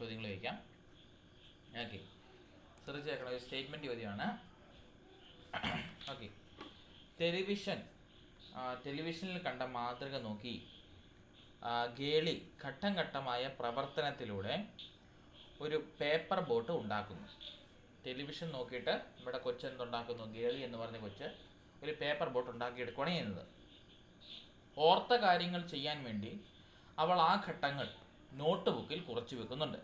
ചോദ്യങ്ങൾ ചോദിക്കാം. ഓക്കെ, ശ്രദ്ധിച്ചേക്കണം, ഒരു സ്റ്റേറ്റ്മെൻറ്റ് ചോദ്യമാണ്. ഓക്കെ, ടെലിവിഷനിൽ കണ്ട മാതൃക നോക്കി ഗേളി ഘട്ടം ഘട്ടമായ പ്രവർത്തനത്തിലൂടെ ഒരു പേപ്പർ ബോട്ട് ഉണ്ടാക്കുന്നു. ടെലിവിഷൻ നോക്കിയിട്ട് ഇവിടെ കൊച്ച് എന്തുണ്ടാക്കുന്നു? ഗേളി എന്ന് പറഞ്ഞ കൊച്ച് ഒരു പേപ്പർ ബോട്ട് ഉണ്ടാക്കിയെടുക്കുകയാണ് ചെയ്യുന്നത്. ഓർത്ത കാര്യങ്ങൾ ചെയ്യാൻ വേണ്ടി അവൾ ആ ഘട്ടങ്ങൾ നോട്ട് ബുക്കിൽ കുറിച്ചു വെക്കുന്നുണ്ട്.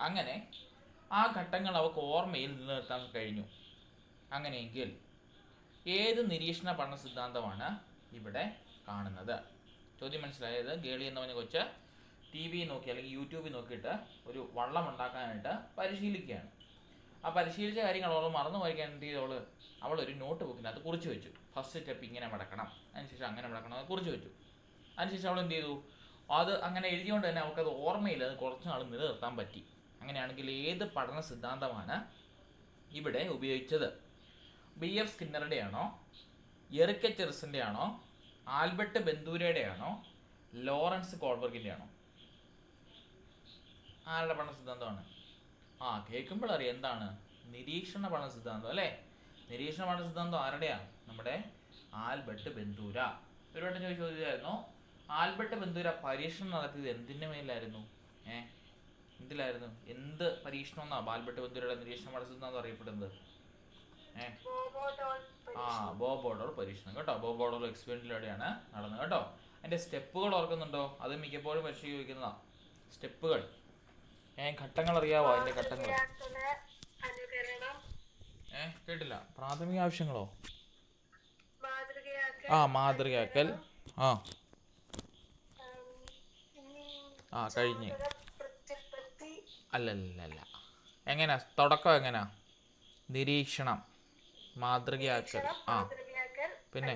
അങ്ങനെ ആ ഘട്ടങ്ങൾ അവൾക്ക് ഓർമ്മയിൽ നിലനിർത്താൻ കഴിഞ്ഞു. അങ്ങനെയെങ്കിൽ ഏത് നിരീക്ഷണ പഠന സിദ്ധാന്തമാണ് ഇവിടെ കാണുന്നത്? ചോദ്യം മനസ്സിലായത്? ഗേളി എന്ന് പറഞ്ഞ കൊച്ച് ടി വി നോക്കി അല്ലെങ്കിൽ യൂട്യൂബിൽ നോക്കിയിട്ട് ഒരു വള്ളം ഉണ്ടാക്കാനായിട്ട് പരിശീലിക്കുകയാണ്. ആ പരിശീലിച്ച കാര്യങ്ങൾ അവൾ മറന്നു പോയിക്കാൻ എന്ത് ചെയ്തവൾ? അവളൊരു നോട്ട് ബുക്കിനകത്ത് കുറിച്ച് വെച്ചു. ഫസ്റ്റ് സ്റ്റെപ്പ് ഇങ്ങനെ മടക്കണം, അതിനുശേഷം അങ്ങനെ മടക്കണം, അത് കുറിച്ച് വെച്ചു. അതിനുശേഷം അവൾ എന്ത് ചെയ്തു? അത് അങ്ങനെ എഴുതിയോണ്ട് തന്നെ അവൾക്കത് ഓർമ്മയിൽ അത് കുറച്ച് നാൾ നിലനിർത്താൻ പറ്റി. അങ്ങനെയാണെങ്കിൽ ഏത് പഠന സിദ്ധാന്തമാണ് ഇവിടെ ഉപയോഗിച്ചത്? BF സ്കിന്നറുടെ ആണോ, എറിക് ചെറിസിൻ്റെ ആണോ, ആൽബർട്ട് ബെന്തൂരയുടെ ആണോ, ലോറൻസ് കോൾബർഗിൻ്റെ ആണോ? ആരുടെ പഠന സിദ്ധാന്തമാണ്? കേൾക്കുമ്പോൾ അറിയാം എന്താണ്? നിരീക്ഷണ പഠന സിദ്ധാന്തം അല്ലേ? നിരീക്ഷണ പഠന സിദ്ധാന്തം ആരുടെയാണ്? നമ്മുടെ ആൽബർട്ട് ബെന്തൂര. ഒരുവട്ടം ചോദിച്ച ചോദ്യമായിരുന്നു, ആൽബർട്ട് ബെന്തൂര പരീക്ഷണം നടത്തിയത് എന്തിൻ്റെ മേലായിരുന്നു? എന്തിലായിരുന്നു? എന്ത് പരീക്ഷണം എന്നാണ് ആൽബർട്ട് ബെന്തൂരയുടെ നിരീക്ഷണ പഠന സിദ്ധാന്തം അറിയപ്പെടുന്നത്? ബോബോഡോൾ പരീക്ഷണം കേട്ടോ. ബോബോഡോൾ എക്സ്പെരിമെന്റിലൂടെയാണ് നടന്നത് കേട്ടോ. അതിന്റെ സ്റ്റെപ്പുകൾ ഓർക്കുന്നുണ്ടോ? അത് മിക്കപ്പോഴും പരീക്ഷ ചോദിക്കുന്നതാ. സ്റ്റെപ്പുകൾ ഘട്ടങ്ങൾ അറിയാവോ? അതിന്റെ ഘട്ടങ്ങൾ കേട്ടില്ല. പ്രാഥമിക ആവശ്യങ്ങളോ? മാതൃകയാക്കൽ. കഴിഞ്ഞ്. അല്ലല്ല, എങ്ങനാ തുടക്കം? എങ്ങനാ? നിരീക്ഷണം, മാതൃകയാക്കൽ, പിന്നെ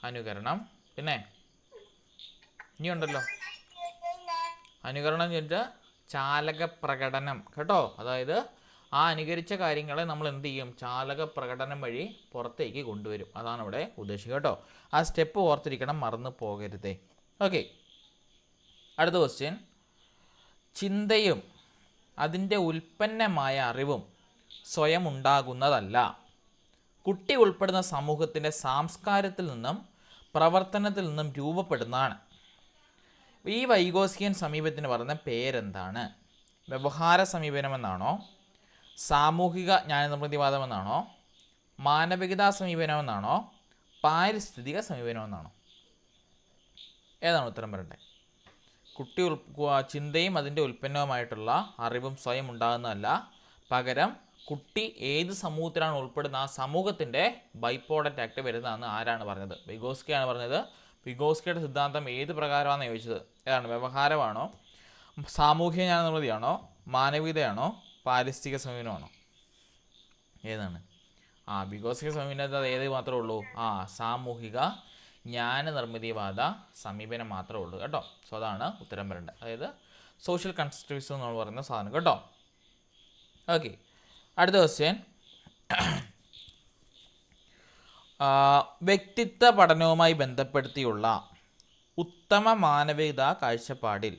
അനുകരണം, പിന്നെ ഇനിയുണ്ടല്ലോ അനുകരണം ചോദിച്ചാൽ ചാലക പ്രകടനം കേട്ടോ. അതായത് ആ അനുകരിച്ച കാര്യങ്ങളെ നമ്മൾ എന്ത് ചെയ്യും? ചാലക പ്രകടനം വഴി പുറത്തേക്ക് കൊണ്ടുവരും. അതാണ് ഇവിടെ ഉദ്ദേശിക്കുക കേട്ടോ. ആ സ്റ്റെപ്പ് ഓർത്തിരിക്കണം, മറന്നു പോകരുതേ. ഓക്കെ, അടുത്ത ക്വസ്റ്റ്യൻ. ചിന്തയും അതിൻ്റെ ഉൽപ്പന്നമായ അറിവും സ്വയം ഉണ്ടാകുന്നതല്ല, കുട്ടി ഉൾപ്പെടുന്ന സമൂഹത്തിൻ്റെ സംസ്കാരത്തിൽ നിന്നും പ്രവർത്തനത്തിൽ നിന്നും രൂപപ്പെടുന്നതാണ്. ഈ വൈഗോസ്കിയൻ സമീപനത്തിന് പറയുന്ന പേരെന്താണ്? വ്യവഹാര സമീപനമെന്നാണോ, സാമൂഹിക ജ്ഞാനനിർമ്മിതിവാദമെന്നാണോ, മാനവികതാ സമീപനമെന്നാണോ, പാരിസ്ഥിതിക സമീപനമെന്നാണോ? ഏതാണ് ഉത്തരം വരണ്ടേ? ചിന്തയും അതിൻ്റെ ഉൽപ്പന്നവുമായിട്ടുള്ള അറിവും സ്വയം ഉണ്ടാകുന്നതല്ല, പകരം കുട്ടി ഏത് സമൂഹത്തിലാണ് ഉൾപ്പെടുന്നത് ആ സമൂഹത്തിൻ്റെ ബൈപ്രോഡക്റ്റ് ആക്ട് വരുന്നതെന്ന് ആരാണ് പറഞ്ഞത്? വിഗോസ്കിയാണ് പറഞ്ഞത്. വിഗോസ്കിയുടെ സിദ്ധാന്തം ഏത് പ്രകാരമാണെന്ന് ചോദിച്ചത്? ഏതാണ്? വ്യവഹാരമാണോ, സാമൂഹിക ജ്ഞാനനിർമ്മിതിയാണോ, മാനവികതയാണോ, പാരിസ്ഥിതിക സമീപനമാണോ? ഏതാണ്? വിഗോസ്കിയ സമീപനത്തിൽ ഏത് മാത്രമേ ഉള്ളൂ? സാമൂഹിക ജ്ഞാനനിർമ്മിതിവാദ സമീപനം മാത്രമേ ഉള്ളൂ കേട്ടോ. സോ അതാണ് ഉത്തരം വരേണ്ടത്. അതായത് സോഷ്യൽ കൺസ്ട്രക്റ്റിവിസം എന്ന് പറയുന്ന സാധനം കേട്ടോ. ഓക്കെ, അടുത്ത ക്വസ്റ്റ്യൻ. വ്യക്തിത്വ പഠനവുമായി ബന്ധപ്പെടുത്തിയുള്ള ഉത്തമ മാനവികതാ കാഴ്ചപ്പാടിൽ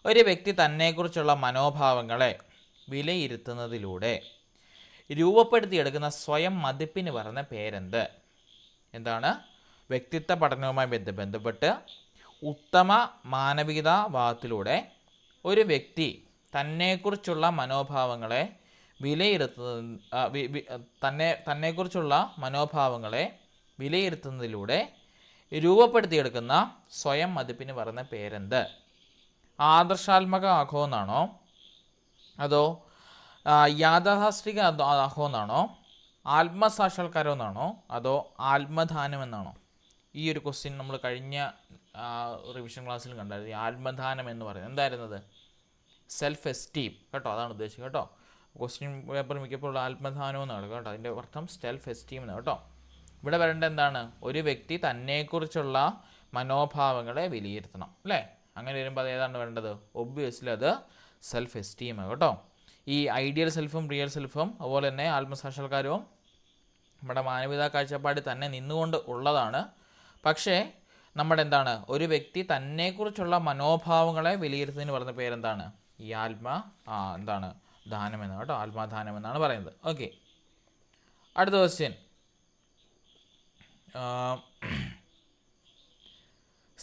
ഒരു വ്യക്തി തന്നെക്കുറിച്ചുള്ള മനോഭാവങ്ങളെ വിലയിരുത്തുന്നതിലൂടെ രൂപപ്പെടുത്തിയെടുക്കുന്ന സ്വയം മതിപ്പിന് പറയുന്ന പേരെന്ത്? എന്താണ്? വ്യക്തിത്വ പഠനവുമായി ബന്ധപ്പെട്ട് ഉത്തമ മാനവികതാവാദത്തിലൂടെ ഒരു വ്യക്തി തന്നെക്കുറിച്ചുള്ള മനോഭാവങ്ങളെ തന്നെക്കുറിച്ചുള്ള മനോഭാവങ്ങളെ വിലയിരുത്തുന്നതിലൂടെ രൂപപ്പെടുത്തിയെടുക്കുന്ന സ്വയം മതിപ്പിന് പറയുന്ന പേരെന്ത്? ആദർശാത്മക ആഘോ എന്നാണോ, അതോ യാഥാസ്ഥിക ആഘോ എന്നാണോ, ആത്മസാക്ഷാത്കാരം എന്നാണോ, അതോ ആത്മദാനം എന്നാണോ? ഈ ഒരു ക്വസ്റ്റ്യൻ നമ്മൾ കഴിഞ്ഞ റിവിഷൻ ക്ലാസ്സിൽ കണ്ടായിരുന്നു. ആത്മദാനം എന്ന് പറയുന്നത് എന്തായിരുന്നത്? സെൽഫ് എസ്റ്റീം കേട്ടോ. അതാണ് ഉദ്ദേശിക്കുക കേട്ടോ. ക്വസ്റ്റ്യൻ പേപ്പർ മിക്കപ്പോഴും ആത്മദാനം എന്നാണ് കേട്ടോ. അതിൻ്റെ അർത്ഥം സെൽഫ് എസ്റ്റീം എന്നാണ് കേട്ടോ. ഇവിടെ വരേണ്ട എന്താണ്? ഒരു വ്യക്തി തന്നെക്കുറിച്ചുള്ള മനോഭാവങ്ങളെ വിലയിരുത്തണം അല്ലേ? അങ്ങനെ വരുമ്പോൾ അത് ഏതാണ് വേണ്ടത്? ഒബ്വിയസ്ലി അത് സെൽഫ് എസ്റ്റീമാണ് കേട്ടോ. ഈ ഐഡിയൽ സെൽഫും റിയൽ സെൽഫും അതുപോലെ തന്നെ ആത്മസാക്ഷാത്കാരവും നമ്മുടെ മാനവികതാ കാഴ്ചപ്പാടിൽ തന്നെ നിന്നുകൊണ്ട് ഉള്ളതാണ്. പക്ഷേ നമ്മുടെ എന്താണ്? ഒരു വ്യക്തി തന്നെക്കുറിച്ചുള്ള മനോഭാവങ്ങളെ വിലയിരുത്തുന്നതിന് പറഞ്ഞ പേരെന്താണ്? ഈ എന്താണ് ദാനം എന്ന് കേട്ടോ, ആത്മാദാനം എന്നാണ് പറയുന്നത്. ഓക്കെ, അടുത്ത ക്വസ്റ്റ്യൻ.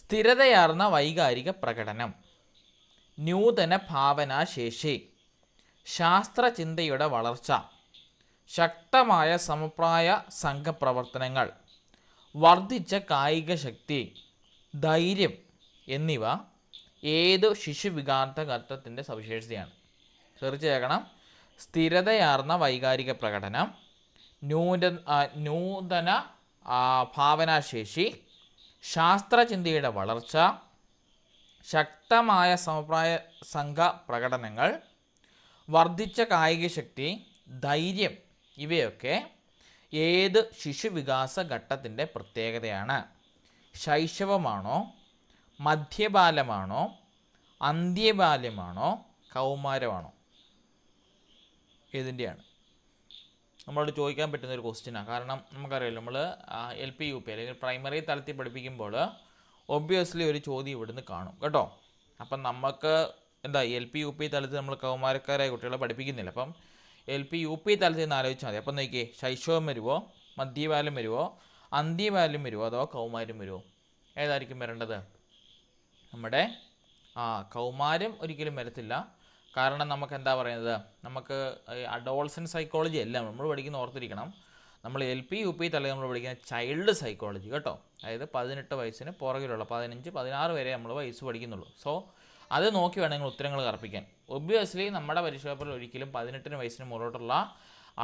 സ്ഥിരതയാർന്ന വൈകാരിക പ്രകടനം, നൂതന ഭാവനാശേഷി, ശാസ്ത്രചിന്തയുടെ വളർച്ച, ശക്തമായ സമപ്രായ സംഘപ്രവർത്തനങ്ങൾ, വർദ്ധിച്ച കായിക ശക്തി, ധൈര്യം എന്നിവ ഏതു ശിശുവികാന്ത ഘട്ടത്തിൻ്റെ സവിശേഷതയാണ്? സെർച്ച് ചെയ്യണം. സ്ഥിരതയാർന്ന വൈകാരിക പ്രകടനം, നൂതന ഭാവനാശേഷി, ശാസ്ത്രചിന്തയുടെ വളർച്ച, ശക്തമായ സമപ്രായ സംഘ പ്രകടനങ്ങൾ, വർദ്ധിച്ച കായിക ശക്തി, ധൈര്യം ഇവയൊക്കെ ഏത് ശിശുവികാസ ഘട്ടത്തിൻ്റെ പ്രത്യേകതയാണ്? ശൈശവമാണോ, മധ്യബാലമാണോ, അന്ത്യബാല്യമാണോ, കൗമാരമാണോ? ഏതിൻ്റെയാണ്? നമ്മളോട് ചോദിക്കാൻ പറ്റുന്നൊരു ക്വസ്റ്റ്യനാണ്. കാരണം നമുക്കറിയാമല്ലോ, നമ്മൾ LP UP അല്ലെങ്കിൽ പ്രൈമറി തലത്തിൽ പഠിപ്പിക്കുമ്പോൾ ഒബ്വിയസ്ലി ഒരു ചോദ്യം ഇവിടുന്ന് കാണും കേട്ടോ. അപ്പം നമുക്ക് LP UP തലത്തിൽ നമ്മൾ കൗമാരക്കാരായ കുട്ടികളെ പഠിപ്പിക്കുന്നില്ല. അപ്പം LP UP തലത്തിൽ നിന്ന് ആലോചിച്ചാൽ മതി. അപ്പം നോക്കിയേ, ശൈശവം വരുമോ, മധ്യബാല്യം വരുമോ, അന്ത്യബാല്യം വരുമോ, അതോ കൗമാരം വരുമോ? ഏതായിരിക്കും വരേണ്ടത്? നമ്മുടെ കൗമാരം ഒരിക്കലും വരത്തില്ല. കാരണം നമുക്ക് എന്താ പറയുന്നത്, നമുക്ക് അഡോൾസൻ സൈക്കോളജി അല്ല നമ്മൾ പഠിക്കുന്ന, ഓർത്തിരിക്കണം. നമ്മൾ LP UP തലത്തിൽ നമ്മൾ പഠിക്കുന്ന ചൈൽഡ് സൈക്കോളജി കേട്ടോ. അതായത് 18 വയസ്സിന് പുറകിലുള്ള 15, 16 വരെ നമ്മൾ വയസ്സ് പഠിക്കുന്നുള്ളൂ. സോ അത് നോക്കി വേണം നിങ്ങൾ ഉത്തരങ്ങൾ കർപ്പിക്കാൻ. ഒബ്വിയസ്ലി നമ്മുടെ പരീക്ഷ പേപ്പറിൽ ഒരിക്കലും 18 വയസ്സിന് മുകളിലോട്ടുള്ള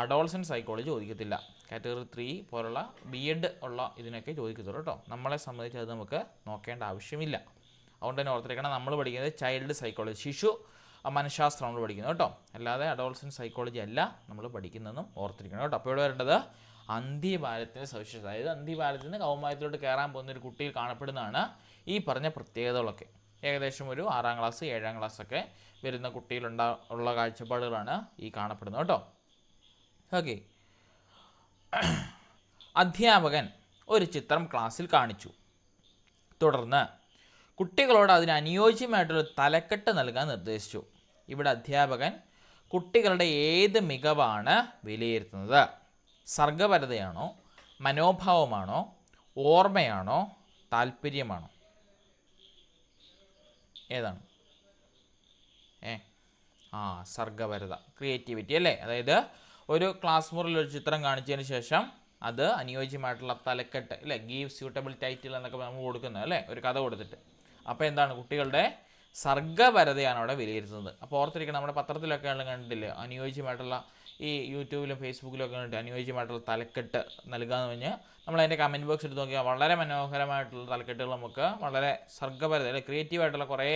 അഡോൾസൻ സൈക്കോളജി ചോദിക്കത്തില്ല. കാറ്റഗറി 3 പോലുള്ള BEd ഉള്ള ഇതിനൊക്കെ ചോദിക്കത്തുള്ളൂ കേട്ടോ. നമ്മളെ സംബന്ധിച്ച് അത് നമുക്ക് നോക്കേണ്ട ആവശ്യമില്ല. അതുകൊണ്ട് തന്നെ ഓർത്തിരിക്കണം, നമ്മൾ പഠിക്കുന്നത് ചൈൽഡ് സൈക്കോളജി, ശിശു മനഃശാസ്ത്രം നമ്മൾ പഠിക്കുന്നത് കേട്ടോ. അല്ലാതെ അഡോൾസൻ സൈക്കോളജി അല്ല നമ്മൾ പഠിക്കുന്നതെന്നും ഓർത്തിരിക്കണം കേട്ടോ. അപ്പോൾ ഇവിടെ വരേണ്ടത് അന്ത്യബാല്യത്തിൻ്റെ സവിശേഷത, അതായത് അന്ത്യബാല്യത്തിൽ നിന്ന് കൗമാരത്തിലോട്ട് കയറാൻ പോകുന്ന ഒരു കുട്ടിയിൽ കാണപ്പെടുന്നതാണ് ഈ പറഞ്ഞ പ്രത്യേകതകളൊക്കെ. ഏകദേശം ഒരു 6ാം ക്ലാസ് 7ാം ക്ലാസ്സൊക്കെ വരുന്ന കുട്ടിയിലുള്ള കാഴ്ചപ്പാടുകളാണ് ഈ കാണപ്പെടുന്നത് കേട്ടോ. ഓക്കെ, അധ്യാപകൻ ഒരു ചിത്രം ക്ലാസ്സിൽ കാണിച്ചു. തുടർന്ന് കുട്ടികളോട് അതിന് അനുയോജ്യമായിട്ടുള്ള തലക്കെട്ട് നൽകാൻ നിർദ്ദേശിച്ചു. ഇവിടെ അധ്യാപകൻ കുട്ടികളുടെ ഏത് മികവാണ് വിലയിരുത്തുന്നത്? സർഗപരതയാണോ, മനോഭാവമാണോ, ഓർമ്മയാണോ, താല്പര്യമാണോ? ഏതാണ്? സർഗപരത, ക്രിയേറ്റിവിറ്റി അല്ലേ? അതായത് ഒരു ക്ലാസ് മുറിയിൽ ഒരു ചിത്രം കാണിച്ചതിന് ശേഷം അത് അനുയോജ്യമായിട്ടുള്ള തലക്കെട്ട് അല്ലേ, ഗീവ് സ്യൂട്ടബിൾ ടൈറ്റിൽ എന്നൊക്കെ നമ്മൾ കൊടുക്കുന്നത് അല്ലേ, ഒരു കഥ കൊടുത്തിട്ട്. അപ്പോൾ എന്താണ്, കുട്ടികളുടെ സർഗപരതയാണ് അവിടെ വിലയിരുത്തുന്നത്. അപ്പോൾ ഓർത്തിരിക്കണം, നമ്മുടെ പത്രത്തിലൊക്കെ കണ്ടിട്ടില്ലേ, അനുയോജ്യമായിട്ടുള്ള ഈ യൂട്യൂബിലും ഫേസ്ബുക്കിലും ഒക്കെ കണ്ടിട്ട് അനുയോജ്യമായിട്ടുള്ള തലക്കെട്ട് നൽകാമെന്ന് പറഞ്ഞ് നമ്മൾ അതിൻ്റെ കമൻറ്റ് ബോക്സ് എടുത്ത് നോക്കിയാൽ വളരെ മനോഹരമായിട്ടുള്ള തലക്കെട്ടുകൾ നമുക്ക് വളരെ സർഗപരത അല്ലെ ക്രിയേറ്റീവായിട്ടുള്ള കുറേ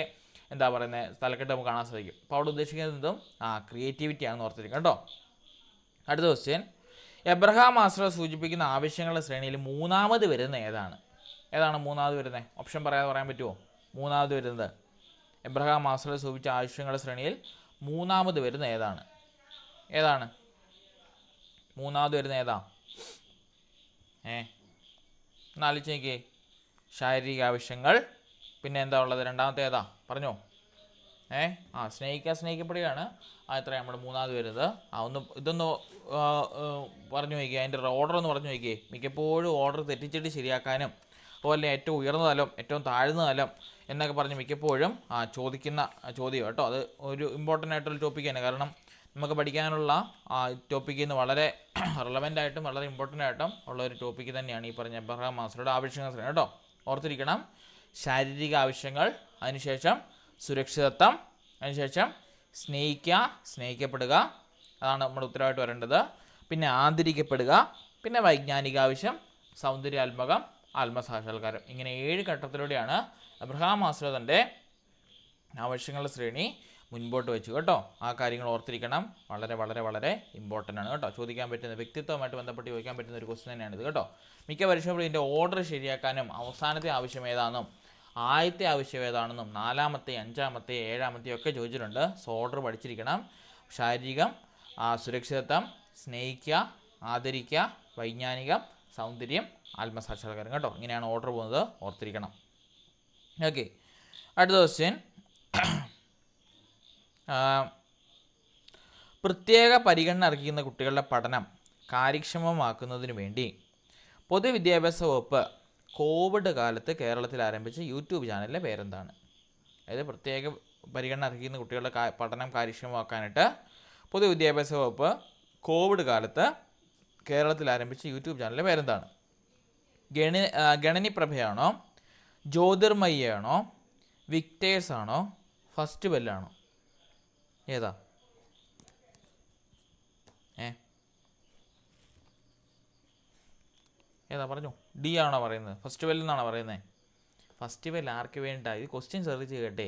എന്താ പറയുന്നത് തലക്കെട്ട് നമുക്ക് കാണാൻ സാധിക്കും. അപ്പോൾ അവിടെ ഉദ്ദേശിക്കുന്നതും ക്രിയേറ്റിവിറ്റി ആണെന്ന് ഓർത്തിരിക്കും കേട്ടോ. അടുത്ത ക്വസ്റ്റ്യൻ, എബ്രഹാം മാസ്ലോ സൂചിപ്പിക്കുന്ന ആവശ്യങ്ങളുടെ ശ്രേണിയിൽ മൂന്നാമത് വരുന്ന ഏതാണ്? ഏതാണ് മൂന്നാമത് വരുന്നത്? ഓപ്ഷൻ പറയാതെ പറയാൻ പറ്റുമോ? മൂന്നാമത് വരുന്നത് എബ്രഹാം മാസ്ലോ സൂചിപ്പിച്ച ആവശ്യങ്ങളുടെ ശ്രേണിയിൽ മൂന്നാമത് വരുന്ന ഏതാണ്? ഏതാണ് മൂന്നാമത് വരുന്ന ഏതാ? എന്നാലോചിച്ച് നോക്കിയേ. ശാരീരിക ആവശ്യങ്ങൾ, പിന്നെ എന്താ ഉള്ളത്? രണ്ടാമത്തെ ഏതാ പറഞ്ഞോ? സ്നേഹിക്കപ്പെടുകയാണ്. എത്രയാണ് നമ്മുടെ മൂന്നാമത് വരുന്നത്? ഇതൊന്ന് പറഞ്ഞു നോക്കിയേ, അതിൻ്റെ ഓർഡർ ഒന്ന് പറഞ്ഞു നോക്കിയേ. മിക്കപ്പോഴും ഓർഡർ തെറ്റിച്ചിട്ട് ശരിയാക്കാനും അതുപോലെ ഏറ്റവും ഉയർന്ന തലം, ഏറ്റവും താഴ്ന്ന തലം എന്നൊക്കെ പറഞ്ഞ് മിക്കപ്പോഴും ചോദിക്കുന്ന ചോദ്യം കേട്ടോ. അത് ഒരു ഇമ്പോർട്ടൻ്റ് ആയിട്ടുള്ള ടോപ്പിക് തന്നെ. കാരണം നമുക്ക് പഠിക്കാനുള്ള ടോപ്പിക്കിൽ നിന്ന് വളരെ റെലവൻ്റ് ആയിട്ടും വളരെ ഇമ്പോർട്ടൻ്റ് ആയിട്ടും ഉള്ള ഒരു ടോപ്പിക്ക് തന്നെയാണ് ഈ പറഞ്ഞ എബ്രഹാം മാസ്ലോയുടെ ആവശ്യങ്ങൾ കേട്ടോ. ഓർത്തിരിക്കണം, ശാരീരിക ആവശ്യങ്ങൾ, അതിനുശേഷം സുരക്ഷിതത്വം, അതിനുശേഷം സ്നേഹിക്കപ്പെടുക, അതാണ് നമ്മുടെ ഉത്തരവായിട്ട് വരേണ്ടത്. പിന്നെ ആദരിക്കപ്പെടുക, പിന്നെ വൈജ്ഞാനിക ആവശ്യം, സൗന്ദര്യാത്മകം, ആത്മസാക്ഷാത്കാരം. ഇങ്ങനെ 7 ഘട്ടത്തിലൂടെയാണ് എബ്രഹാം മാസ്ലോ തൻ്റെ ആവശ്യങ്ങളുടെ ശ്രേണി മുൻപോട്ട് വെച്ചു കേട്ടോ. ആ കാര്യങ്ങൾ ഓർത്തിരിക്കണം, വളരെ വളരെ വളരെ ഇമ്പോർട്ടൻ്റ് ആണ് കേട്ടോ. ചോദിക്കാൻ പറ്റുന്ന, വ്യക്തിത്വമായിട്ട് ബന്ധപ്പെട്ട് ചോദിക്കാൻ പറ്റുന്ന ഒരു ക്വസ്റ്റ്യൻ തന്നെയാണ് ഇത് കേട്ടോ. മിക്ക പരീക്ഷകളും ഇതിൻ്റെ ഓർഡർ ശരിയാക്കാനും അവസാനത്തെ ആവശ്യം ഏതാണെന്നും ആദ്യത്തെ ആവശ്യം ഏതാണെന്നും 4ാമത്തെ 5ാമത്തെ 7ാമത്തെ ഒക്കെ ചോദിച്ചിട്ടുണ്ട്. സോ ഓർഡർ പഠിച്ചിരിക്കണം. ശാരീരികം, സുരക്ഷിതത്വം, സ്നേഹിക്കുക, ആദരിക്കുക, വൈജ്ഞാനികം, സൗന്ദര്യം, ആത്മസാക്ഷാത്കാരം കേട്ടോ. ഇങ്ങനെയാണ് ഓർഡർ പോകുന്നത്, ഓർത്തിരിക്കണം. ഓക്കെ, അടുത്ത ക്വസ്റ്റ്യൻ, ആ, പ്രത്യേക പരിഗണന അർഹിക്കുന്ന കുട്ടികളുടെ പഠനം കാര്യക്ഷമമാക്കുന്നതിന് വേണ്ടി പൊതുവിദ്യാഭ്യാസ വകുപ്പ് കോവിഡ് കാലത്ത് കേരളത്തിൽ ആരംഭിച്ച യൂട്യൂബ് ചാനലിൻ്റെ പേരെന്താണ്? അതായത് പ്രത്യേക പരിഗണന അർഹിക്കുന്ന കുട്ടികളുടെ പഠനം കാര്യക്ഷമമാക്കാനായിട്ട് പൊതുവിദ്യാഭ്യാസ വകുപ്പ് കോവിഡ് കാലത്ത് കേരളത്തിൽ ആരംഭിച്ച യൂട്യൂബ് ചാനലിൻ്റെ പേരെന്താണ്? ഗണനിപ്രഭയാണോ, ജ്യോതിർമയിയാണോ, വിക്ടേഴ്സ് ആണോ, ഫസ്റ്റ് ബെല്ലാണോ? ഏതാ? ഏതാ പറഞ്ഞു? ഡി ആണോ പറയുന്നത്? ഫസ്റ്റ് ബെൽ എന്നാണോ പറയുന്നത്? ഫസ്റ്റ് ബെൽ ആർക്ക് വേണ്ട? ഇത് ക്വസ്റ്റ്യൻ സെർച്ച് ചെയ്യട്ടെ.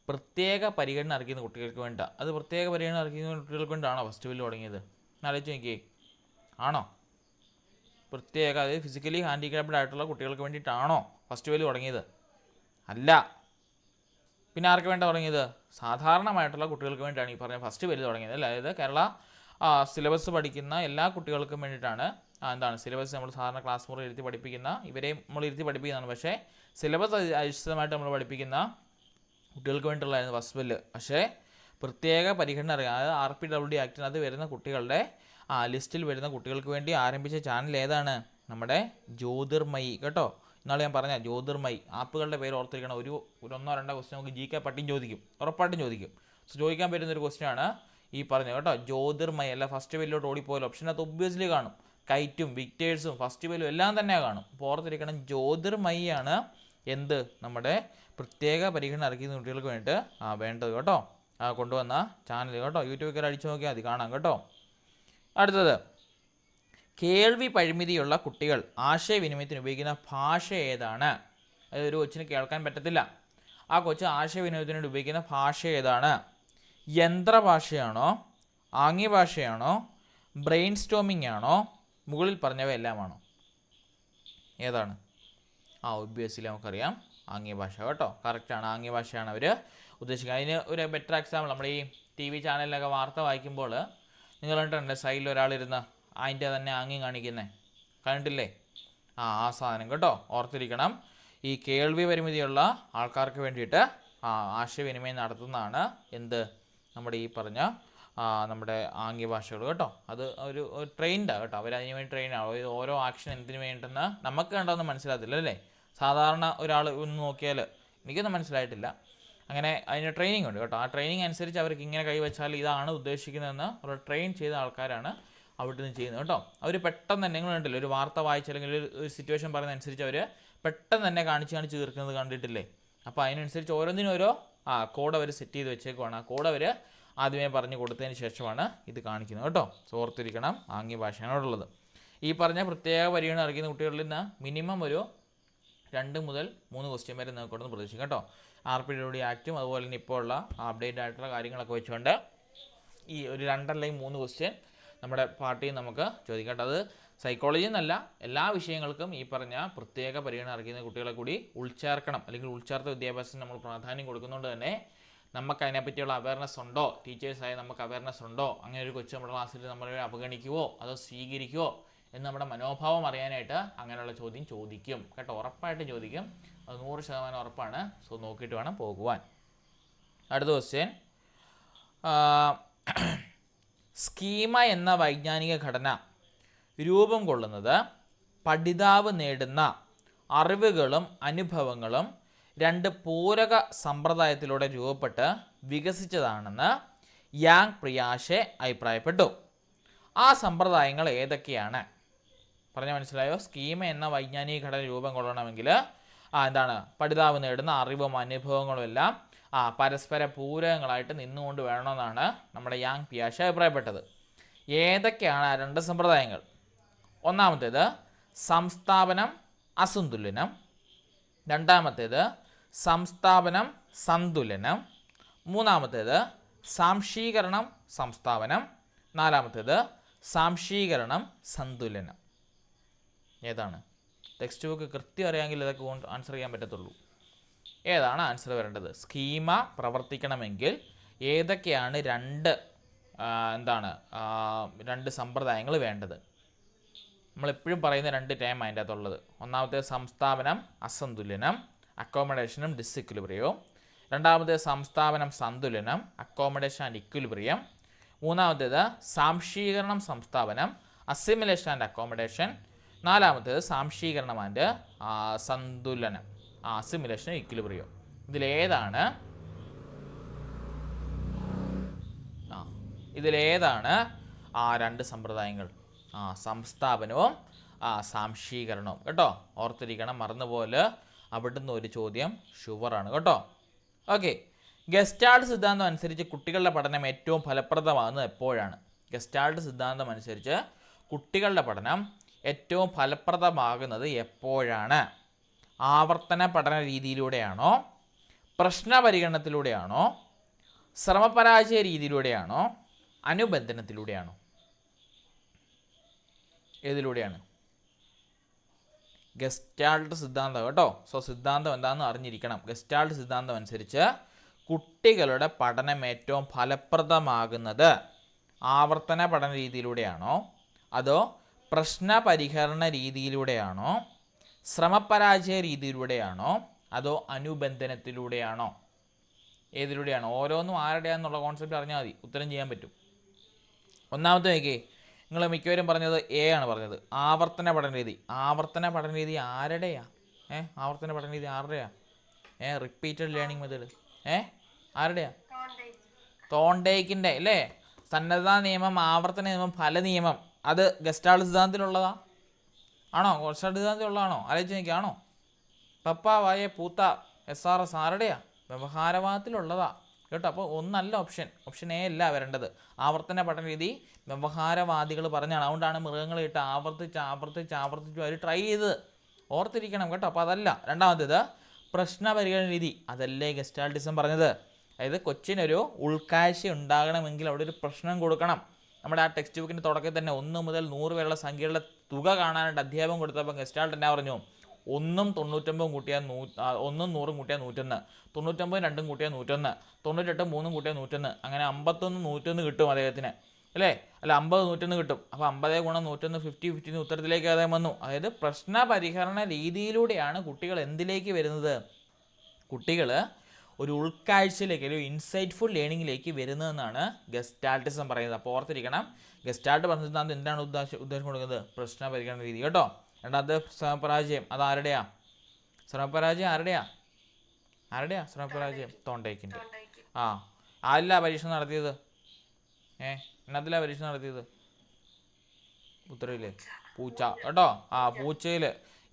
പ്രത്യേക പരിഗണന അർഹിക്കുന്ന കുട്ടികൾക്ക് വേണ്ട. അത് പ്രത്യേക പരിഗണന അർഹിക്കുന്ന കുട്ടികൾക്ക് വേണ്ടാണോ ഫസ്റ്റ് ബെല്ല് തുടങ്ങിയത്? ആലോചിച്ച് നോക്കിയേ, ആണോ? പ്രത്യേക, അതായത് ഫിസിക്കലി ഹാൻഡിക്യാപ്ഡ് ആയിട്ടുള്ള കുട്ടികൾക്ക് വേണ്ടിയിട്ടാണോ ഫസ്റ്റ് ബെല്ല് തുടങ്ങിയത്? അല്ല. പിന്നെ ആർക്ക് വേണ്ട തുടങ്ങിയത്? സാധാരണമായിട്ടുള്ള കുട്ടികൾക്ക് വേണ്ടിയിട്ടാണ് ഈ പറഞ്ഞ ഫസ്റ്റ് ബെല്ല് തുടങ്ങിയത്. അതായത് കേരള സിലബസ് പഠിക്കുന്ന എല്ലാ കുട്ടികൾക്കും വേണ്ടിയിട്ടാണ്. എന്താണ് സിലബസ്? നമ്മൾ സാധാരണ ക്ലാസ് മുറി ഇരുത്തി പഠിപ്പിക്കുന്ന, ഇവരെയും നമ്മൾ ഇരുത്തി പഠിപ്പിക്കുന്നതാണ്. പക്ഷേ സിലബസ് അധിഷ്ഠിതമായിട്ട് നമ്മൾ പഠിപ്പിക്കുന്ന കുട്ടികൾക്ക് വേണ്ടിയിട്ടുള്ളതായിരുന്നു ഫസ്റ്റ് ബെല്ല്. പക്ഷേ പ്രത്യേക പരിഗണന അറിയാം, അതായത് RPWD ആക്ടിനകത്ത് വരുന്ന കുട്ടികളുടെ ലിസ്റ്റിൽ വരുന്ന കുട്ടികൾക്ക് വേണ്ടി ആരംഭിച്ച ചാനൽ ഏതാണ്? നമ്മുടെ ജ്യോതിർമയി. കേട്ടോ, ഇന്നാൾ ഞാൻ പറഞ്ഞ ജ്യോതിർമയി. ആപ്പുകളുടെ പേര് ഓർത്തിരിക്കണം. ഒരു ഒന്നോ രണ്ടോ ക്വസ്റ്റ്യൻ നമുക്ക് GK പട്ടിയും ചോദിക്കും, ഉറപ്പായിട്ടും ചോദിക്കും. സോ ചോദിക്കാൻ പറ്റുന്നൊരു ക്വസ്റ്റ്യൻ ആണ് ഈ പറഞ്ഞത് കേട്ടോ. ജ്യോതിർമയി അല്ല ഫസ്റ്റ് ബെല്ലോട്ട് ഓടിപ്പോയാൽ ഓപ്ഷനകത്ത് ഒബ്വിയസ്ലി കാണും. കൈറ്റും വിക്ടേഴ്സും ഫസ്റ്റ് ബെല്ലും എല്ലാം തന്നെ കാണും. അപ്പോൾ ഓർത്തിരിക്കണം, ജ്യോതിർമയിയാണ് എന്ത്? നമ്മുടെ പ്രത്യേക പരിഗണന അർഹിക്കുന്ന കുട്ടികൾക്ക് വേണ്ടിയിട്ട് വേണ്ടത് കേട്ടോ. കൊണ്ടുവന്ന ചാനൽ കേട്ടോ. യൂട്യൂബിൽ കയറി അടിച്ചു നോക്കിയാൽ മതി, കാണാം കേട്ടോ. അടുത്തത്, കേൾവി പരിമിതിയുള്ള കുട്ടികൾ ആശയവിനിമയത്തിന് ഉപയോഗിക്കുന്ന ഭാഷ ഏതാണ്? അതായത് ഒരു കൊച്ചിന് കേൾക്കാൻ പറ്റത്തില്ല, ആ കൊച്ച് ആശയവിനിമയത്തിന് ഉപയോഗിക്കുന്ന ഭാഷ ഏതാണ്? യന്ത്രഭാഷയാണോ, ആംഗ്യഭാഷയാണോ, ബ്രെയിൻ സ്റ്റോമിംഗ് ആണോ, മുകളിൽ പറഞ്ഞവ എല്ലാമാണോ? ഏതാണ്? ഒബ്വിയസ്ലി നമുക്കറിയാം ആംഗ്യഭാഷ കേട്ടോ. കറക്റ്റാണ്, ആംഗ്യഭാഷയാണ് അവർ ഉദ്ദേശിക്കുന്നത്. അതിന് ഒരു ബെറ്റർ എക്സാമ്പിൾ, നമ്മൾ ഈ TV ചാനലിലൊക്കെ വാർത്ത വായിക്കുമ്പോൾ നിങ്ങൾ കണ്ടിട്ടുണ്ട് സൈഡിൽ ഒരാളിരുന്ന് അതിൻ്റെ തന്നെ ആംഗ്യം കാണിക്കുന്നത്, കണ്ടിട്ടില്ലേ? ആ സാധനം കേട്ടോ. ഓർത്തിരിക്കണം, ഈ കേൾവി പരിമിതിയുള്ള ആൾക്കാർക്ക് വേണ്ടിയിട്ട് ആശയവിനിമയം നടത്തുന്നതാണ് എന്ത്? നമ്മുടെ ഈ പറഞ്ഞ നമ്മുടെ ആംഗ്യഭാഷകൾ കേട്ടോ. അത് ഒരു ട്രെയിൻഡാണ് കേട്ടോ. അവരതിന് വേണ്ടി ട്രെയിനാണ്. ഓരോ ആക്ഷൻ എന്തിനു വേണ്ടെന്ന് നമുക്ക് കണ്ടതൊന്നും മനസ്സിലാകത്തില്ല അല്ലേ? സാധാരണ ഒരാൾ ഒന്ന് നോക്കിയാൽ എനിക്കൊന്നും മനസ്സിലായിട്ടില്ല. അങ്ങനെ അതിന് ട്രെയിനിങ് ഉണ്ട് കേട്ടോ. ആ ട്രെയിനിങ് അനുസരിച്ച് അവർക്ക് ഇങ്ങനെ കൈവച്ചാൽ ഇതാണ് ഉദ്ദേശിക്കുന്നതെന്ന് അവർ ട്രെയിൻ ചെയ്ത ആൾക്കാരാണ് അവിടെ നിന്ന് ചെയ്യുന്നത് കേട്ടോ. അവർ പെട്ടെന്ന് തന്നെ, നിങ്ങൾ കണ്ടില്ലേ, ഒരു വാർത്ത വായിച്ച് അല്ലെങ്കിൽ ഒരു സിറ്റുവേഷൻ പറയുന്ന അനുസരിച്ച് അവർ പെട്ടെന്ന് തന്നെ കാണിച്ച് തീർക്കുന്നത് കണ്ടിട്ടില്ലേ? അപ്പോൾ അതിനനുസരിച്ച് ഓരോന്നിനും ഓരോ കോഡ് അവർ സെറ്റ് ചെയ്ത് വെച്ചേക്കുവാണ്. ആ കോഡ് അവർ ആദ്യമേ പറഞ്ഞു കൊടുത്തതിന് ശേഷമാണ് ഇത് കാണിക്കുന്നത് കേട്ടോ. ഓർത്തിരിക്കണം, ആംഗ്യഭാഷയാണുള്ളത്. ഈ പറഞ്ഞ പ്രത്യേക പരിഗണന അർഹിക്കുന്ന കുട്ടികളിൽ നിന്ന് മിനിമം ഒരു 2 മുതൽ 3 ക്വസ്റ്റ്യൻ വരെ നമുക്കൊന്ന് പ്രതീക്ഷിക്കും കേട്ടോ. RPWD ആക്റ്റും അതുപോലെ തന്നെ ഇപ്പോൾ ഉള്ള അപ്ഡേറ്റ് ആയിട്ടുള്ള കാര്യങ്ങളൊക്കെ വെച്ചുകൊണ്ട് ഈ ഒരു 2 അല്ലെങ്കിൽ 3 ക്വസ്റ്റ്യൻ നമ്മുടെ പാർട്ടിയിൽ നമുക്ക് ചോദിക്കാം കേട്ടോ. അത് സൈക്കോളജി എന്നല്ല, എല്ലാ വിഷയങ്ങൾക്കും ഈ പറഞ്ഞ പ്രത്യേക പരിഗണന അർഹിക്കുന്ന കുട്ടികളെ കൂടി ഉൾച്ചേർക്കണം. അല്ലെങ്കിൽ ഉൾച്ചേർത്ത വിദ്യാഭ്യാസത്തിന് നമ്മൾ പ്രാധാന്യം കൊടുക്കുന്നതുകൊണ്ട് തന്നെ നമുക്ക് അതിനെപ്പറ്റിയുള്ള അവയർനെസ് ഉണ്ടോ, ടീച്ചേഴ്സായി നമുക്ക് അവയർനെസ് ഉണ്ടോ, അങ്ങനെ ഒരു കൊച്ചു നമ്മുടെ ക്ലാസ്സിൽ നമ്മൾ അവഗണിക്കുവോ അതോ സ്വീകരിക്കുവോ എന്ന് നമ്മുടെ മനോഭാവം അറിയാനായിട്ട് അങ്ങനെയുള്ള ചോദ്യം ചോദിക്കും കേട്ടോ. ഉറപ്പായിട്ടും ചോദിക്കും, അത് 100% ഉറപ്പാണ്. സോ നോക്കിയിട്ട് വേണം പോകുവാൻ. അടുത്ത ക്വസ്റ്റ്യൻ, സ്കീമ എന്ന വൈജ്ഞാനിക ഘടന രൂപം കൊള്ളുന്നത് പഠിതാവ് നേടുന്ന അറിവുകളും അനുഭവങ്ങളും 2 പൂരക സമ്പ്രദായത്തിലൂടെ രൂപപ്പെട്ട് വികസിച്ചതാണെന്ന് യാങ് പ്രിയാഷെ അഭിപ്രായപ്പെട്ടു. ആ സമ്പ്രദായങ്ങൾ ഏതൊക്കെയാണ്? പറഞ്ഞാൽ മനസ്സിലായോ? സ്കീമ എന്ന വൈജ്ഞാനിക ഘടന രൂപം കൊള്ളണമെങ്കിൽ എന്താണ്? പഠിതാവ് നേടുന്ന അറിവും അനുഭവങ്ങളും എല്ലാം പരസ്പര പൂരകങ്ങളായിട്ട് നിന്നുകൊണ്ട് വേണമെന്നാണ് നമ്മുടെ യാങ് പിയാഷെ അഭിപ്രായപ്പെട്ടത്. ഏതൊക്കെയാണ് ആ 2 സമ്പ്രദായങ്ങൾ? ഒന്നാമത്തേത് സംസ്ഥാപനം അസന്തുലനം, രണ്ടാമത്തേത് സംസ്ഥാപനം സന്തുലനം, മൂന്നാമത്തേത് സാംശീകരണം സംസ്ഥാപനം, നാലാമത്തേത് സാംശീകരണം സന്തുലനം. ഏതാണ്? ടെക്സ്റ്റ് ബുക്ക് കൃത്യം അറിയാമെങ്കിൽ ഇതൊക്കെ ആൻസർ ചെയ്യാൻ പറ്റത്തുള്ളൂ. ഏതാണ് ആൻസർ വരേണ്ടത്? സ്കീമ പ്രവർത്തിക്കണമെങ്കിൽ ഏതൊക്കെയാണ് 2 സമ്പ്രദായങ്ങൾ വേണ്ടത്? നമ്മളെപ്പോഴും പറയുന്ന 2 ടേം അതിൻ്റെ അകത്തുള്ളത്. ഒന്നാമത്തെ സംസ്ഥാപനം അസന്തുലനം, അക്കോമഡേഷനും ഡിസിക്വിലിബ്രിയവും. രണ്ടാമത്തേത് സംസ്ഥാപനം സന്തുലനം, അക്കോമഡേഷൻ ആൻഡ് ഇക്വിലിബ്രിയം. മൂന്നാമത്തേത് സാംശീകരണം സംസ്ഥാപനം, അസിമിലേഷൻ ആൻഡ് അക്കോമഡേഷൻ. നാലാമത്തേത് സാംശീകരണം ആൻഡ് സന്തുലനം, അസിമിലേഷൻ ഇക്വിലിബ്രിയം. ഇതിലേതാണ് ആ രണ്ട് സമ്പ്രദായങ്ങൾ? സംസ്ഥാപനവും സാംശീകരണവും കേട്ടോ. ഓർത്തിരിക്കണം, മറന്നുപോലെ അവിടുന്ന് ഒരു ചോദ്യം ഷുവറാണ് കേട്ടോ. ഓക്കെ, ഗസ്റ്റാൾട്ട് സിദ്ധാന്തം അനുസരിച്ച് കുട്ടികളുടെ പഠനം ഏറ്റവും ഫലപ്രദമാകുന്നത് എപ്പോഴാണ്? ഗസ്റ്റാൾട്ട് സിദ്ധാന്തം അനുസരിച്ച് കുട്ടികളുടെ പഠനം ഏറ്റവും ഫലപ്രദമാകുന്നത് എപ്പോഴാണ്? ആവർത്തന പഠന രീതിയിലൂടെയാണോ, പ്രശ്നപരിഗണനത്തിലൂടെയാണോ, ശ്രമപരാജയ രീതിയിലൂടെയാണോ, അനുബന്ധനത്തിലൂടെയാണോ? ഏതിലൂടെയാണ്? ഗസ്റ്റാൾട്ട് സിദ്ധാന്തം കേട്ടോ. സോ സിദ്ധാന്തം എന്താണെന്ന് അറിഞ്ഞിരിക്കണം. ഗസ്റ്റാൾട്ട് സിദ്ധാന്തം അനുസരിച്ച് കുട്ടികളുടെ പഠനം ഏറ്റവും ഫലപ്രദമാകുന്നത് ആവർത്തന പഠന രീതിയിലൂടെയാണോ, അതോ പ്രശ്നപരിഹരണ രീതിയിലൂടെയാണോ, ശ്രമപരാജയ രീതിയിലൂടെയാണോ, അതോ അനുബന്ധനത്തിലൂടെയാണോ? ഏതിലൂടെയാണ്? ഓരോന്നും ആരുടെയാണെന്നുള്ള കോൺസെപ്റ്റ് അറിഞ്ഞാൽ മതി, ഉത്തരം ചെയ്യാൻ പറ്റും. ഒന്നാമത്തെ നോക്കിയേ, നിങ്ങൾ മിക്കവരും പറഞ്ഞത് എ ആണ് പറഞ്ഞത്, ആവർത്തന പഠന രീതി. ആവർത്തന പഠന രീതി ആരുടെയാ? ആവർത്തന പഠന രീതി ആരുടെയാ? റിപ്പീറ്റഡ് ലേണിംഗ് മെത്തേഡ് ആരുടെയാ? തോണ്ടേക്കിൻ്റെ അല്ലേ? സന്നദ്ധതാ നിയമം, ആവർത്തന നിയമം, ഫല നിയമം, അത് ഗസ്റ്റാൾട്ട് സിദ്ധാന്തത്തിലുള്ളതാ ആണോ? ഗസ്റ്റാൾട്ട് സിദ്ധാന്തത്തിലുള്ളതാണോ? ആലോചിച്ച് നോക്കിയാണോ? പപ്പ വായ പൂത്ത SRS ആരുടെയാ? വ്യവഹാരവാദത്തിലുള്ളതാ കേട്ടോ. അപ്പോൾ ഒന്നല്ല ഓപ്ഷൻ എ അല്ല വരേണ്ടത്. ആവർത്തന പഠന രീതി വ്യവഹാരവാദികൾ പറഞ്ഞാണ്, അതുകൊണ്ടാണ് മൃഗങ്ങളെ ഇട്ട് ആവർത്തിച്ച് അവർ ട്രൈ ചെയ്തത്. ഓർത്തിരിക്കണം കേട്ടോ. അപ്പോൾ അതല്ല. രണ്ടാമത്തേത് പ്രശ്നപരിഹരണ രീതി, അതല്ലേ ഗസ്റ്റാൾട്ടിസം പറഞ്ഞത്. അതായത് കൊച്ചിനൊരു ഉൾക്കാഴ്ച ഉണ്ടാകണമെങ്കിൽ അവിടെ ഒരു പ്രശ്നം കൊടുക്കണം. നമ്മുടെ ആ ടെക്സ്റ്റ് ബുക്കിൻ്റെ തുടക്കത്തിൽ തന്നെ 1 മുതൽ 100 വരെയുള്ള സംഖ്യകളുടെ തുക കാണാനായിട്ട് അധ്യാപകം കൊടുത്തപ്പോൾ ഗസ്റ്റാൾട്ട് എന്നാ പറഞ്ഞു? 1ഉം 99 കൂട്ടിയാൽ 1ഉം 100ഉം കൂട്ടിയാൽ 101, 99 2ഉം കൂട്ടിയാൽ 101, 98 3ഉം കൂട്ടിയാൽ 101, അങ്ങനെ 51 101 കിട്ടും അദ്ദേഹത്തിന് അല്ലേ? അല്ല 50 101 കിട്ടും. അപ്പോൾ 50 ഗുണം 101 50 ഉത്തരത്തിലേക്ക് അദ്ദേഹം വന്നു. അതായത് പ്രശ്നപരിഹരണ രീതിയിലൂടെയാണ് കുട്ടികൾ എന്തിലേക്ക് വരുന്നത്? കുട്ടികൾ ഒരു ഉൾക്കാഴ്ചയിലേക്ക്, ഒരു ഇൻസൈറ്റ്ഫുൾ ലേണിങ്ങിലേക്ക് വരുന്നതെന്നാണ് ഗസ്റ്റാൾട്ടിസം പറയുന്നത്. അപ്പോൾ ഓർത്തിരിക്കണം, ഗസ്റ്റാൾട്ട് പറഞ്ഞ സിദ്ധാന്തം എന്താണ് ഉദ്ദേശം കൊടുക്കുന്നത്? പ്രശ്നപരിഹരണ രീതി കേട്ടോ. രണ്ടാമത്തെ ശ്രമപരാജയം, അത് ആരുടെയാ? ശ്രമപരാജയം ആരുടെയാ? ശ്രമപരാജയം തോണ്ടേക്കിൻ്റെ. ആരില്ല പരീക്ഷ നടത്തിയത്? എന്നതിലാ പരീക്ഷ നടത്തിയത്? ഉത്തരവില്ലേ? പൂച്ച കേട്ടോ. പൂച്ചയിൽ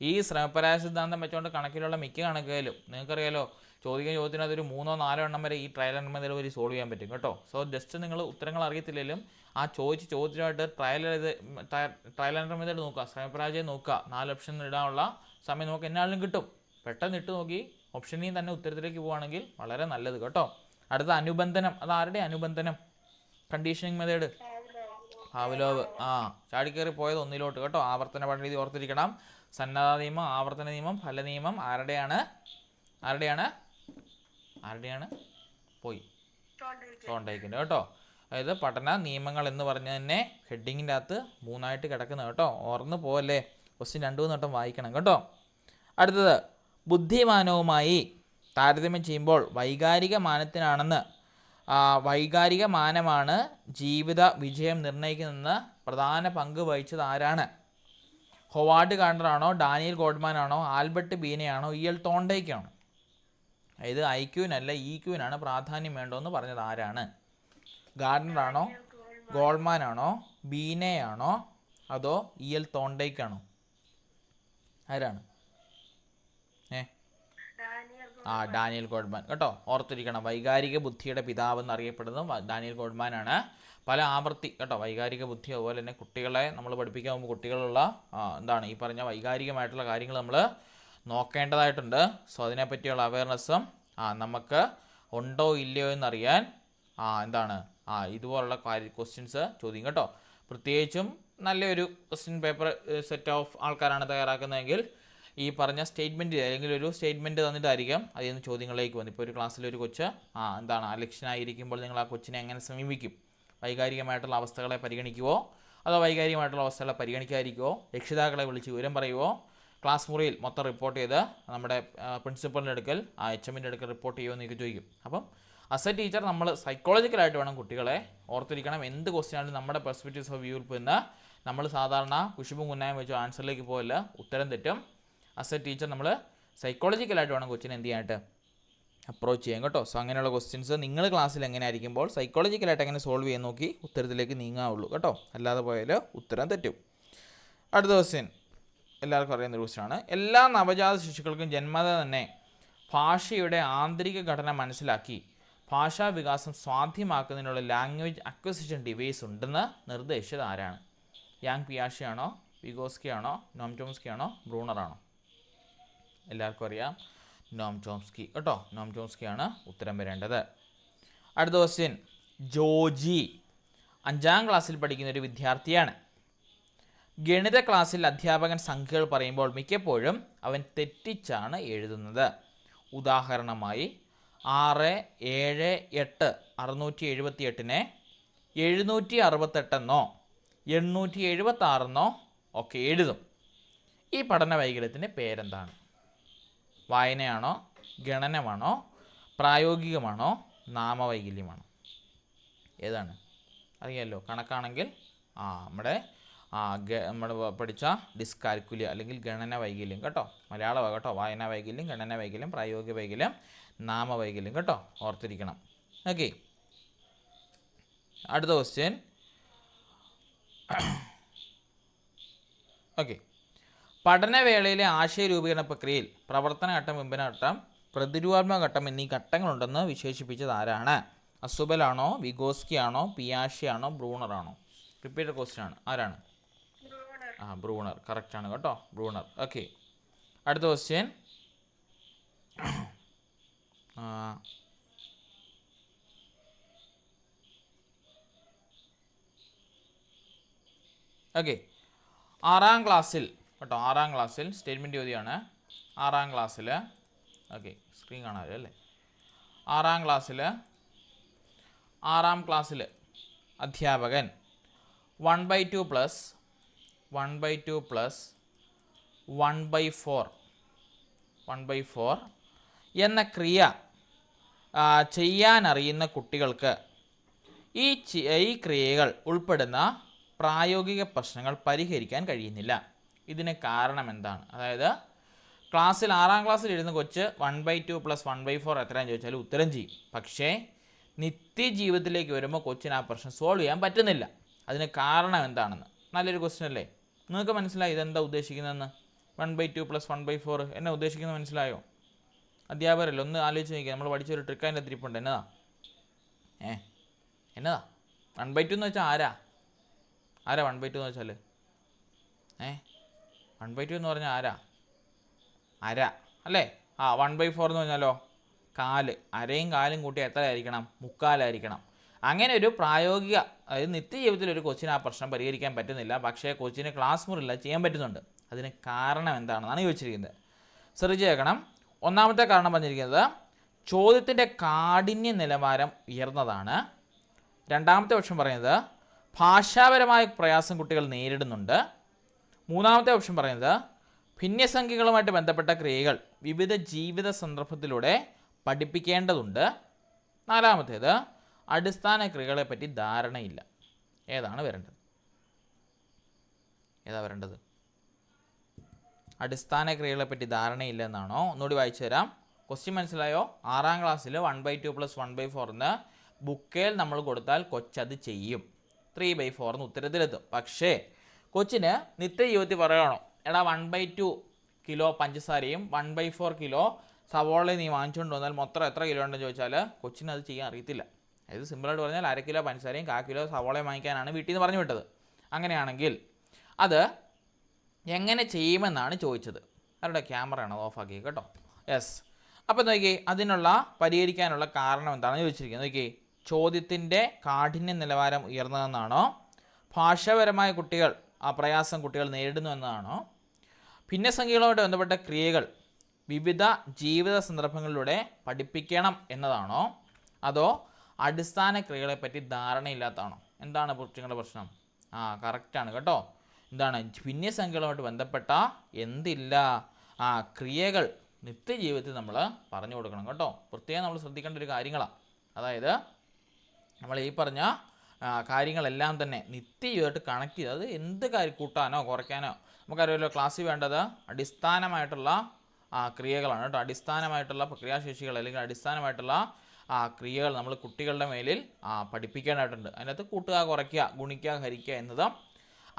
ഈ ശ്രമപരാജയ സിദ്ധാന്തം വെച്ചുകൊണ്ട് കണക്കിലുള്ള മിക്ക കണക്കുകളിലും നിങ്ങൾക്കറിയാലോ, ചോദ്യത്തിന് അതൊരു 3 or 4 എണ്ണം വരെ ഈ ട്രയൽ എണ്ണം വരെ സോൾവ് ചെയ്യാൻ പറ്റും കേട്ടോ. സോ ജസ്റ്റ് നിങ്ങൾ ഉത്തരങ്ങൾ അറിയത്തില്ലെങ്കിലും ആ ചോദ്യമായിട്ട് ട്രയൽ എണ്ണം മെത്തേഡ് നോക്കുക, ശ്രമപരാജയം നോക്കുക, 4 ഓപ്ഷൻ ഇടാനുള്ള സമയം നമുക്ക് എന്നാലും കിട്ടും. പെട്ടെന്ന് ഇട്ട് നോക്കി ഓപ്ഷനിൽ തന്നെ ഉത്തരത്തിലേക്ക് പോവുകയാണെങ്കിൽ വളരെ നല്ലത് കേട്ടോ. അടുത്ത അനുബന്ധനം, അത് ആരുടെ അനുബന്ധനം? Conditioning method, Pavlov. ചാടിക്കയറി പോയത് ഒന്നിലോട്ട് കേട്ടോ. ആവർത്തന പഠന രീതി ഓർത്തിരിക്കണം. സന്നദ്ധ നിയമം, ആവർത്തന നിയമം, ഫല നിയമം ആരുടെയാണ്? പോയി തോണ്ടേക്കിൻ്റെ കേട്ടോ. അതായത് പഠന നിയമങ്ങൾ എന്ന് പറഞ്ഞ തന്നെ ഹെഡിങ്ങിൻ്റെ അകത്ത് 3ആയിട്ട് കിടക്കുന്നത് കേട്ടോ. ഓർന്ന് പോവല്ലേ, ക്വസ്റ്റ്യൻ 2-3 വട്ടം വായിക്കണം കേട്ടോ. അടുത്തത് ബുദ്ധിമാനവുമായി താരതമ്യം ചെയ്യുമ്പോൾ വൈകാരിക മാനമാണ് ജീവിത വിജയം നിർണ്ണയിക്കുന്നതെന്ന് പ്രധാന പങ്ക് വഹിച്ചത് ആരാണ്? ഹൊവാർഡ് ഗാർഡനറാണോ, ഡാനിയൽ ഗോൾഡ്മാനാണോ, ആൽബർട്ട് ബീനെയാണോ, EL തോണ്ടേക്കാണോ? അതായത് IQവിനല്ല EQവിനാണ് പ്രാധാന്യം വേണ്ടതെന്ന് പറഞ്ഞത് ആരാണ്? ഗാർഡനറാണോ, ഗോൾഡ്മാനാണോ, ബീനെയാണോ, അതോ EL തോണ്ടേക്കാണോ? ആരാണ്? ഡാനിയൽ ഗോൾഡ്മാൻ കേട്ടോ. ഓർത്തിരിക്കണം, വൈകാരിക ബുദ്ധിയുടെ പിതാവ് എന്നറിയപ്പെടുന്നതും ഡാനിയൽ ഗോൾഡ്മാനാണ്. പല ആവർത്തി കേട്ടോ. വൈകാരിക ബുദ്ധി അതുപോലെ തന്നെ കുട്ടികളെ നമ്മൾ പഠിപ്പിക്കാൻ പോകുമ്പോൾ കുട്ടികളുള്ള എന്താണ് ഈ പറഞ്ഞ വൈകാരികമായിട്ടുള്ള കാര്യങ്ങൾ നമ്മൾ നോക്കേണ്ടതായിട്ടുണ്ട്. സോ അതിനെപ്പറ്റിയുള്ള അവയർനെസ്സും നമുക്ക് ഉണ്ടോ ഇല്ലയോ എന്നറിയാൻ എന്താണ് ഇതുപോലുള്ള ക്വസ്റ്റ്യൻസ് ചോദിക്കും കേട്ടോ. പ്രത്യേകിച്ചും നല്ലൊരു ക്വസ്റ്റ്യൻ പേപ്പർ സെറ്റ് ഓഫ് ആൾക്കാരാണ് തയ്യാറാക്കുന്നതെങ്കിൽ ഈ പറഞ്ഞ സ്റ്റേറ്റ്മെൻറ്റ് അല്ലെങ്കിൽ ഒരു സ്റ്റേറ്റ്മെൻറ്റ് തന്നിട്ടായിരിക്കും അതിൽ നിന്ന് ചോദ്യങ്ങളിലേക്ക് വന്നു. ഇപ്പോൾ ഒരു ക്ലാസ്സിലൊരു കൊച്ച് എന്താണ് അലക്ഷ്യനായിരിക്കുമ്പോൾ നിങ്ങൾ ആ കൊച്ചിനെ എങ്ങനെ സമീപിക്കും? വൈകാരികമായിട്ടുള്ള അവസ്ഥകളെ പരിഗണിക്കുവോ അതോ വൈകാരികമായിട്ടുള്ള അവസ്ഥകളെ പരിഗണിക്കാതിരിക്കുവോ? രക്ഷിതാക്കളെ വിളിച്ച് വിവരം പറയുവോ? ക്ലാസ് മുറിയിൽ മൊത്തം റിപ്പോർട്ട് ചെയ്ത് നമ്മുടെ പ്രിൻസിപ്പലിൻ്റെ അടുക്കൽ HMൻ്റെ അടുക്കൽ റിപ്പോർട്ട് ചെയ്യുമെന്ന് എനിക്ക് ചോദിക്കും. അപ്പം ആസ് എ ടീച്ചർ നമ്മൾ സൈക്കോളജിക്കലായിട്ട് വേണം കുട്ടികളെ ഓർത്തിരിക്കണം. എന്ത് ക്വസ്റ്റ്യനാണെങ്കിലും നമ്മുടെ പെർസ്പെക്റ്റീവ്സ് ഓഫ് വ്യൂവിൽ നിന്ന് നമ്മൾ സാധാരണ കുശുമ്പും കുന്നായം വെച്ചോ ആൻസറിലേക്ക് പോയില്ല, ഉത്തരം തെറ്റും. ആസ് എ ടീച്ചർ നമ്മൾ സൈക്കോളജിക്കലായിട്ട് വേണം കൊച്ചിനെ എന്ത് ചെയ്യാനായിട്ട് അപ്രോച്ച് ചെയ്യാം കേട്ടോ. സോ അങ്ങനെയുള്ള ക്വസ്റ്റ്യൻസ് നിങ്ങൾ ക്ലാസ്സിൽ എങ്ങനെ ആയിരിക്കുമ്പോൾ സൈക്കോളജിക്കലായിട്ട് എങ്ങനെ സോൾവ് ചെയ്യാൻ നോക്കി ഉത്തരത്തിലേക്ക് നീങ്ങാവുള്ളൂ കേട്ടോ. അല്ലാതെ പോയാൽ ഉത്തരം തെറ്റും. അടുത്ത ക്വസ്റ്റ്യൻ എല്ലാവർക്കും അറിയുന്ന ഒരു ക്വസ്റ്റ്യനാണ്. എല്ലാ നവജാത ശിശുക്കൾക്കും ജന്മത തന്നെ ഭാഷയുടെ ആന്തരിക ഘടന മനസ്സിലാക്കി ഭാഷാ വികാസം സാധ്യമാക്കുന്നതിനുള്ള ലാംഗ്വേജ് അക്വസിഷൻ ഡിവൈസ് ഉണ്ടെന്ന് നിർദ്ദേശിച്ചത് ആരാണ്? യാങ് പിയാഷെ ആണോ, വിഗോസ്കി ആണോ, നോം ചോംസ്കി ആണോ, ബ്രൂണറാണോ? എല്ലാവർക്കും അറിയാം നോം ചോംസ്കി കേട്ടോ. നോം ചോംസ്കി ആണ് ഉത്തരം വരേണ്ടത്. അടുത്ത ക്വസ്റ്റ്യൻ. ജോജി 5ാം ക്ലാസ്സിൽ പഠിക്കുന്ന ഒരു വിദ്യാർത്ഥിയാണ്. ഗണിത ക്ലാസ്സിൽ അധ്യാപകൻ സംഖ്യകൾ പറയുമ്പോൾ മിക്കപ്പോഴും അവൻ തെറ്റിച്ചാണ് എഴുതുന്നത്. ഉദാഹരണമായി 6, 7, 8 678നെ 768 എന്നോ 876 എന്നോ ഒക്കെ എഴുതും. ഈ പഠന വൈകല്യത്തിൻ്റെ പേരെന്താണ്? വായനയാണോ, ഗണനമാണോ, പ്രായോഗികമാണോ, നാമവൈകല്യമാണോ? ഏതാണ്? അറിയാമല്ലോ. കണക്കാണെങ്കിൽ നമ്മൾ പഠിച്ച ഡിസ്കാൽക്കുലിയ അല്ലെങ്കിൽ ഗണന വൈകല്യം കേട്ടോ. മലയാളമാണ് കേട്ടോ. വായനാ വൈകല്യം, ഗണന വൈകല്യം, പ്രായോഗിക വൈകല്യം, നാമവൈകല്യം കേട്ടോ. ഓർത്തിരിക്കണം. ഓക്കെ. അടുത്ത ക്വസ്റ്റ്യൻ. ഓക്കെ. പഠനവേളയിലെ ആശയരൂപീകരണ പ്രക്രിയയിൽ പ്രവർത്തന ഘട്ടം, വിമ്പന ഘട്ടം, പ്രതിരൂപാത്മക ഘട്ടം എന്നീ ഘട്ടങ്ങളുണ്ടെന്ന് വിശേഷിപ്പിച്ചത് ആരാണ്? അസുബലാണോ, വിഗോസ്കി ആണോ, പിയാഷെ ആണോ, ബ്രൂണറാണോ? റിപ്പീറ്റഡ് ക്വസ്റ്റ്യൻ ആണ്. ആരാണ്? ബ്രൂണർ. കറക്റ്റാണ് കേട്ടോ, ബ്രൂണർ. ഓക്കെ. അടുത്ത ക്വസ്റ്റ്യൻ. ഓക്കെ. 6ാം ക്ലാസ്സിൽ കേട്ടോ, 6ാം ക്ലാസ്സിൽ സ്റ്റേറ്റ്മെൻറ്റ് ചോദ്യമാണ്. 6ാം ക്ലാസ്സിൽ ഓക്കെ, സ്ക്രീൻ കാണാമല്ലോ അല്ലേ? 6ാം ക്ലാസ്സിൽ അധ്യാപകൻ 1/2 പ്ലസ് 1/4 എന്ന ക്രിയ ചെയ്യാനറിയുന്ന കുട്ടികൾക്ക് ഈ ക്രിയകൾ ഉൾപ്പെടുന്ന പ്രായോഗിക പ്രശ്നങ്ങൾ പരിഹരിക്കാൻ കഴിയുന്നില്ല. ഇതിന് കാരണം എന്താണ്? അതായത് ക്ലാസ്സിൽ 6ാം ക്ലാസ്സിൽ ഇരുന്ന് കൊച്ച് 1/2 പ്ലസ് 1/4 എത്രയാണെന്ന് ചോദിച്ചാൽ ഉത്തരം ചെയ്യും. പക്ഷേ നിത്യജീവിതത്തിലേക്ക് വരുമ്പോൾ കൊച്ചിന് ആ പ്രശ്നം സോൾവ് ചെയ്യാൻ പറ്റുന്നില്ല. അതിന് കാരണം എന്താണെന്ന്. നല്ലൊരു ക്വസ്റ്റ്യൻ അല്ലേ? നിങ്ങൾക്ക് മനസ്സിലായി ഇതെന്താ ഉദ്ദേശിക്കുന്നതെന്ന്? 1/2 പ്ലസ് 1/4 എന്നെ ഉദ്ദേശിക്കുന്നത് മനസ്സിലായോ? അധ്യാപകരല്ലേ, ഒന്ന് ആലോചിച്ച് നോക്കിയാൽ നമ്മൾ പഠിച്ചൊരു ട്രിക്ക് അതിൻ്റെ തിരിപ്പുണ്ട്. എന്നതാ 1/2 എന്ന് വെച്ചാൽ ആരാ 1/2 എന്ന് വെച്ചാൽ 1/2 എന്ന് പറഞ്ഞാൽ അര അല്ലേ? 1/4 എന്ന് പറഞ്ഞാലോ കാല്. അരയും കാലും കൂട്ടി എത്ര ആയിരിക്കണം? 3/4 ആയിരിക്കണം. അങ്ങനെ ഒരു പ്രായോഗിക, അതായത് നിത്യജീവിതത്തിൽ ഒരു കൊച്ചിന് ആ പ്രശ്നം പരിഹരിക്കാൻ പറ്റുന്നില്ല. പക്ഷേ കൊച്ചിന് ക്ലാസ് മുറിയില്ല ചെയ്യാൻ പറ്റുന്നുണ്ട്. അതിന് കാരണം എന്താണെന്നാണ് ചോദിച്ചിരിക്കുന്നത്. ശ്രദ്ധിച്ചേക്കണം. ഒന്നാമത്തെ കാരണം പറഞ്ഞിരിക്കുന്നത് ചോദ്യത്തിൻ്റെ കാഠിന്യ നിലവാരം ഉയർന്നതാണ്. രണ്ടാമത്തെ ഓപ്ഷൻ പറയുന്നത് ഭാഷാപരമായ പ്രയാസം കുട്ടികൾ നേരിടുന്നുണ്ട്. മൂന്നാമത്തെ ഓപ്ഷൻ പറയുന്നത് ഭിന്നസംഖ്യകളുമായിട്ട് ബന്ധപ്പെട്ട ക്രിയകൾ വിവിധ ജീവിത സന്ദർഭത്തിലൂടെ പഠിപ്പിക്കേണ്ടതുണ്ട്. നാലാമത്തേത് അടിസ്ഥാന ക്രിയകളെപ്പറ്റി ധാരണയില്ല. ഏതാണ് വരേണ്ടത്? അടിസ്ഥാന ക്രിയകളെപ്പറ്റി ധാരണയില്ല എന്നാണോ? ഒന്നുകൂടി വായിച്ചു തരാം. ക്വസ്റ്റ്യൻ മനസ്സിലായോ? 6ാം ക്ലാസ്സിൽ 1/2 പ്ലസ് 1/4 എന്ന് ബുക്കേൽ നമ്മൾ കൊടുത്താൽ കൊച്ചത് ചെയ്യും. 3/4 എന്ന് ഉത്തരത്തിലെത്തും. പക്ഷേ കൊച്ചിന് നിത്യജീവിതത്തിൽ പറയണോ, എടാ 1/2 കിലോ പഞ്ചസാരയും 1/4 കിലോ സവോളയും നീ വാങ്ങിച്ചുകൊണ്ട് വന്നാൽ മൊത്തം എത്ര കിലോ ഉണ്ടെന്ന് ചോദിച്ചാൽ കൊച്ചിന് അത് ചെയ്യാൻ അറിയത്തില്ല. അതായത് സിമ്പിളായിട്ട് പറഞ്ഞാൽ 1/2 കിലോ പഞ്ചസാരയും 1/4 കിലോ സവോളയും വാങ്ങിക്കാനാണ് വീട്ടിൽ നിന്ന് പറഞ്ഞു വിട്ടത്. അങ്ങനെയാണെങ്കിൽ അത് എങ്ങനെ ചെയ്യുമെന്നാണ് ചോദിച്ചത്. അവരുടെ ക്യാമറയാണ് ഓഫാക്കി കേട്ടോ. യെസ്. അപ്പോൾ നോക്കി അതിനുള്ള പരിഹരിക്കാനുള്ള കാരണം എന്താണെന്ന് ചോദിച്ചിരിക്കുന്നത്. നോക്കി, ചോദ്യത്തിൻ്റെ കാഠിന്യ നിലവാരം ഉയർന്നതെന്നാണോ, ഭാഷാപരമായ പ്രയാസം കുട്ടികൾ നേരിടുന്നു എന്നതാണോ, ഭിന്നസംഖ്യകളുമായിട്ട് ബന്ധപ്പെട്ട ക്രിയകൾ വിവിധ ജീവിത സന്ദർഭങ്ങളിലൂടെ പഠിപ്പിക്കണം എന്നതാണോ, അതോ അടിസ്ഥാന ക്രിയകളെപ്പറ്റി ധാരണയില്ലാത്തതാണോ? എന്താണ് നിങ്ങളുടെ പ്രശ്നം? കറക്റ്റാണ് കേട്ടോ. എന്താണ് ഭിന്നസംഖ്യകളുമായിട്ട് ബന്ധപ്പെട്ട എന്തില്ല ക്രിയകൾ നിത്യജീവിതത്തിൽ നമ്മൾ പറഞ്ഞു കൊടുക്കണം കേട്ടോ. പ്രത്യേകം നമ്മൾ ശ്രദ്ധിക്കേണ്ട ഒരു കാര്യങ്ങളാണ്. അതായത് നമ്മൾ ഈ പറഞ്ഞ കാര്യങ്ങളെല്ലാം തന്നെ നിത്യജീവിതമായിട്ട് കണക്ട് ചെയ്ത്, അത് എന്ത് കാര്യം കൂട്ടാനോ കുറയ്ക്കാനോ നമുക്കറിയാമല്ലോ. ക്ലാസ്സിൽ വേണ്ടത് അടിസ്ഥാനമായിട്ടുള്ള ക്രിയകളാണ് കേട്ടോ. അടിസ്ഥാനമായിട്ടുള്ള ക്രിയാശേഷികൾ അല്ലെങ്കിൽ അടിസ്ഥാനമായിട്ടുള്ള ക്രിയകൾ നമ്മൾ കുട്ടികളുടെ മേലിൽ പഠിപ്പിക്കാനായിട്ടുണ്ട്. അതിനകത്ത് കൂട്ടുക, കുറയ്ക്കുക, ഗുണിക്കുക, ഹരിക്കുക എന്നതും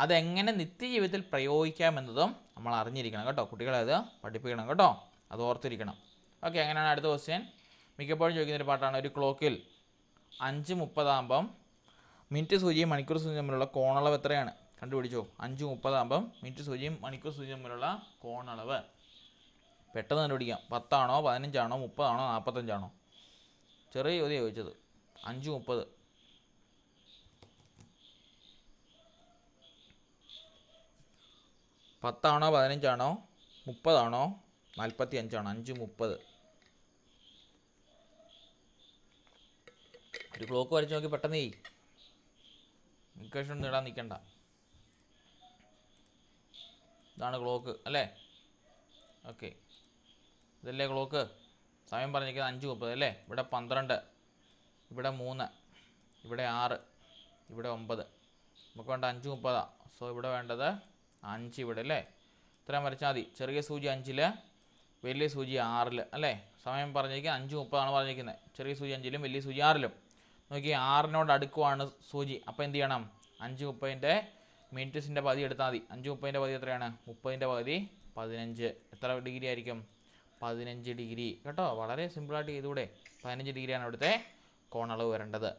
അതെങ്ങനെ നിത്യജീവിതത്തിൽ പ്രയോഗിക്കാമെന്നതും നമ്മൾ അറിഞ്ഞിരിക്കണം കേട്ടോ. കുട്ടികളെ അത് പഠിപ്പിക്കണം കേട്ടോ, അത് ഓർത്തിരിക്കണം. ഓക്കെ, അങ്ങനെയാണ് അടുത്ത ക്വസ്റ്റ്യൻ. മിക്കപ്പോഴും ചോദിക്കുന്നൊരു പാട്ടാണ്, ഒരു ക്ലോക്കിൽ 5:30 മിനിറ്റ് സൂചിയും മണിക്കൂർ സൂചിയും തമ്മിലുള്ള കോണളവ് എത്രയാണ്? കണ്ടുപിടിച്ചോ. 5:30 മിനിറ്റ് സൂചിയും മണിക്കൂർ സൂചിയും തമ്മിലുള്ള കോണളവ് പെട്ടെന്ന് കണ്ടുപിടിക്കാം. 10 ആണോ 15 ആണോ 30 ആണോ 45 ആണോ? ചെറിയ ചോദ്യം ചോദിച്ചത്. 5:30 10 ആണോ 15 ആണോ 30 ആണോ 45 ആണോ? 5:30. ഒരു ക്ലോക്ക് വരച്ച് നോക്കി പെട്ടെന്ന് ഇക്വേഷൻ ഒന്നും ഇടാൻ നിൽക്കണ്ട. ഇതാണ് ക്ലോക്ക് അല്ലേ? ഓക്കെ, ഇതല്ലേ ക്ലോക്ക്? സമയം പറഞ്ഞിരിക്കുന്നത് 5:30 അല്ലേ? ഇവിടെ 12, ഇവിടെ 3, ഇവിടെ 6, ഇവിടെ 9. നമുക്ക് വേണ്ട 5:30. സോ ഇവിടെ വേണ്ടത് 5 ഇവിടെ അല്ലേ? ഇത്രയും വരച്ചാൽ മതി. ചെറിയ സൂചി 5-ൽ, വലിയ സൂചി 6-ൽ അല്ലേ? സമയം പറഞ്ഞിരിക്കുന്നത് 5:30 പറഞ്ഞിരിക്കുന്നത്. ചെറിയ സൂചി 5-ലും വലിയ സൂചി 6-ലും. നോക്കി, 6-നോട് അടുക്കുവാണ് സൂചി. അപ്പോൾ എന്ത് ചെയ്യണം? 5:30 മിനിറ്റ്സിൻ്റെ പകുതി എടുത്താൽ മതി. 5:30 പകുതി എത്രയാണ്? 30 പകുതി 15. എത്ര ഡിഗ്രി ആയിരിക്കും? 15 ഡിഗ്രി കേട്ടോ. വളരെ സിമ്പിളായിട്ട് ചെയ്തുകൂടെ? 15 ഡിഗ്രിയാണ് ഇവിടുത്തെ കോണളവ് വരേണ്ടത്.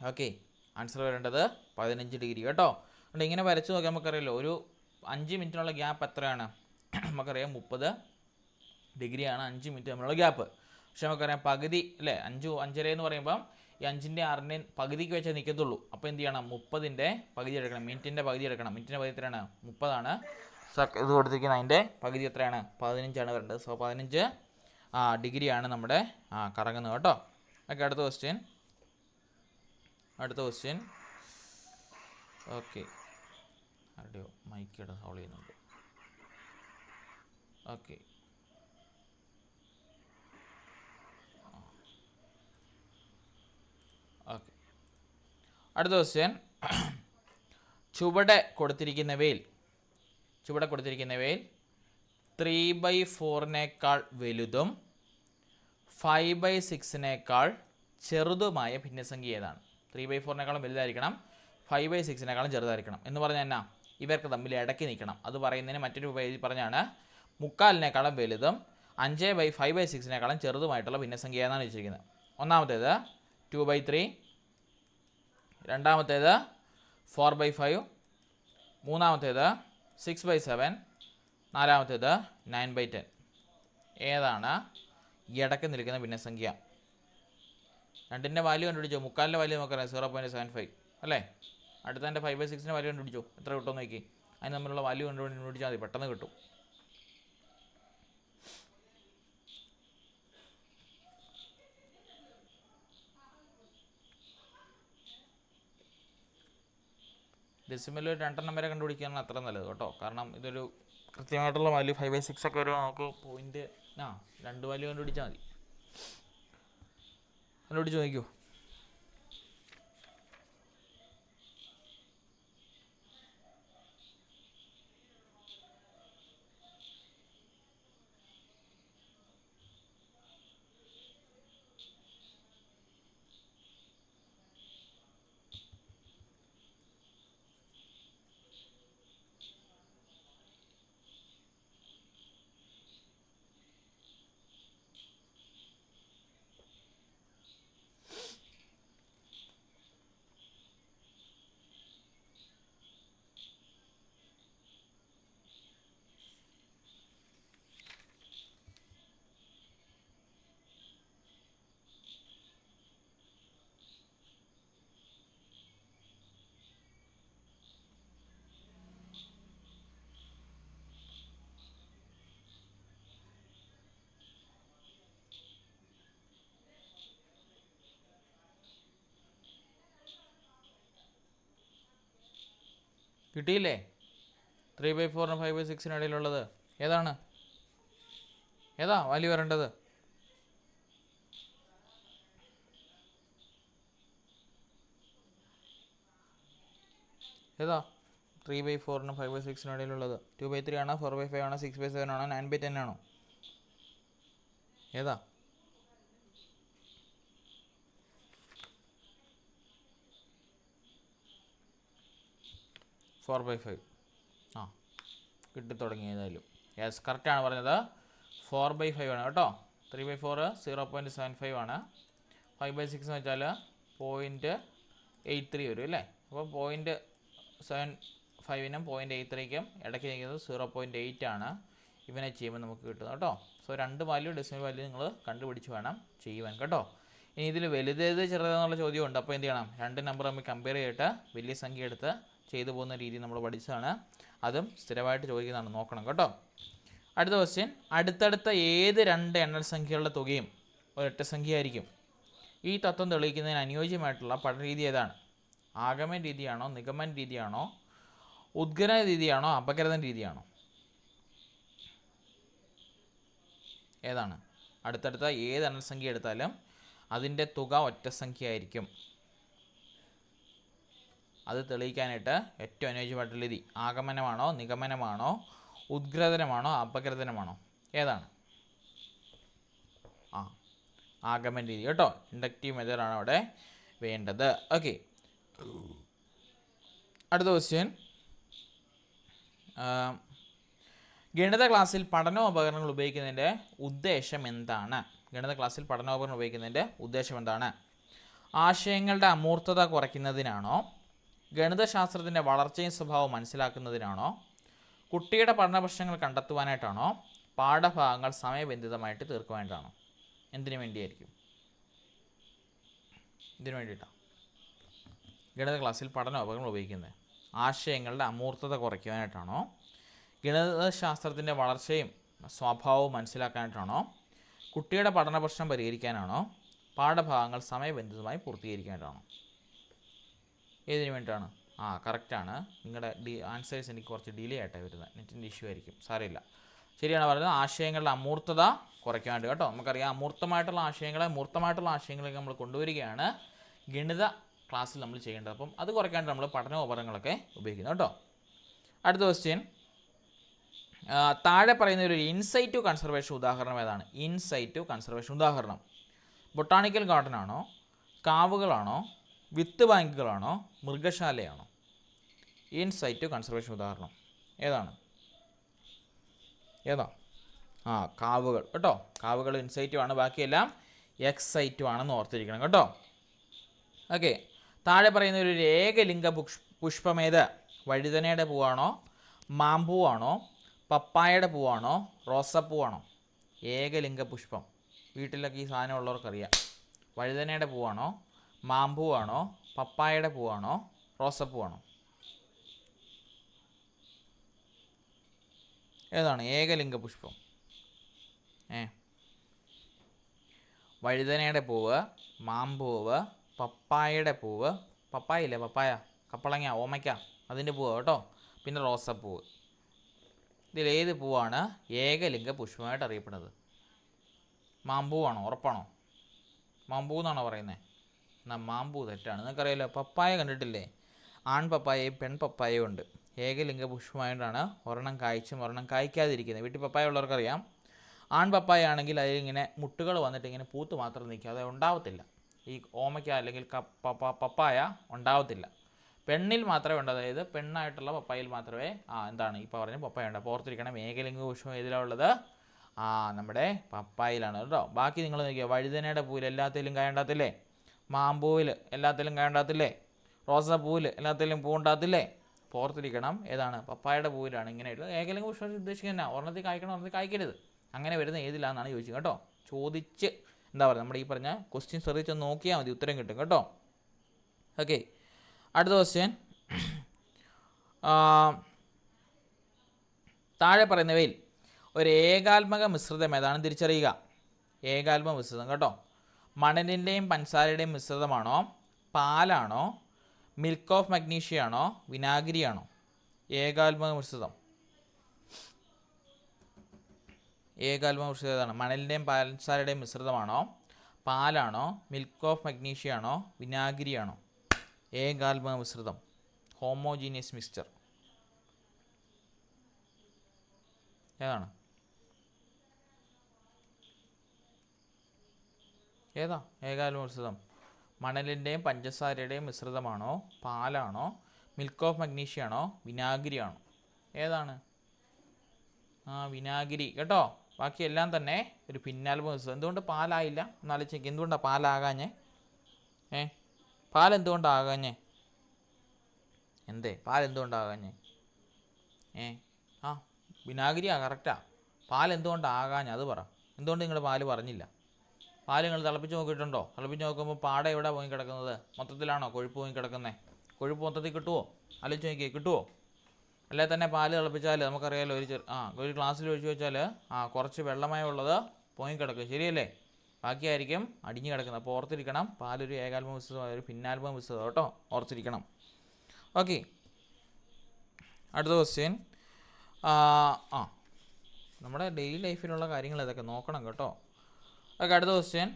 ഓക്കെ, ആൻസർ വരേണ്ടത് 15 ഡിഗ്രി കേട്ടോ. അതുകൊണ്ട് ഇങ്ങനെ വരച്ച് നോക്കി നമുക്കറിയാമല്ലോ, ഒരു 5 മിനിറ്റിനുള്ള ഗ്യാപ്പ് എത്രയാണ്? നമുക്കറിയാം 30 ഡിഗ്രിയാണ് 5 മിനിറ്റ് തമ്മിലുള്ള ഗ്യാപ്പ്. പക്ഷെ നമുക്കറിയാം പകുതി അല്ലേ? 5:05 എന്ന് പറയുമ്പം ഈ 5-ൻ്റെയും 6-ൻ്റെയും പകുതിക്ക് വെച്ചേ നിൽക്കത്തുള്ളൂ. അപ്പോൾ എന്ത് ചെയ്യണം? 30-ൻ്റെ പകുതി എടുക്കണം. മിനിറ്റിൻ്റെ പകുതി എടുക്കണം. മിനിറ്റിൻ്റെ പകുതി എത്രയാണ്? 30 ഇത് കൊടുത്തിരിക്കുന്നത്. അതിൻ്റെ പകുതി എത്രയാണ്? 15 വരേണ്ടത്. സോ 15 ഡിഗ്രിയാണ് നമ്മുടെ കറങ്ങുന്നത് കേട്ടോ. ഓക്കെ, അടുത്ത ക്വസ്റ്റ്യൻ. ഓക്കെ, ആരുടെയോ മൈക്കിയുടെ ഹോൾ ചെയ്യുന്നുണ്ട്. ഓക്കെ, അടുത്ത ക്വസ്റ്റ്യൻ. ചുവടെ കൊടുത്തിരിക്കുന്നവയിൽ 3/4 വലുതും 5/6 ചെറുതുമായ ഭിന്നസംഖ്യ ഏതാണ്? 3/4 വലുതായിരിക്കണം, 5/6 ചെറുതായിരിക്കണം. എന്ന് പറഞ്ഞാൽ എന്നാ? ഇവർക്ക് തമ്മിൽ ഇടയ്ക്ക് നിൽക്കണം. അത് പറയുന്നതിന് മറ്റൊരു പേര് പറഞ്ഞാണ് 3/4 വലുതും 5/6 ചെറുതുമായിട്ടുള്ള ഭിന്നസംഖ്യ ഏതാണ് വെച്ചിരിക്കുന്നത്. ഒന്നാമത്തേത് 2/3, രണ്ടാമത്തേത് 4/5, മൂന്നാമത്തേത് 6/7, നാലാമത്തേത് 9/10. ഏതാണ് ഇടയ്ക്ക് നിൽക്കുന്ന ഭിന്നസംഖ്യ? രണ്ടിൻ്റെ വാല്യൂ കണ്ടുപിടിച്ചോ. 3/4 വാല്യൂ നോക്കാം, 0.75 അല്ലേ? അടുത്തതിൻ്റെ 5/6 വാല്യൂ കണ്ടുപിടിച്ചോ. എത്ര കിട്ടുമെന്ന് നോക്കി. അതിന് തമ്മിലുള്ള വാല്യൂ കണ്ടുപിടിച്ചാൽ മതി, പെട്ടെന്ന് കിട്ടും. ഡെസിമൽ 2 വരെ കണ്ടുപിടിക്കുകയാണ് അത്ര നല്ലത് കേട്ടോ. കാരണം ഇതൊരു കൃത്യമായിട്ടുള്ള വാല്യൂ 5/6 വരുമ്പോൾ നമുക്ക് പോയിൻറ്റ് 2 വാല്യൂ കണ്ടുപിടിച്ചാൽ മതി. കണ്ടുപിടിച്ച് നോക്കൂ. കിട്ടിയില്ലേ? 3/4 5/6 ഇടയിലുള്ളത് ഏതാണ്? ഏതാ വാല്യൂ വരേണ്ടത്? ഏതാ 3/4 5/6 ഇടയിലുള്ളത്? 2/3 ആണോ, 4/5 ആണോ, 6/7 ആണോ, 9/10 ആണോ? ഏതാ? 4/5. ആ, കിട്ടിത്തുടങ്ങി ഏതായാലും. യെസ്, കറക്റ്റാണ് പറഞ്ഞത്. 4/5 ആണ് കേട്ടോ. 3/4 0.75 ആണ്. 5/6 എന്ന് വെച്ചാൽ 0.83 വരും അല്ലേ? അപ്പോൾ 0.75നും 0.83ക്കും ഇടയ്ക്ക് നിൽക്കുന്നത് 0.8 ആണ്. ഇവനെ ചെയ്യുമ്പോൾ നമുക്ക് കിട്ടുന്നത് കേട്ടോ. സോ 2 വാല്യൂ ഡെസിമൽ വാല്യൂ നിങ്ങൾ കണ്ടുപിടിച്ച് വേണം ചെയ്യുവാൻ കേട്ടോ. ഇനി ഇതിൽ വലുതേത് ചെറുതെന്നുള്ള ചോദ്യമുണ്ട്. അപ്പോൾ എന്ത് ചെയ്യണം? 2 നമ്പർ തമ്മിൽ കമ്പയർ ചെയ്തിട്ട് വലിയ സംഖ്യ എടുത്ത് ചെയ്തു പോകുന്ന രീതി നമ്മൾ പഠിച്ചതാണ്. അതും സ്ഥിരമായിട്ട് ചോദിക്കുന്നതാണ്, നോക്കണം കേട്ടോ. അടുത്ത ക്വസ്റ്റ്യൻ, അടുത്തടുത്ത ഏത് 2 എണ്ണൽ സംഖ്യകളുടെ തുകയും ഒരൊറ്റ സംഖ്യ ആയിരിക്കും? ഈ തത്വം തെളിയിക്കുന്നതിന് അനുയോജ്യമായിട്ടുള്ള പഠനരീതി ഏതാണ്? ആഗമന രീതിയാണോ, നിഗമന രീതിയാണോ, ഉദ്ഗമന രീതിയാണോ, അപഗ്രഥന രീതിയാണോ? ഏതാണ്? അടുത്തടുത്ത ഏത് എണ്ണൽ സംഖ്യ എടുത്താലും അതിൻ്റെ തുക ഒറ്റ സംഖ്യ ആയിരിക്കും. അത് തെളിയിക്കാനായിട്ട് ഏറ്റവും അനുയോജ്യമായിട്ടുള്ള രീതി ആഗമനമാണോ, നിഗമനമാണോ, ഉദ്ഗ്രഥനമാണോ, അപഗ്രഥനമാണോ? ഏതാണ്? ആഗമന രീതി കേട്ടോ. ഇൻഡക്റ്റീവ് മെത്തേഡാണ് അവിടെ വേണ്ടത്. ഓക്കെ, അടുത്ത ക്വസ്റ്റ്യൻ, ഗണിത ക്ലാസ്സിൽ പഠനോപകരണങ്ങൾ ഉപയോഗിക്കുന്നതിൻ്റെ ഉദ്ദേശം എന്താണ്? ഗണിത ക്ലാസ്സിൽ പഠനോപകരണം ഉപയോഗിക്കുന്നതിൻ്റെ ഉദ്ദേശം എന്താണ്? ആശയങ്ങളുടെ അമൂർത്തത കുറയ്ക്കുന്നതിനാണോ, ഗണിതശാസ്ത്രത്തിൻ്റെ വളർച്ചയും സ്വഭാവവും മനസ്സിലാക്കുന്നതിനാണോ, കുട്ടിയുടെ പഠന പ്രശ്നങ്ങൾ കണ്ടെത്തുവാനായിട്ടാണോ, പാഠഭാഗങ്ങൾ സമയബന്ധിതമായിട്ട് തീർക്കുവാനായിട്ടാണോ? എന്തിനു വേണ്ടിയായിരിക്കും? ഇതിനു വേണ്ടിയിട്ടാണ് ഗണിത ക്ലാസ്സിൽ പഠനോപകരണങ്ങൾ ഉപയോഗിക്കുന്നത്. ആശയങ്ങളുടെ അമൂർത്തത കുറയ്ക്കുവാനായിട്ടാണോ, ഗണിതശാസ്ത്രത്തിൻ്റെ വളർച്ചയും സ്വഭാവവും മനസ്സിലാക്കാനായിട്ടാണോ, കുട്ടിയുടെ പഠന പ്രശ്നം പരിഹരിക്കാനാണോ, പാഠഭാഗങ്ങൾ സമയബന്ധിതമായി പൂർത്തീകരിക്കാനായിട്ടാണോ? ഏതിനു വേണ്ടിയിട്ടാണ്? കറക്റ്റാണ്. നിങ്ങളുടെ ആൻസേഴ്സ് എനിക്ക് കുറച്ച് ഡിലേ ആയിട്ടാണ് വരുന്നത്, നെറ്റിൻ്റെ ഇഷ്യൂ ആയിരിക്കും, സാരമില്ല. ശരിയാണ് പറയുന്നത്. ആശയങ്ങളുടെ അമൂർത്തത കുറയ്ക്കാനായിട്ട് കേട്ടോ. നമുക്കറിയാം മൂർത്തമായിട്ടുള്ള ആശയങ്ങളൊക്കെ നമ്മൾ കൊണ്ടുവരികയാണ് ഗണിത ക്ലാസ്സിൽ നമ്മൾ ചെയ്യേണ്ടത്. അപ്പം അത് കുറയ്ക്കാനായിട്ട് നമ്മൾ പഠനോപകരണങ്ങളൊക്കെ ഉപയോഗിക്കുന്നു കേട്ടോ. അടുത്ത ക്വസ്റ്റ്യൻ, താഴെ പറയുന്ന ഒരു ഇൻസൈറ്റീവ് കൺസർവേഷൻ ഉദാഹരണം ഏതാണ്? ഇൻസൈറ്റീവ് കൺസർവേഷൻ ഉദാഹരണം ബൊട്ടാണിക്കൽ ഗാർഡൻ ആണോ, കാവുകളാണോ, വിത്ത് ബാങ്കുകളാണോ, മൃഗശാലയാണോ? ഇൻസൈറ്റീവ് കൺസർവേഷൻ ഉദാഹരണം ഏതാണ്? കാവുകൾ കേട്ടോ. കാവുകൾ ഇൻസൈറ്റീവ് ആണ്, ബാക്കിയെല്ലാം എക്സൈറ്റീവ് ആണെന്ന് ഓർത്തിരിക്കണം കേട്ടോ. ഓക്കെ, താഴെ പറയുന്ന ഒരു ഏകലിംഗ പുഷ്പമേത്? വഴുതനയുടെ പൂവാണോ, മാമ്പൂവാണോ, പപ്പായയുടെ പൂവാണോ, റോസപ്പൂവാണോ? ഏകലിംഗ പുഷ്പം വീട്ടിലൊക്കെ ഈ സാധനം ഉള്ളവർക്കറിയാം. വഴുതനയുടെ പൂവാണോ, മാമ്പൂവാണോ, പപ്പായയുടെ പൂവാണോ, റോസപ്പൂവാണോ? ഏതാണ് ഏകലിംഗ പുഷ്പം? വഴുതനയുടെ പൂവ്, മാമ്പൂവ്, പപ്പായയുടെ പൂവ്, പപ്പായ ഇല്ലേ, പപ്പായ, കപ്പളങ്ങ, ഓമയ്ക്ക, അതിൻ്റെ പൂവ് കേട്ടോ, പിന്നെ റോസപ്പൂവ്. ഇതിലേത് പൂവാണ് ഏകലിംഗ പുഷ്പമായിട്ട് അറിയപ്പെടുന്നത്? മാമ്പൂവാണോ? ഉറപ്പാണോ? മാമ്പൂ എന്നാണോ പറയുന്നത്? എന്നാൽ മാമ്പൂ തെറ്റാണ്. നിങ്ങൾക്കറിയാലോ, പപ്പായ കണ്ടിട്ടില്ലേ? ആൺ പപ്പായയും പെൺ പപ്പായയും ഉണ്ട്. ഏകലിംഗ പുഷ്പമായിട്ടാണ് ഒരെണ്ണം കായ്ച്ചും ഒരെണ്ണം കായ്ക്കാതിരിക്കുന്നത്. വീട്ടിൽ പപ്പായ ഉള്ളവർക്കറിയാം. ആൺ പപ്പായ ആണെങ്കിൽ അതിലിങ്ങനെ മുട്ടുകൾ വന്നിട്ട് ഇങ്ങനെ പൂത്ത് മാത്രം നിൽക്കുക, അത് ഉണ്ടാവത്തില്ല. ഈ ഓമയ്ക്ക അല്ലെങ്കിൽ പപ്പായ ഉണ്ടാവത്തില്ല. പെണ്ണിൽ മാത്രമേ ഉണ്ട്, അതായത് പെണ്ണായിട്ടുള്ള പപ്പായയിൽ മാത്രമേ എന്താണ് ഈ പറഞ്ഞ പപ്പായ ഉണ്ട്. അപ്പോൾ ഓർത്തിരിക്കണം, ഏകലിംഗ പുഷ്പം ഏതിലാണ് ഉള്ളത്? നമ്മുടെ പപ്പായയിലാണ് കേട്ടോ. ബാക്കി നിങ്ങൾ നോക്കിയാൽ വഴുതനയുടെ പൂവിൽ എല്ലാത്തിലും കായ ഉണ്ടാകത്തില്ലേ, മാമ്പൂവിൽ എല്ലാത്തിലും കായ ഉണ്ടാകത്തില്ലേ, റോസാപ്പൂവിൽ എല്ലാത്തിലും പൂ ഉണ്ടാകത്തില്ലേ? അപ്പോൾ ഓർത്തിരിക്കണം, ഏതാണ്? പപ്പായയുടെ പൂവിലാണ് ഇങ്ങനെയായിട്ടുള്ള ഏകലിംഗ പുഷ്പം ഉദ്ദേശിക്കുന്നത്. ഒരെണ്ണത്തിൽ കായ്ക്കണം, ഒരെണ്ണത്തിൽ കായ്ക്കരുത്. അങ്ങനെ വരുന്ന ഏതിലാണെന്നാണ് ചോദിച്ചത് കേട്ടോ. ചോദിച്ച് എന്താ പറയുക, നമ്മുടെ ഈ പറഞ്ഞ ക്വസ്റ്റ്യൻ ശ്രദ്ധിച്ച് നോക്കിയാൽ മതി, ഉത്തരം കിട്ടും കേട്ടോ. ഓക്കെ, അടുത്ത ക്വസ്റ്റ്യൻ, താഴെ പറയുന്നവയിൽ ഒരു ഏകാത്മക മിശ്രിതം ഏതാണ് തിരിച്ചറിയുക? ഏകാത്മക മിശ്രിതം കേട്ടോ. മണലിൻ്റെയും പഞ്ചസാരയുടെയും മിശ്രിതമാണോ, പാലാണോ, മിൽക്ക് ഓഫ് മഗ്നീഷ്യ ആണോ, വിനാഗിരിയാണോ? ഏകാത്മക മിശ്രിതം ഏകാത്മക മിശ്രിതം ഏതാണ്? മണലിൻ്റെയും പഞ്ചസാരയുടെയും മിശ്രിതമാണോ, പാലാണോ, മിൽക്ക് ഓഫ് മഗ്നീഷ്യ ആണോ, വിനാഗിരിയാണോ? ഏകാത്മക മിശ്രിതം, ഹോമോജീനിയസ് മിക്സ്ചർ ഏതാണ്? ഏതാ ഏകാത്മക മിശ്രിതം? മണലിൻ്റെയും പഞ്ചസാരയുടെയും മിശ്രിതമാണോ, പാലാണോ, മിൽക്ക് ഓഫ് മഗ്നീഷ്യ ആണോ, വിനാഗിരിയാണോ? ഏതാണ്? വിനാഗിരി കേട്ടോ. ബാക്കിയെല്ലാം തന്നെ ഒരു പിന്നാൽമ മിശ്രിതം. എന്തുകൊണ്ട് പാലായില്ല എന്നാലോചിക്ക്. എന്തുകൊണ്ടാണ് പാലാകാഞ്ഞേ? പാലെന്തുകൊണ്ടാകാഞ്ഞേ? പാലെന്തുകൊണ്ടാകാഞ്ഞേ? വിനാഗിരിയാ കറക്റ്റാ. പാലെന്തുകൊണ്ടാകാഞ്ഞേ അത് പറ. എന്തുകൊണ്ട് നിങ്ങൾ പാല് പറഞ്ഞില്ല? പാല് നിങ്ങൾ തിളപ്പിച്ച് നോക്കിയിട്ടുണ്ടോ? തിളപ്പിച്ച് നോക്കുമ്പോൾ പാട എവിടെ പോയി കിടക്കുന്നത്? മൊത്തത്തിലാണോ കൊഴുപ്പ് പോയി കിടക്കുന്നത്? കൊഴുപ്പ് മൊത്തത്തിൽ കിട്ടുമോ? ആലോചിച്ച് നോക്കിയേ, കിട്ടുമോ? അല്ലെ തന്നെ പാല് തിളപ്പിച്ചാൽ നമുക്കറിയാമല്ലോ, ഒരു ഗ്ലാസ്സിൽ ഒഴിച്ച് വെച്ചാൽ കുറച്ച് വെള്ളമയമുള്ളത് പോയി കിടക്കും, ശരിയല്ലേ? ബാക്കിയായിരിക്കും അടിഞ്ഞു കിടക്കുന്നത്. അപ്പോൾ ഓർത്തിരിക്കണം, പാലൊരു ഏകാത്മക മിശ്രിതം, ഒരു പിന്നാൽമക മിശ്രിതം കേട്ടോ, ഓർത്തിരിക്കണം. ഓക്കെ, അടുത്ത ക്വസ്റ്റ്യൻ. നമ്മുടെ ഡെയിലി ലൈഫിലുള്ള കാര്യങ്ങൾ ഇതൊക്കെ നോക്കണം കേട്ടോ. ഓക്കെ, അടുത്ത ക്വസ്റ്റ്യൻ.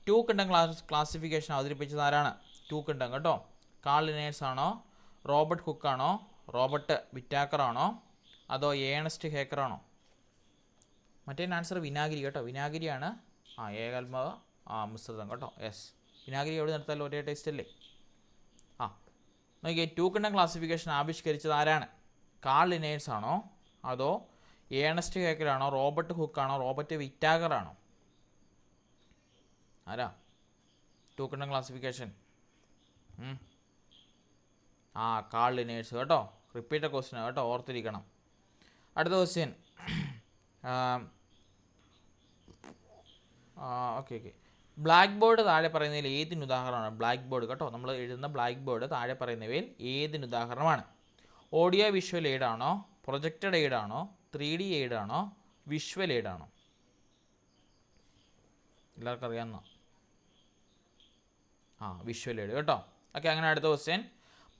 ടു കിൻഡം ക്ലാസിഫിക്കേഷൻ അവതരിപ്പിച്ചത് ആരാണ്? ടു കിൻഡം കേട്ടോ. കാൾ ലിനേഴ്സ് ആണോ, റോബർട്ട് ഹുക്കാണോ, റോബർട്ട് വിറ്റാക്കറാണോ, അതോ ഏണസ്റ്റ് ഹേക്കറാണോ? മറ്റേ ആൻസർ വിനാഗിരി കേട്ടോ. വിനാഗിരിയാണ് ഏകാത്മക മിശ്രിതം കേട്ടോ. യെസ്, വിനാഗിരി എവിടെ നിർത്താലും ഒരേ ടേസ്റ്റ് അല്ലേ? നോക്കിയേ, ടു കിൻഡം ക്ലാസിഫിക്കേഷൻ ആവിഷ്കരിച്ചത് ആരാണ്? കാൾ ലിനേഴ്സ് ആണോ, അതോ ഏണസ്റ്റ് ഹേക്കറാണോ, റോബർട്ട് ഹുക്കാണോ, റോബർട്ട് വിറ്റാക്കറാണോ? ആരാ ടു കിൻഡം ക്ലാസിഫിക്കേഷൻ? കാൾ ലിനേഴ്സ് കേട്ടോ. റിപ്പീറ്റഡ് ക്വസ്റ്റ്യൻ കേട്ടോ, ഓർത്തിരിക്കണം. അടുത്ത ക്വസ്റ്റ്യൻ. ഓക്കെ, ബ്ലാക്ക് ബോർഡ് താഴെ പറയുന്നതിൽ ഏതിന് ഉദാഹരണമാണ്? ബ്ലാക്ക് ബോർഡ് കേട്ടോ, നമ്മൾ എഴുതുന്ന ബ്ലാക്ക് ബോർഡ് താഴെ പറയുന്നവയിൽ ഏതിന് ഉദാഹരണമാണ്? ഓഡിയോ വിഷ്വൽ എയ്ഡ് ആണോ, പ്രൊജക്റ്റഡ് എയ്ഡ് ആണോ, 3D എയ്ഡ് ആണോ, വിഷ്വൽ എയ്ഡ് ആണോ? എല്ലാവർക്കും അറിയാവുന്ന വിഷ്വൽ എയ്ഡ് കേട്ടോ. ഓക്കെ, അങ്ങനെ അടുത്ത ക്വസ്റ്റ്യൻ.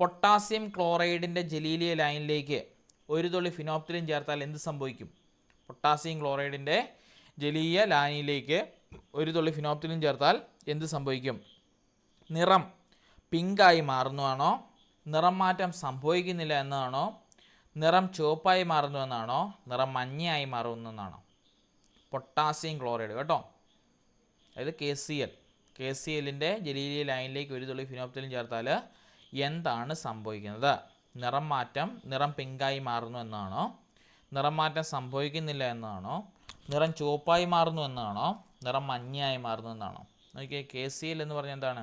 പൊട്ടാസ്യം ക്ലോറൈഡിൻ്റെ ജലീലിയ ലൈനിലേക്ക് ഒരു തുള്ളി ഫിനോപ്തിലിൻ ചേർത്താൽ എന്ത് സംഭവിക്കും? പൊട്ടാസ്യം ക്ലോറൈഡിൻ്റെ ജലീയ ലായനിയിലേക്ക് ഒരു തുള്ളി ഫിനോപ്തിലിൻ ചേർത്താൽ എന്ത് സംഭവിക്കും? നിറം പിങ്കായി മാറുന്നതാണോ, നിറം മാറ്റം സംഭവിക്കുന്നില്ല എന്നതാണോ, നിറം ചുവപ്പായി മാറുന്നു എന്നാണോ, നിറം മഞ്ഞയായി മാറുന്നതെന്നാണോ? പൊട്ടാസ്യം ക്ലോറൈഡ് കേട്ടോ, അതായത് KCl ജലീലിയ ലൈനിലേക്ക് ഒരു തുള്ളി ഫിനോപ്തിലിൻ ചേർത്താൽ എന്താണ് സംഭവിക്കുന്നത്? നിറം പിങ്കായി മാറുന്നു എന്നാണോ, നിറം മാറ്റം സംഭവിക്കുന്നില്ല എന്നാണോ, നിറം ചുവപ്പായി മാറുന്നു എന്നാണോ, നിറം മഞ്ഞയായി മാറുന്നു എന്നാണോ? നോക്കിയേ, KCl എന്ന് പറഞ്ഞാൽ എന്താണ്?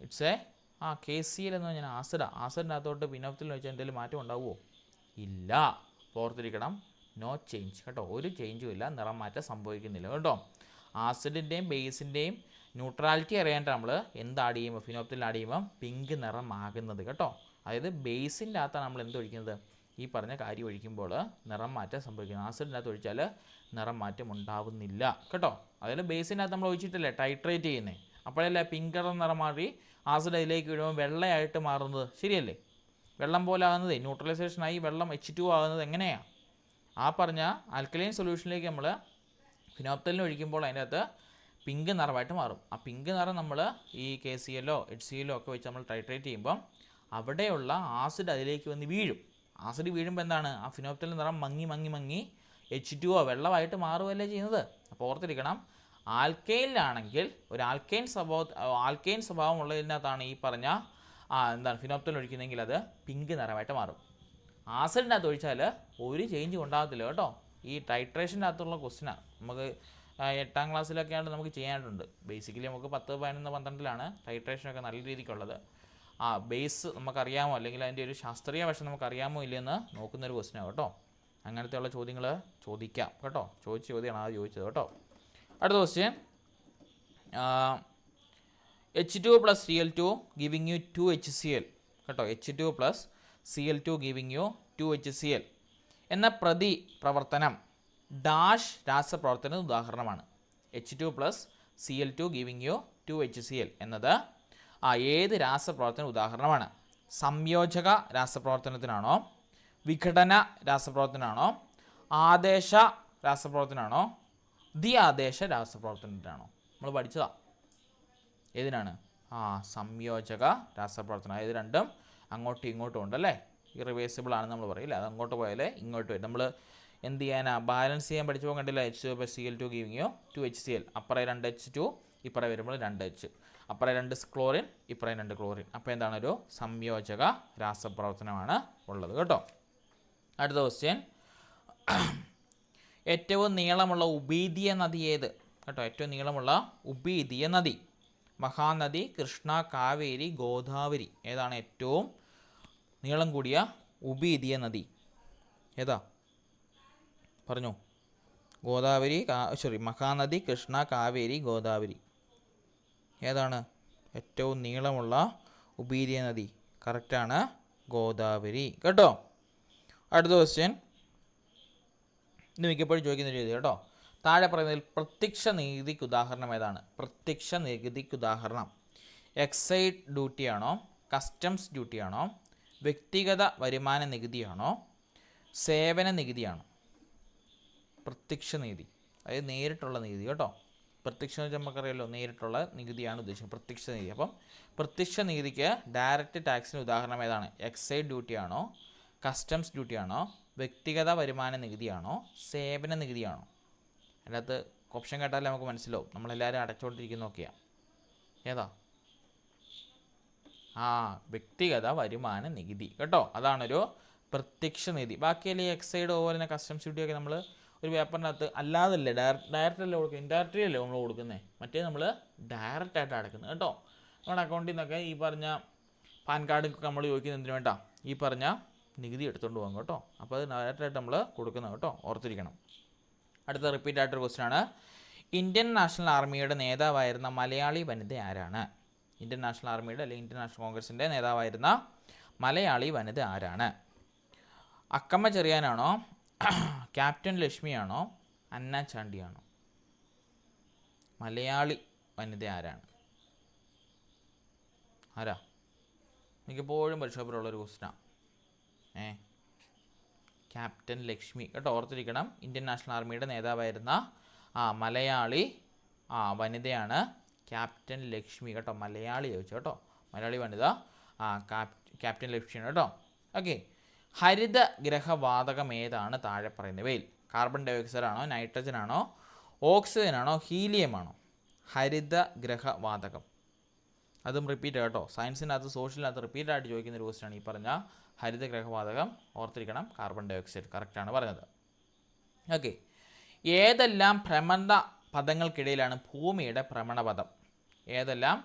ഇറ്റ്സ് KCl എന്ന് പറഞ്ഞാൽ ആസിഡിനകത്തോട്ട് ഫിനോപ്തിലിൻ വെച്ചാൽ എന്തെങ്കിലും മാറ്റം ഉണ്ടാവുമോ? ഇല്ല. ഓർത്തിരിക്കണം, നോ ചേഞ്ച് കേട്ടോ, ഒരു ചേഞ്ചും ഇല്ല, നിറം മാറ്റം സംഭവിക്കുന്നില്ല കേട്ടോ. ആസിഡിൻ്റെയും ബേസിൻ്റെയും ന്യൂട്രാലിറ്റി അറിയാനായിട്ട് നമ്മൾ എന്ത് ആഡ് ചെയ്യുമ്പോൾ, ഫിനോപ്തിലിൻ ആഡ് ചെയ്യുമ്പോൾ പിങ്ക് നിറമാകുന്നത് കേട്ടോ. അതായത് ബേസിൻ്റെ അകത്താണ് നമ്മൾ എന്ത് ഒഴിക്കുന്നത്? ഈ പറഞ്ഞ കാര്യം ഒഴിക്കുമ്പോൾ നിറം മാറ്റം സംഭവിക്കുന്നത്. ആസിഡിൻ്റെ അകത്ത് ഒഴിച്ചാൽ നിറം മാറ്റം ഉണ്ടാവുന്നില്ല കേട്ടോ. അതായത് ബേസിൻ്റെ അകത്ത് നമ്മൾ ഒഴിച്ചിട്ടല്ലേ ടൈട്രേറ്റ് ചെയ്യുന്നത്, അപ്പോഴല്ലേ പിങ്ക് കളർ നിറം മാറി ആസിഡ് അതിലേക്ക് വീഴുമ്പോൾ വെള്ളയായിട്ട് മാറുന്നത്, ശരിയല്ലേ? വെള്ളം പോലെ ആകുന്നത് ന്യൂട്രലൈസേഷനായി വെള്ളം H2 ആകുന്നത് എങ്ങനെയാണ്? പറഞ്ഞ ആൽക്കലൈൻ സൊല്യൂഷനിലേക്ക് നമ്മൾ ഫിനോപ്തിലിൻ ഒഴിക്കുമ്പോൾ അതിൻ്റെ അകത്ത് പിങ്ക് നിറമായിട്ട് മാറും. ആ പിങ്ക് നിറം നമ്മൾ ഈ KCl HCl ഒക്കെ വെച്ച് നമ്മൾ ടൈട്രേറ്റ് ചെയ്യുമ്പം അവിടെയുള്ള ആസിഡ് അതിലേക്ക് വന്ന് വീഴും. ആസിഡ് വീഴുമ്പോൾ എന്താണ്? ആ ഫിനോപ്തിലിൻ നിറം മങ്ങി H2O വെള്ളമായിട്ട് മാറുകയല്ലേ ചെയ്യുന്നത്. അപ്പോൾ ഓർത്തിരിക്കണം, ആൽക്കൈനിലാണെങ്കിൽ ഒരു ആൽക്കൈൻ സ്വഭാവം ഉള്ളതിനകത്താണ് ഈ പറഞ്ഞ ഫിനോപ്തിലിൻ ഒഴിക്കുന്നതെങ്കിൽ അത് പിങ്ക് നിറമായിട്ട് മാറും. ആസിഡിനകത്ത് ഒഴിച്ചാൽ ഒരു ചേഞ്ചും ഉണ്ടാകത്തില്ല കേട്ടോ. ഈ ടൈട്രേഷൻ്റെ അകത്തുള്ള ക്വസ്റ്റ്യനാണ്. നമുക്ക് 8ാം ക്ലാസ്സിലൊക്കെയാണ് നമുക്ക് ചെയ്യാനായിട്ടുണ്ട്. ബേസിക്കലി നമുക്ക് 10, 11, 12ലാണ് ടൈട്രേഷനൊക്കെ നല്ല രീതിക്കുള്ളത്. ബേസ് നമുക്കറിയാമോ, അല്ലെങ്കിൽ അതിൻ്റെ ഒരു ശാസ്ത്രീയ വശം നമുക്കറിയാമോ ഇല്ലയെന്ന് നോക്കുന്നൊരു ക്വസ്റ്റ്യനാണ് കേട്ടോ. അങ്ങനത്തെയുള്ള ചോദ്യങ്ങൾ ചോദിക്കാം കേട്ടോ. ചോദിച്ച ചോദ്യമാണ് അത് ചോദിച്ചത് കേട്ടോ. അടുത്ത question. H2 + Cl2 giving U 2HCl കേട്ടോ. H2 + Cl2 giving U 2HCl എന്ന പ്രവർത്തനം ഡാഷ് രാസപ്രവർത്തനത്തിന് ഉദാഹരണമാണ്. H2 + Cl2 giving U 2HCl എന്നത് ഏത് രാസപ്രവർത്തന ഉദാഹരണമാണ്? സംയോജക രാസപ്രവർത്തനത്തിനാണോ, വിഘടന രാസപ്രവർത്തനമാണോ, ആദേശ രാസപ്രവർത്തനമാണോ ദ്വി ആദേശ രാസപ്രവർത്തനത്തിനാണോ? നമ്മൾ പഠിച്ചതാ. ഏതിനാണ്? സംയോജക രാസപ്രവർത്തനം. ഇത് രണ്ടും അങ്ങോട്ടും ഇങ്ങോട്ടും ഉണ്ടല്ലേ, ഇറിവേഴ്സിബിൾ ആണെന്ന് നമ്മൾ പറയില്ല. അത് അങ്ങോട്ട് പോയാലേ ഇങ്ങോട്ട് വരും. നമ്മൾ എന്ത് ചെയ്യാനാ? ബാലൻസ് ചെയ്യാൻ പഠിച്ചു പോകണ്ടില്ല. H2Cl2 giving U 2HCl. അപ്പുറം 2H2, ഇപ്പുറം വരുമ്പോൾ 2H. അപ്പുറം 2 ക്ലോറിൻ, ഇപ്പുറം 2 ക്ലോറിൻ. അപ്പോൾ എന്താണ്? ഒരു സംയോജക രാസപ്രവർത്തനമാണ് ഉള്ളത് കേട്ടോ. അടുത്ത ക്വസ്റ്റ്യൻ, ഏറ്റവും നീളമുള്ള ഉപീതീയ നദി ഏത്? കേട്ടോ, ഏറ്റവും നീളമുള്ള ഉപീതീയ നദി. മഹാനദി, കൃഷ്ണ, കാവേരി, ഗോദാവരി. ഏതാണ് ഏറ്റവും നീളം കൂടിയ ഉപീതീയ നദി? ഏതാ? പറഞ്ഞു. ഗോദാവരി, മഹാനദി, കൃഷ്ണ, കാവേരി, ഗോദാവരി. ഏതാണ് ഏറ്റവും നീളമുള്ള ഉപീതീയ നദി? കറക്റ്റാണ്, ഗോദാവരി കേട്ടോ. അടുത്ത ക്വസ്റ്റ്യൻ, ഇത് മിക്കപ്പോഴും ചോദിക്കുന്ന രീതി കേട്ടോ. താഴെ പറയുന്നതിൽ പ്രത്യക്ഷ നികുതിക്ക് ഉദാഹരണം ഏതാണ്? പ്രത്യക്ഷ നികുതിക്ക് ഉദാഹരണം എക്സൈഡ് ഡ്യൂട്ടിയാണോ, കസ്റ്റംസ് ഡ്യൂട്ടിയാണോ, വ്യക്തിഗത വരുമാന നികുതിയാണോ, സേവന നികുതിയാണോ? പ്രത്യക്ഷ നികുതി, അതായത് നേരിട്ടുള്ള നികുതി കേട്ടോ. പ്രത്യക്ഷ നികുതി നമുക്കറിയാമല്ലോ, നേരിട്ടുള്ള നികുതിയാണ് ഉദ്ദേശിക്കുന്നത്, പ്രത്യക്ഷ നികുതി. അപ്പം പ്രത്യക്ഷ നികുതിക്ക് ഡയറക്റ്റ് ടാക്സിന് ഉദാഹരണം ഏതാണ്? എക്സൈഡ് ഡ്യൂട്ടിയാണോ, കസ്റ്റംസ് ഡ്യൂട്ടിയാണോ, വ്യക്തിഗത വരുമാന നികുതിയാണോ, സേവന നികുതിയാണോ? അതിനകത്ത് ഓപ്ഷൻ കേട്ടാലേ നമുക്ക് മനസ്സിലാവും. നമ്മളെല്ലാവരും അടച്ചുകൊണ്ടിരിക്കുന്നതൊക്കെയാണ്. ഏതാ? വ്യക്തിഗത വരുമാന നികുതി കേട്ടോ. അതാണൊരു പ്രത്യക്ഷ നികുതി. ബാക്കിയല്ലേ എക്സൈഡ് അതുപോലെ തന്നെ കസ്റ്റംസ് ഡ്യൂട്ടിയൊക്കെ നമ്മൾ ഒരു പേപ്പറിനകത്ത് അല്ലാതല്ലേ, ഡയറക്റ്റ് അല്ലേ കൊടുക്കുക, ഇൻഡയറക്റ്റ്ലി അല്ലേ നമ്മൾ കൊടുക്കുന്നത്. മറ്റേ നമ്മൾ ഡയറക്റ്റ് ആയിട്ട് അടക്കുന്നത് കേട്ടോ. നമ്മുടെ അക്കൗണ്ടിൽ നിന്നൊക്കെ ഈ പറഞ്ഞ പാൻ കാർഡ് നമ്മൾ ചോദിക്കുന്നത് എന്തിനു വേണ്ട? ഈ പറഞ്ഞ നികുതി എടുത്തുകൊണ്ട് പോകാം കേട്ടോ. അപ്പോൾ അത് ഡയറക്റ്റായിട്ട് നമ്മൾ കൊടുക്കുന്നത് കേട്ടോ, ഓർത്തിരിക്കണം. അടുത്ത റിപ്പീറ്റ് ആയിട്ടൊരു ക്വസ്റ്റ്യൻ ആണ്, ഇന്ത്യൻ നാഷണൽ ആർമിയുടെ നേതാവായിരുന്ന മലയാളി വനിത ആരാണ്? ഇന്ത്യൻ നാഷണൽ ആർമിയുടെ അല്ലെങ്കിൽ ഇന്ത്യൻ നാഷണൽ കോൺഗ്രസിൻ്റെ നേതാവായിരുന്ന മലയാളി വനിത ആരാണ്? അക്കമ്മ ചെറിയാനാണോ, ക്യാപ്റ്റൻ ലക്ഷ്മിയാണോ, അന്ന ചാണ്ടിയാണോ? മലയാളി വനിത ആരാണ്? ആരാ? മിക്കപ്പോഴും പരിശോധനയുള്ളൊരു ക്വസ്റ്റ്യനാണ്. ക്യാപ്റ്റൻ ലക്ഷ്മി കേട്ടോ, ഓർത്തിരിക്കണം. ഇന്ത്യൻ നാഷണൽ ആർമിയുടെ നേതാവായിരുന്ന മലയാളി വനിതയാണ് ക്യാപ്റ്റൻ ലക്ഷ്മി കേട്ടോ. മലയാളി ചോദിച്ചു കേട്ടോ, മലയാളി വനിത ക്യാപ്റ്റൻ ലക്ഷ്മിയാണ് കേട്ടോ. ഓക്കെ, ഹരിതഗ്രഹവാതകം ഏതാണ് താഴെ പറയുന്നവയിൽ? കാർബൺ ഡയോക്സൈഡ് ആണോ, നൈട്രജൻ ആണോ, ഓക്സിജൻ ആണോ, ഹീലിയം ആണോ? ഹരിതഗ്രഹവാതകം. അതും റിപ്പീറ്റ് കേട്ടോ, സയൻസിനകത്ത് സോഷ്യലിനകത്ത് റിപ്പീറ്റായിട്ട് ചോദിക്കുന്ന ഒരു ക്വസ്റ്റ്യനാണ് ഈ പറഞ്ഞ ഹരിതഗ്രഹവാതകം. ഓർത്തിരിക്കണം, കാർബൺ ഡയോക്സൈഡ് കറക്റ്റാണ് പറഞ്ഞത്. ഓക്കെ, ഏതെല്ലാം ഭ്രമണ പദങ്ങൾക്കിടയിലാണ് ഭൂമിയുടെ ഭ്രമണപഥം? ഏതെല്ലാം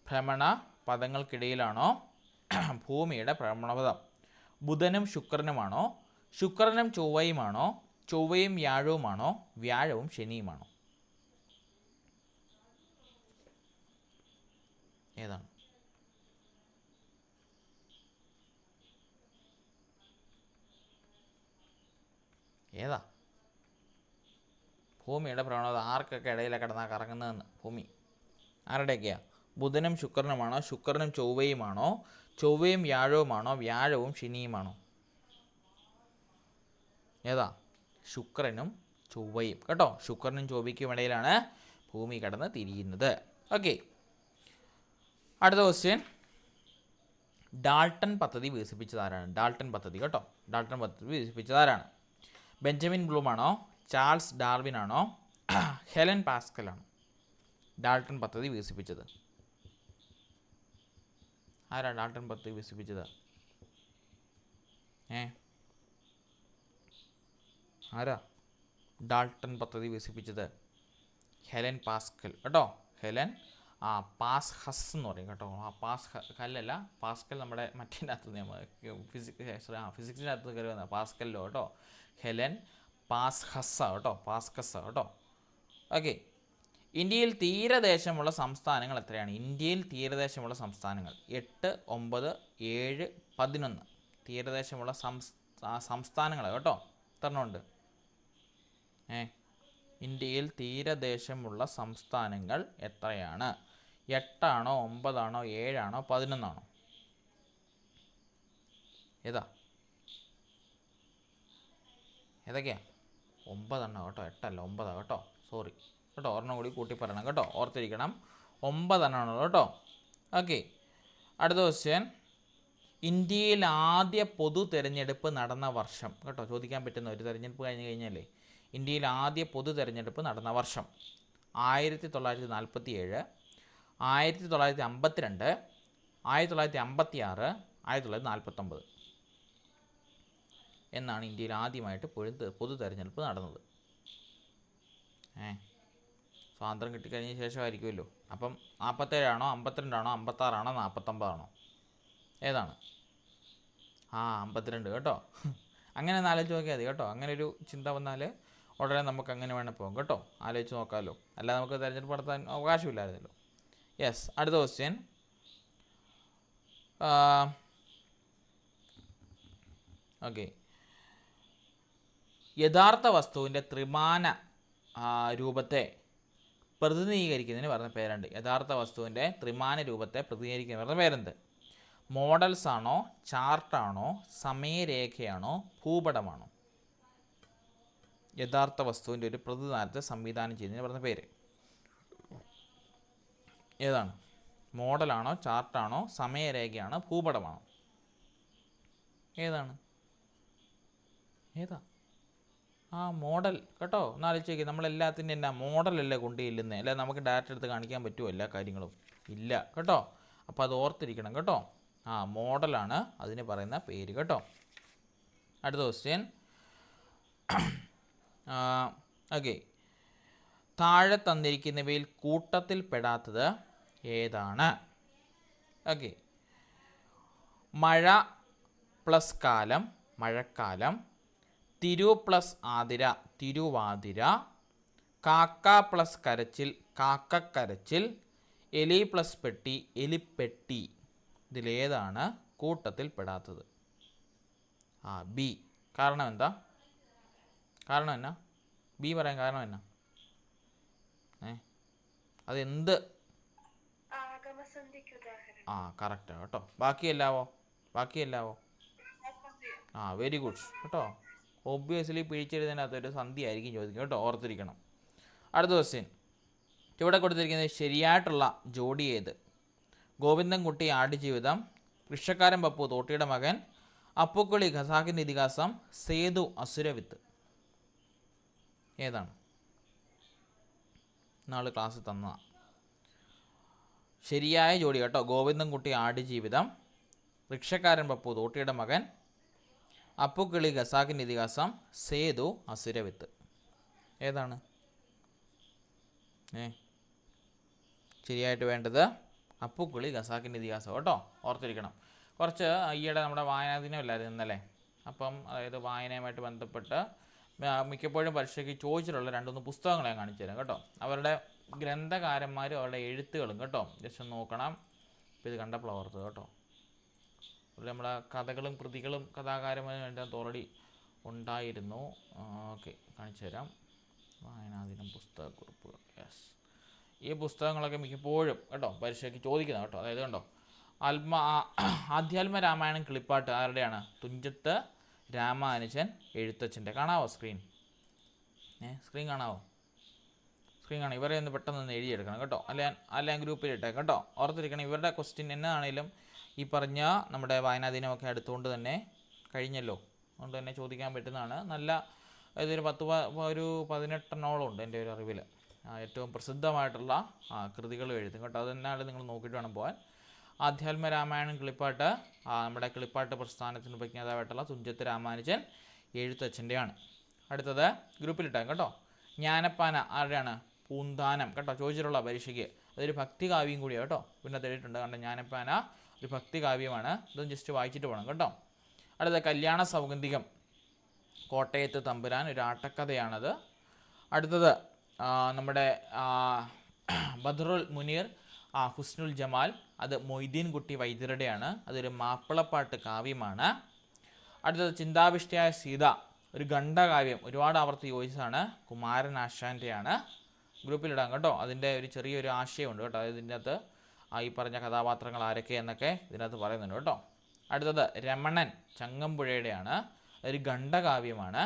ഭ്രമണ പദങ്ങൾക്കിടയിലാണോ ഭൂമിയുടെ ഭ്രമണപഥം? ബുധനും ശുക്രനുമാണോ, ശുക്രനും ചൊവ്വയുമാണോ, ചൊവ്വയും വ്യാഴവുമാണോ, വ്യാഴവും ശനിയുമാണോ? ഏതാണ്? ഏതാ ഭൂമിയുടെ ഭ്രമണപഥം? ആർക്കൊക്കെ ഇടയിലാണ് കിടന്നാൽ കറങ്ങുന്നതെന്ന്? ഭൂമി ആരുടെയൊക്കെയാണ്? ബുധനും ശുക്രനുമാണോ, ശുക്രനും ചൊവ്വയുമാണോ, ചൊവ്വയും വ്യാഴവുമാണോ, വ്യാഴവും ശനിയുമാണോ? ഏതാ? ശുക്രനും ചൊവ്വയും കേട്ടോ. ശുക്രനും ചൊവ്വയ്ക്കും ഇടയിലാണ് ഭൂമി കടന്ന് തിരിയുന്നത്. ഓക്കെ, അടുത്ത ക്വസ്റ്റ്യൻ, ഡാൾട്ടൺ പദ്ധതി വികസിപ്പിച്ചത് ആരാണ്? ഡാൾട്ടൺ പദ്ധതി കേട്ടോ, ഡാൾട്ടൺ പദ്ധതി വികസിപ്പിച്ചത് ആരാണ്? ബെഞ്ചമിൻ ബ്ലൂം ആണോ, ചാൾസ് ഡാർവിൻ ആണോ, ഹെലൻ പാസ്കൽ ആണോ? ഡാൾട്ടൺ പദ്ധതി വികസിപ്പിച്ചത് ആരാണ്? ഡാൾട്ടൺ പദ്ധതി വികസിപ്പിച്ചത് ആരാ? ഡാൾട്ടൺ പദ്ധതി വികസിപ്പിച്ചത് ഹെലൻ പാസ്കൽ കേട്ടോ. ഹെലൻ പാസ്ഹസ് എന്ന് പറയും കേട്ടോ. കല്ലല്ല, പാസ്കൽ നമ്മുടെ മറ്റേതിനകത്ത് ഫിസിക്സിനകത്ത് കയറി വന്ന പാസ്കല്ലോ കേട്ടോ. ഹെലൻ പാസ്ഹസ കേട്ടോ, പാസ്കസ കേട്ടോ. ഓക്കെ, ഇന്ത്യയിൽ തീരദേശമുള്ള സംസ്ഥാനങ്ങൾ എത്രയാണ്? ഇന്ത്യയിൽ തീരദേശമുള്ള സംസ്ഥാനങ്ങൾ 8, 9, 7, 11. തീരദേശമുള്ള സംസ്ഥാനങ്ങൾ കേട്ടോ. എത്രണ്ണമുണ്ട്? ഇന്ത്യയിൽ തീരദേശമുള്ള സംസ്ഥാനങ്ങൾ എത്രയാണ്? 8 ആണോ, 9 ആണോ, 7 ആണോ, 11 ആണോ? ഏതാ? ഏതൊക്കെയാ? 9 കേട്ടോ, 8 അല്ല 9 കേട്ടോ, സോറി കേട്ടോ, ഒരെണ്ണം കൂടി കൂട്ടി പറയണം കേട്ടോ, ഓർത്തിരിക്കണം. 9 കേട്ടോ. ഓക്കെ, അടുത്ത ക്വസ്റ്റ്യൻ. ഇന്ത്യയിൽ ആദ്യ പൊതു തെരഞ്ഞെടുപ്പ് നടന്ന വർഷം കേട്ടോ, ചോദിക്കാൻ പറ്റുന്ന ഒരു തെരഞ്ഞെടുപ്പ് കഴിഞ്ഞ് കഴിഞ്ഞാലേ ഇന്ത്യയിൽ ആദ്യ പൊതു തെരഞ്ഞെടുപ്പ് നടന്ന വർഷം 1947, 1952, 1956, 1949 എന്നാണ് ഇന്ത്യയിൽ ആദ്യമായിട്ട് പൊതു തെരഞ്ഞെടുപ്പ് നടന്നത്. സ്വാതന്ത്ര്യം കിട്ടിക്കഴിഞ്ഞ ശേഷമായിരിക്കുമല്ലോ. അപ്പം 47 52 56 49 ഏതാണ്? 52 കേട്ടോ. അങ്ങനെ ഒന്ന് ആലോചിച്ച് നോക്കിയാൽ മതി കേട്ടോ. അങ്ങനെ ഒരു ചിന്ത വന്നാൽ ഉടനെ നമുക്ക് അങ്ങനെ വേണം പോകും കേട്ടോ, ആലോചിച്ച് നോക്കാമല്ലോ. അല്ലാതെ നമുക്ക് തിരഞ്ഞെടുപ്പ് നടത്താൻ അവകാശമില്ലായിരുന്നല്ലോ. യെസ്, അടുത്ത ക്വസ്റ്റ്യൻ. ഓക്കെ, യഥാർത്ഥ വസ്തുവിൻ്റെ ത്രിമാന രൂപത്തെ പ്രതിനിധീകരിക്കുന്നതിന് പറഞ്ഞ പേരുണ്ട്. യഥാർത്ഥ വസ്തുവിൻ്റെ ത്രിമാന രൂപത്തെ പ്രതിനിധീകരിക്കുന്നതിന് പറഞ്ഞ പേരെന്ത്? മോഡൽസ് ആണോ, ചാർട്ടാണോ, സമയരേഖയാണോ, ഭൂപടമാണോ? യഥാർത്ഥ വസ്തുവിൻ്റെ ഒരു പ്രതിനിധാനത്തെ സംവിധാനം ചെയ്യുന്നതിന് പറഞ്ഞ പേര് ഏതാണ്? മോഡലാണോ, ചാർട്ടാണോ, സമയരേഖയാണോ, ഭൂപടമാണോ? ഏതാണ്? ഏതാ? മോഡൽ കേട്ടോ. ഒന്ന് ആലോചിച്ച് നോക്കി, നമ്മളെല്ലാത്തിൻ്റെ എന്നാ മോഡലല്ലേ കൊണ്ടുചെല്ലുന്നത്, അല്ല നമുക്ക് ഡയറക്റ്റ് എടുത്ത് കാണിക്കാൻ പറ്റുമോ എല്ലാ കാര്യങ്ങളും? ഇല്ല കേട്ടോ. അപ്പോൾ അത് ഓർത്തിരിക്കണം കേട്ടോ. മോഡലാണ് അതിന് പറയുന്ന പേര് കേട്ടോ. അടുത്ത ക്വസ്റ്റ്യൻ. ഓക്കെ, താഴെ തന്നിരിക്കുന്നവയിൽ കൂട്ടത്തിൽ പെടാത്തത് ഏതാണ്? ഓക്കെ, മഴ പ്ലസ് കാലം മഴക്കാലം, തിരു പ്ലസ് ആതിര തിരുവാതിര, കാക്ക പ്ലസ് കരച്ചിൽ കാക്കക്കരച്ചിൽ, എലി പ്ലസ് പെട്ടി എലിപ്പെട്ടി. ഇതിലേതാണ് കൂട്ടത്തിൽ പെടാത്തത്? ബി. കാരണം എന്താ? കാരണം എന്നാ? ബി പറയാൻ കാരണം എന്നാ? അതെന്ത്? കറക്റ്റാ കേട്ടോ. ബാക്കിയല്ലാവോ? വെരി ഗുഡ് കേട്ടോ. ഒബ്വിയസ്ലി പിഴിച്ചെഴുതിനകത്ത് ഒരു സന്ധി ആയിരിക്കും ചോദിക്കും കേട്ടോ, ഓർത്തിരിക്കണം. അടുത്ത ക്വസ്റ്റ്യൻ. ഇവിടെ കൊടുത്തിരിക്കുന്നത് ശരിയായിട്ടുള്ള ജോഡി ഏത്? ഗോവിന്ദൻകുട്ടി ആടുജീവിതം, വൃക്ഷക്കാരൻ പപ്പു തോട്ടിയുടെ മകൻ, അപ്പുക്കുളി ഖസാക്കിൻ്റെ ഇതിഹാസം, സേതു അസുരവിത്ത്. ഏതാണ്? നാളെ ക്ലാസ്സിൽ തന്നതാണ്. ശരിയായ ജോഡി കേട്ടോ. ഗോവിന്ദൻകുട്ടി ആടുജീവിതം, വൃക്ഷക്കാരൻ പപ്പു തോട്ടിയുടെ മകൻ, അപ്പുക്കിളി ഖസാക്കിൻ്റെ ഇതിഹാസം, സേതു അസുരവിത്ത്. ഏതാണ് ശരിയായിട്ട് വേണ്ടത്? അപ്പുക്കിളി ഖസാക്കിൻ്റെ ഇതിഹാസം കേട്ടോ, ഓർത്തിരിക്കണം. കുറച്ച് ഈയിടെ നമ്മുടെ വായനാ ദിനമല്ലായിരുന്നു ഇന്നലെ. അപ്പം അതായത് വായനയുമായിട്ട് ബന്ധപ്പെട്ട് മിക്കപ്പോഴും പരീക്ഷയ്ക്ക് ചോദിച്ചിട്ടുള്ള 2-3 പുസ്തകങ്ങൾ ഞാൻ കാണിച്ചു തരാം കേട്ടോ. അവരുടെ ഗ്രന്ഥകാരന്മാരും അവരുടെ എഴുത്തുകളും കേട്ടോ, ജസ്റ്റ് നോക്കണം. ഇപ്പോൾ ഇത് കണ്ടപ്പോൾ ഓർത്തത് കേട്ടോ. നമ്മളെ കഥകളും കൃതികളും കഥാകാരന്മാരും എൻ്റെ ഓൾറെഡി ഉണ്ടായിരുന്നു. ഓക്കെ, കാണിച്ചു തരാം. വായനാദിനം പുസ്തകക്കുറിപ്പുകൾ. യെസ്, ഈ പുസ്തകങ്ങളൊക്കെ മിക്കപ്പോഴും കേട്ടോ പരീക്ഷയ്ക്ക് ചോദിക്കുന്നത് കേട്ടോ. അതായത് കണ്ടോ, ആധ്യാത്മ രാമായണം കിളിപ്പാട്ട് ആരുടെയാണ്? തുഞ്ചത്ത് രാമാനുജൻ എഴുത്തച്ഛൻ്റെ. കാണാവോ സ്ക്രീൻ? സ്ക്രീൻ കാണാവോ? സ്ക്രീൻ കാണാം. ഇവരെ ഒന്ന് പെട്ടെന്ന് എഴുതിയെടുക്കണം കേട്ടോ, അല്ല ഗ്രൂപ്പിൽ ഇട്ടേക്കാം കേട്ടോ. ഓർത്തിരിക്കണം, ഇവരുടെ ക്വസ്റ്റ്യൻ എന്നാണേലും ഈ പറഞ്ഞ നമ്മുടെ വായനാദിനമൊക്കെ അടുത്തുകൊണ്ട് തന്നെ കഴിഞ്ഞല്ലോ, അതുകൊണ്ട് തന്നെ ചോദിക്കാൻ പറ്റുന്നതാണ്. നല്ല ഇതൊരു 18 ഉണ്ട് എൻ്റെ ഒരു അറിവിൽ. ഏറ്റവും പ്രസിദ്ധമായിട്ടുള്ള കൃതികൾ എഴുതും കേട്ടോ. അതെന്നാലും നിങ്ങൾ നോക്കിയിട്ട് വേണം പോകാൻ. ആധ്യാത്മ രാമായണം കിളിപ്പാട്ട് നമ്മുടെ കിളിപ്പാട്ട് പ്രസ്ഥാനത്തിന് ഉപജ്ഞാതാവായിട്ടുള്ള തുഞ്ചത്ത് രാമാനുജൻ എഴുത്തച്ഛൻ്റെയാണ്. അടുത്തത് ഗ്രൂപ്പിലിട്ടാം കേട്ടോ. ജ്ഞാനപ്പാന ആരുടെയാണ്? പൂന്താനം കേട്ടോ, ചോദിച്ചിട്ടുള്ള പരീക്ഷയ്ക്ക്. അതൊരു ഭക്തികാവ്യം കൂടിയാണ് കേട്ടോ. പിന്നെ എഴുതിയിട്ടുണ്ട് കണ്ടോ, ജ്ഞാനപ്പാന ഒരു ഭക്തികാവ്യമാണ്. ഇതും ജസ്റ്റ് വായിച്ചിട്ട് പോകണം കേട്ടോ. അടുത്ത കല്യാണ സൗഗന്ധികം, കോട്ടയത്ത് തമ്പുരാൻ, ഒരു ആട്ടക്കഥയാണത്. അടുത്തത് നമ്മുടെ ബദ്റുൽ മുനീർ ഹുസ്നുൽ ജമാൽ, അത് മൊയ്തീൻ കുട്ടി വൈദ്യരുടെയാണ്. അതൊരു മാപ്പിളപ്പാട്ട് കാവ്യമാണ്. അടുത്തത് ചിന്താവിഷ്ടയായ സീത, ഒരു ഖണ്ഡകാവ്യം, ഒരുപാട് ആവർത്തി ചോദിച്ചതാണ്, കുമാരനാശാൻ്റെയാണ്. ഗ്രൂപ്പിലിടാം കേട്ടോ. അതിൻ്റെ ഒരു ചെറിയൊരു ആശയമുണ്ട് കേട്ടോ. അതായത് ഇതിൻ്റെ അകത്ത് ഈ പറഞ്ഞ കഥാപാത്രങ്ങൾ ആരൊക്കെ എന്നൊക്കെ ഇതിനകത്ത് പറയുന്നുണ്ട് കേട്ടോ. അടുത്തത് രമണൻ ചങ്ങമ്പുഴയുടെയാണ്, ഒരു ഖണ്ഡകാവ്യമാണ്.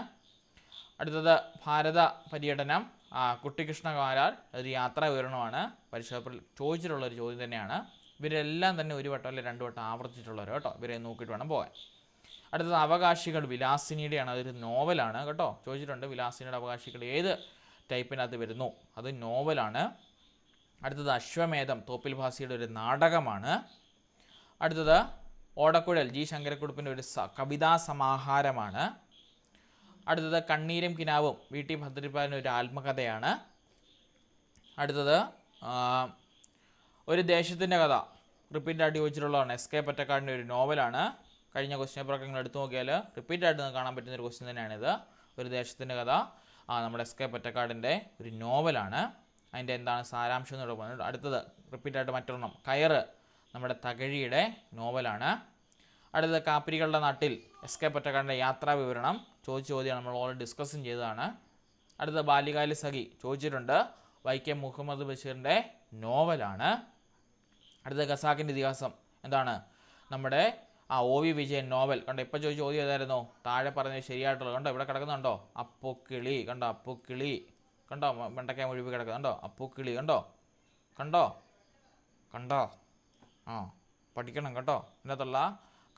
അടുത്തത് ഭാരത പര്യടനം, കുട്ടിക്കൃഷ്ണ കാരാർ, ഒരു യാത്രാ വിവരണമാണ്. പരീക്ഷാപേപ്പറിൽ ചോദിച്ചിട്ടുള്ള ഒരു ചോദ്യം തന്നെയാണ്. ഇവരെല്ലാം തന്നെ ഒരു വട്ടം അല്ലെങ്കിൽ 2 വട്ടം ആവർത്തിച്ചിട്ടുള്ളവർ കേട്ടോ. ഇവരെ നോക്കിയിട്ട് വേണം പോകാൻ. അടുത്തത് അവകാശികൾ, വിലാസിനിയുടെയാണ്. അതൊരു നോവലാണ് കേട്ടോ. ചോദിച്ചിട്ടുണ്ട് വിലാസിനിയുടെ അവകാശികൾ ഏത് ടൈപ്പിനകത്ത് വരുന്നു, അത് നോവലാണ്. അടുത്തത് അശ്വമേധം, തോപ്പിൽ ഭാസിയുടെ ഒരു നാടകമാണ്. അടുത്തത് ഓടക്കുഴൽ, ജി ശങ്കരക്കുറുപ്പിൻ്റെ ഒരു കവിതാ സമാഹാരമാണ്. അടുത്തത് കണ്ണീരും കിനാവും, വി ടി ഭദ്രപാലിൻ്റെ ഒരു ആത്മകഥയാണ്. അടുത്തത് ഒരു ദേശത്തിൻ്റെ കഥ, റിപ്പീറ്റായിട്ട് ചോദിച്ചിട്ടുള്ളതാണ്. എസ് കെ പൊറ്റക്കാടിൻ്റെ ഒരു നോവലാണ്. കഴിഞ്ഞ ക്വസ്റ്റ്യൻ പേപ്പറൊക്കെ നിങ്ങൾ എടുത്തു നോക്കിയാൽ റിപ്പീറ്റായിട്ട് നിങ്ങൾക്ക് കാണാൻ പറ്റുന്ന ഒരു ക്വസ്റ്റ്യൻ തന്നെയാണിത്. ഒരു ദേശത്തിൻ്റെ കഥ നമ്മുടെ എസ് കെ പൊറ്റക്കാടിൻ്റെ ഒരു നോവലാണ്. അതിൻ്റെ എന്താണ് സാരാംശം എന്നോട് പറഞ്ഞത്. അടുത്തത് റിപ്പീറ്റായിട്ട് മറ്റൊരെണ്ണം, കയറ്, നമ്മുടെ തകഴിയുടെ നോവലാണ്. അടുത്തത് കാപ്പിരികളുടെ നാട്ടിൽ, എസ് കെ പൊറ്റക്കാടിൻ്റെ യാത്രാ വിവരണം. ചോദിച്ച ചോദ്യമാണ്, നമ്മൾ ഓൾറെഡി ഡിസ്കസും ചെയ്തതാണ്. അടുത്തത് ബാല്യകാല സഖി, ചോദിച്ചിട്ടുണ്ട്. വൈക്കം മുഹമ്മദ് ബഷീറിൻ്റെ നോവലാണ്. അടുത്തത് ഖസാക്കിൻ്റെ ഇതിഹാസം, എന്താണ് നമ്മുടെ ഒ വി വിജയൻ നോവൽ. കണ്ടോ, ഇപ്പോൾ ചോദിച്ച ചോദ്യം ഏതായിരുന്നു? താഴെ പറഞ്ഞത് ശരിയായിട്ടുള്ളത് കണ്ടോ, ഇവിടെ കിടക്കുന്നുണ്ടോ? അപ്പുക്കിളി, കണ്ടോ അപ്പുക്കിളി, കണ്ടോ വെണ്ടയ്ക്ക മുഴുവി കിടക്കുന്നുണ്ടോ? അപ്പുക്കിളി കണ്ടോ, കണ്ടോ കണ്ടോ പഠിക്കണം കേട്ടോ. ഇതിനകത്തുള്ള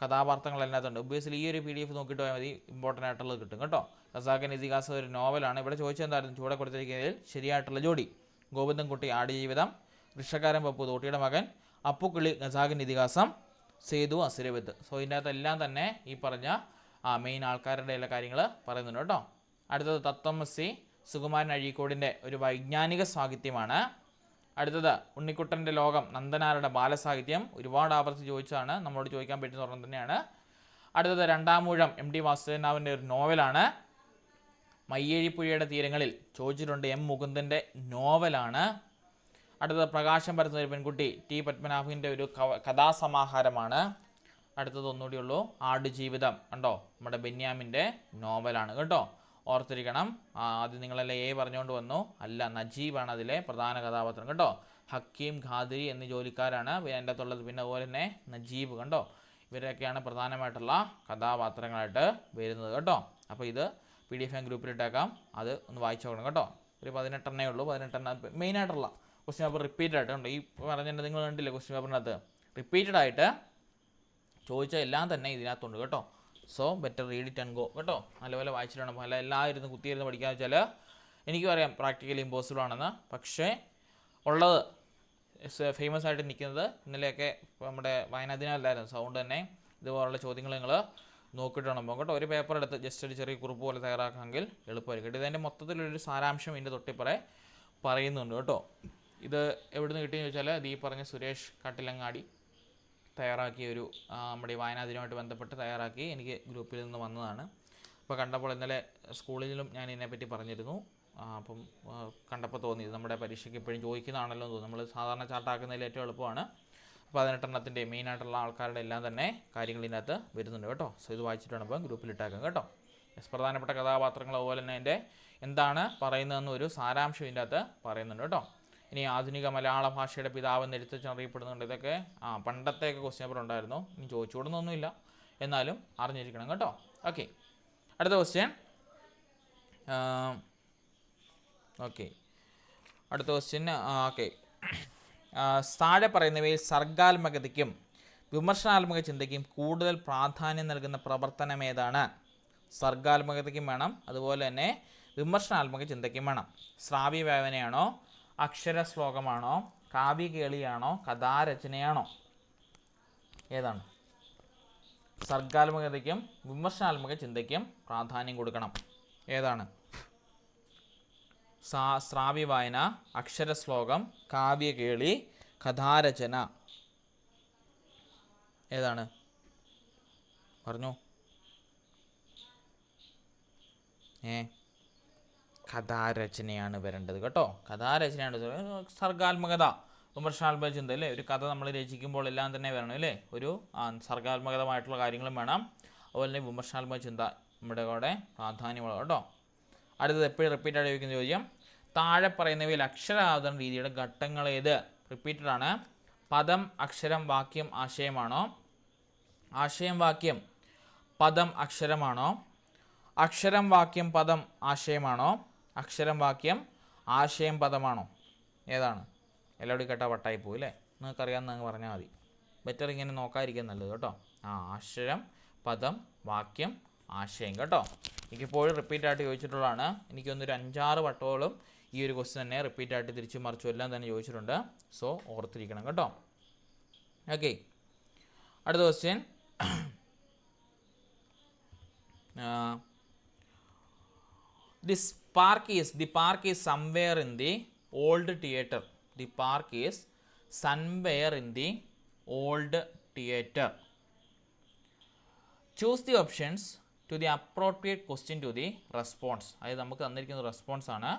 കഥാപാത്രങ്ങൾ അതിനകത്തുണ്ട്. ഒബ്വിയസ്ലി ഈ ഒരു PDF നോക്കിയിട്ട് പോയാൽ മതി, ഇമ്പോർട്ടൻ്റ് ആയിട്ടുള്ളത് കിട്ടും കേട്ടോ. ഖസാക്കിൻ്റെ ഇതിഹാസം ഒരു നോവലാണ്. ഇവിടെ ചോദിച്ചെന്തായിരുന്നു? ചൂടെ കൊടുത്തിരിക്കുന്നതിൽ ശരിയായിട്ടുള്ള ജോഡി ഗോവിന്ദൻകുട്ടി ആടുജീവിതം, ഋഷക്കാരൻ പപ്പു തോട്ടിയുടെ മകൻ, അപ്പുക്കിളി ഖസാക്കിൻ്റെ ഇതിഹാസം, സേതു അസുരവിത്ത്. സോ ഇതിനകത്തെല്ലാം തന്നെ ഈ പറഞ്ഞ മെയിൻ ആൾക്കാരുടെ എല്ലാ കാര്യങ്ങൾ പറയുന്നുണ്ട് കേട്ടോ. അടുത്തത് തത്വമസി, സുകുമാരൻ അഴീക്കോടിൻ്റെ ഒരു വൈജ്ഞാനിക സാഹിത്യമാണ്. അടുത്തത് ഉണ്ണിക്കുട്ടൻ്റെ ലോകം, നന്ദനാരുടെ ബാലസാഹിത്യം. ഒരുപാട് ആവർത്തിച്ച് ചോദിച്ചാണ്, നമ്മളോട് ചോദിക്കാൻ പറ്റുന്ന ഒരെണ്ണം തന്നെയാണ്. അടുത്തത് രണ്ടാമൂഴം, MD വാസുദേവനാവിൻ്റെ ഒരു നോവലാണ്. മയ്യഴിപ്പുഴയുടെ തീരങ്ങളിൽ, ചോദിച്ചിട്ടുണ്ട്, M മുകുന്ദൻ്റെ നോവലാണ്. അടുത്തത് പ്രകാശം പരത്തുന്ന ഒരു പെൺകുട്ടി, ടി പത്മനാഭൻ്റെ ഒരു കഥാസമാഹാരമാണ്. അടുത്തത് ഒന്നുകൂടിയുള്ളൂ, ആടുജീവിതം, കണ്ടോ നമ്മുടെ ബെന്യാമിൻ്റെ നോവലാണ് കേട്ടോ. ഓർത്തിരിക്കണം. ആദ്യം നിങ്ങളെല്ലാം പറഞ്ഞുകൊണ്ട് വന്നു, അല്ല നജീബാണ് അതിലെ പ്രധാന കഥാപാത്രം കേട്ടോ. ഹക്കീം, ഖാദിരി എന്നീ ജോലിക്കാരാണ് അതിൻ്റെ അകത്തുള്ളത്. പിന്നെ അതുപോലെ തന്നെ നജീബ്, കണ്ടോ ഇവരൊക്കെയാണ് പ്രധാനമായിട്ടുള്ള കഥാപാത്രങ്ങളായിട്ട് വരുന്നത് കേട്ടോ. അപ്പോൾ ഇത് PDF ഗ്രൂപ്പിലിട്ടേക്കാം, അത് ഒന്ന് വായിച്ചു നോക്കണം കേട്ടോ. ഒരു 18 ഉള്ളൂ. 18 മെയിനായിട്ടുള്ള ക്വസ്റ്റ്യൻ പേപ്പർ റിപ്പീറ്റഡ് ആയിട്ട് ഉണ്ട്. ഈ പറഞ്ഞിട്ട് നിങ്ങൾ കണ്ടില്ലേ ക്വസ്റ്റ്യൻ പേപ്പറിനകത്ത് റിപ്പീറ്റഡ് ആയിട്ട് ചോദിച്ച എല്ലാം തന്നെ ഇതിനകത്തുണ്ട് കേട്ടോ. So better read it and go കേട്ടോ. നല്ലപോലെ വായിച്ചിട്ടുണ്ട്. അല്ല എല്ലാവരും കുത്തിയിരുന്ന് പഠിക്കാന്ന് വെച്ചാൽ എനിക്കും അറിയാം പ്രാക്ടിക്കലി ഇമ്പോസിബിൾ ആണെന്ന്. പക്ഷേ ഉള്ളത് ഫേമസ് ആയിട്ട് നിൽക്കുന്നത് ഇന്നലെയൊക്കെ നമ്മുടെ വയനാട് ദിനമല്ലായിരുന്നു. സൗണ്ട് തന്നെ ഇതുപോലുള്ള ചോദ്യങ്ങൾ നിങ്ങൾ നോക്കിയിട്ട് വേണം പോകാം കേട്ടോ. ഒരു പേപ്പർ എടുത്ത് ജസ്റ്റ് ഒരു ചെറിയ കുറിപ്പ് പോലെ തയ്യാറാക്കാമെങ്കിൽ എളുപ്പമായിരിക്കും കേട്ടോ. ഇതിൻ്റെ മൊത്തത്തിലൊരു സാരാംശം ഇതിൻ്റെ തൊട്ടിപ്പറേ പറയുന്നുണ്ട് കേട്ടോ. ഇത് എവിടെ നിന്ന് കിട്ടിയെന്ന് ചോദിച്ചാൽ ഈ പറഞ്ഞ സുരേഷ് കാട്ടിലങ്ങാടി തയ്യാറാക്കിയ ഒരു നമ്മുടെ വയനാട് ദിനമായിട്ട് ബന്ധപ്പെട്ട് തയ്യാറാക്കി എനിക്ക് ഗ്രൂപ്പിൽ നിന്ന് വന്നതാണ്. അപ്പോൾ കണ്ടപ്പോൾ ഇന്നലെ സ്കൂളിലും ഞാൻ ഇതിനെപ്പറ്റി പറഞ്ഞിരുന്നു. അപ്പം കണ്ടപ്പോൾ തോന്നി നമ്മുടെ പരീക്ഷയ്ക്ക് ഇപ്പോഴും ചോദിക്കുന്നതാണല്ലോ എന്ന് തോന്നുന്നു. നമ്മൾ സാധാരണ ചാർട്ടാക്കുന്നതിൽ ഏറ്റവും എളുപ്പമാണ്. അപ്പോൾ 18 മെയിനായിട്ടുള്ള ആൾക്കാരുടെ എല്ലാം തന്നെ കാര്യങ്ങൾ ഇതിനകത്ത് വരുന്നുണ്ട് കേട്ടോ. സോ ഇത് വായിച്ചിട്ടാണ് ഇപ്പോൾ ഗ്രൂപ്പിലിട്ടാക്കാം കേട്ടോ. പ്രധാനപ്പെട്ട കഥാപാത്രങ്ങൾ അതുപോലെ തന്നെ അതിൻ്റെ എന്താണ് പറയുന്നതെന്ന് ഒരു സാരാംശം ഇതിൻ്റെ അകത്ത് പറയുന്നുണ്ട് കേട്ടോ. ഇനി ആധുനിക മലയാള ഭാഷയുടെ പിതാവെന്ന് എഴുത്തച്ഛൻ അറിയപ്പെടുന്നുണ്ട്. ഇതൊക്കെ പണ്ടത്തെയൊക്കെ ക്വസ്റ്റ്യൻ പേപ്പർ ഉണ്ടായിരുന്നു. ഇനി ചോദിച്ചുകൂടുന്നൊന്നുമില്ല, എന്നാലും അറിഞ്ഞിരിക്കണം കേട്ടോ. ഓക്കെ, അടുത്ത ക്വസ്റ്റ്യൻ. അടുത്ത ക്വസ്റ്റ്യൻ. താഴെ പറയുന്നവയിൽ സർഗാത്മകതയ്ക്കും വിമർശനാത്മക ചിന്തയ്ക്കും കൂടുതൽ പ്രാധാന്യം നൽകുന്ന പ്രവർത്തനം ഏതാണ്? സർഗാത്മകതയ്ക്കും വേണം, അതുപോലെ തന്നെ വിമർശനാത്മക ചിന്തയ്ക്കും വേണം. ശ്രാവ്യ വായനയാണോ, അക്ഷര ശ്ലോകമാണോ, കാവ്യകേളിയാണോ, കഥാരചനയാണോ? ഏതാണ്? സർഗാത്മകതയ്ക്കും വിമർശനാത്മക ചിന്തയ്ക്കും പ്രാധാന്യം കൊടുക്കണം. ഏതാണ്? ശ്രാവ്യ വായന, അക്ഷര ശ്ലോകം, കാവ്യകേളി, കഥാരചന. ഏതാണ്? പറഞ്ഞു. കഥാരചനയാണ് വരേണ്ടത് കേട്ടോ. കഥാരചനയാണ്. സർഗാത്മകത, വിമർശനാത്മക ചിന്ത അല്ലേ. ഒരു കഥ നമ്മൾ രചിക്കുമ്പോൾ എല്ലാം തന്നെ വരണം അല്ലേ. ഒരു സർഗാത്മകമായിട്ടുള്ള കാര്യങ്ങളും വേണം, അതുപോലെ തന്നെ വിമർശനാത്മക ചിന്ത നമ്മുടെ കൂടെ പ്രാധാന്യമുള്ള കേട്ടോ. അടുത്തത് എപ്പോഴും റിപ്പീറ്റായിട്ട് ചോദിക്കുന്ന ചോദ്യം, താഴെ പറയുന്നവയിൽ അക്ഷരാവതരണ രീതിയുടെ ഘട്ടങ്ങൾ ഏത്? റിപ്പീറ്റഡ് ആണ്. പദം, അക്ഷരം, വാക്യം, ആശയമാണോ? ആശയം, വാക്യം, പദം, അക്ഷരമാണോ? അക്ഷരം വാക്യം പദം ആശയമാണോ? അക്ഷരം വാക്യം ആശയം പദമാണോ? ഏതാണ്? എല്ലാവരും കേട്ടാൽ വട്ടായി പോകും അല്ലേ? നിങ്ങൾക്കറിയാമെന്ന് അങ്ങ് പറഞ്ഞാൽ മതി. ബെറ്റർ ഇങ്ങനെ നോക്കാതിരിക്കാൻ നല്ലത് കേട്ടോ. അക്ഷരം പദം വാക്യം ആശയം കേട്ടോ. എനിക്കിപ്പോഴും റിപ്പീറ്റായിട്ട് ചോദിച്ചിട്ടുള്ളതാണ്. എനിക്കൊന്നൊരു 5-6 വട്ടോളം ഈ ഒരു ക്വസ്റ്റ്യൻ തന്നെ റിപ്പീറ്റായിട്ട് തിരിച്ചും മറിച്ചും എല്ലാം തന്നെ ചോദിച്ചിട്ടുണ്ട്. സോ ഓർത്തിരിക്കണം കേട്ടോ. ഓക്കെ, അടുത്ത question. The park is somewhere in the old theatre. The park is somewhere in the old theatre. Choose the options to the appropriate question to the response. അതായത് നമുക്ക് തന്നിരിക്കുന്ന റെസ്പോൺസ് ആണ്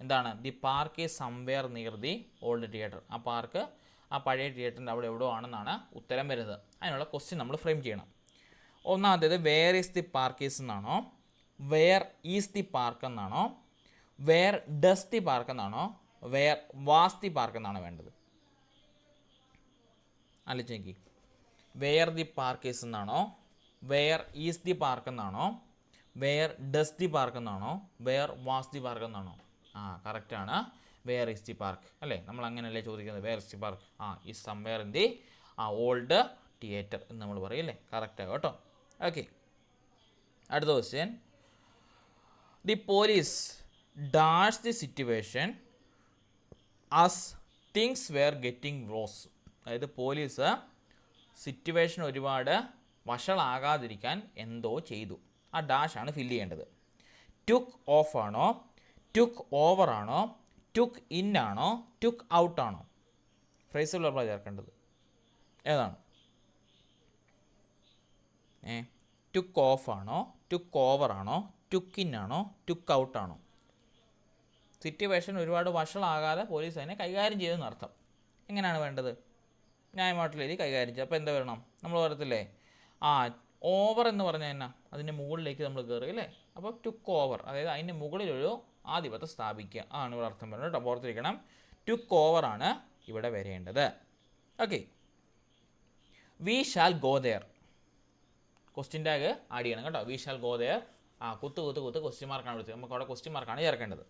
എന്താണ്? The park is somewhere near the old theatre. ആ park ആ പഴയ തിയേറ്ററിൻ്റെ അവിടെ എവിടെയോ ആണെന്നാണ് ഉത്തരം വരുന്നത്. അതിനുള്ള ക്വസ്റ്റ്യൻ നമ്മൾ ഫ്രെയിം ചെയ്യണം. ഒന്നാമത്തേത് where is the park is എന്നാണോ, വേർ ഈസ് ദി പാർക്ക് എന്നാണോ, വേർ ഡസ് ദി പാർക്ക് എന്നാണോ, വേർ വാസ് ദി പാർക്ക് എന്നാണ് വേണ്ടത്? ആലോചിച്ച് നോക്കി. വേർ ദി പാർക്ക് ഈസ് എന്നാണോ, വേർ ഈസ് ദി പാർക്ക് എന്നാണോ, വേർ ഡസ് ദി പാർക്ക് എന്നാണോ, വേർ വാസ് ദി പാർക്ക് എന്നാണോ? കറക്റ്റാണ്. വേർ ഈസ് ദി പാർക്ക് അല്ലേ? നമ്മൾ അങ്ങനെയല്ലേ ചോദിക്കുന്നത്? Where is the park is somewhere in the old theatre എന്ന് നമ്മൾ പറയും അല്ലേ? കറക്റ്റാണ് കേട്ടോ. ഓക്കെ, അടുത്ത question. The police dash the situation as things were getting rose. അതായത് പോലീസ് സിറ്റുവേഷൻ ഒരുപാട് വഷളാകാതിരിക്കാൻ എന്തോ ചെയ്തു. ആ ഡാഷാണ് ഫില്ല് ചെയ്യേണ്ടത്. ടുക്ക് ഓഫ് ആണോ, ടുക്ക് ഓവർ ആണോ, ടുക്ക് ഇൻ ആണോ, ടുക്ക് ഔട്ട് ആണോ? ഫ്രേസൽ വെർബാണ് ചേർക്കേണ്ടത്. ഏതാണ്? ടുക്ക് ഓഫ് ആണോ, ടുക്ക് ഓവർ ആണോ, ടുക്ക് ഇൻ ആണോ, ടുക്ക് ഔട്ട് ആണോ? സിറ്റുവേഷൻ ഒരുപാട് വഷളാകാതെ പോലീസ് അതിനെ കൈകാര്യം ചെയ്തെന്ന് അർത്ഥം. എങ്ങനെയാണ് വേണ്ടത്? ന്യായമായിട്ടുള്ള രീതി കൈകാര്യം ചെയ്യുക. അപ്പോൾ എന്താ വരണം? നമ്മൾ പറയത്തില്ലേ ഓവർ എന്ന് പറഞ്ഞാൽ എന്നാ? അതിൻ്റെ മുകളിലേക്ക് നമ്മൾ കയറി അല്ലേ? അപ്പോൾ ടുക്ക് ഓവർ, അതായത് അതിൻ്റെ മുകളിലൊരു ആധിപത്യം സ്ഥാപിക്കുക ആണ് ഇവിടെ അർത്ഥം വരുന്നത് കേട്ടോ. ഓർത്തിരിക്കണം, ടുക്ക് ഓവർ ആണ് ഇവിടെ വരേണ്ടത്. Okay, we shall go there. Question tag add ചെയ്യണം കേട്ടോ. We shall go there. കുത്ത് ക്വസ്റ്റ്യൻ മാർക്കാണ് വിളിച്ചത്. നമുക്ക് അവിടെ ക്വസ്റ്റ്യൻ മാർക്കാണ് ചേർക്കേണ്ടത്.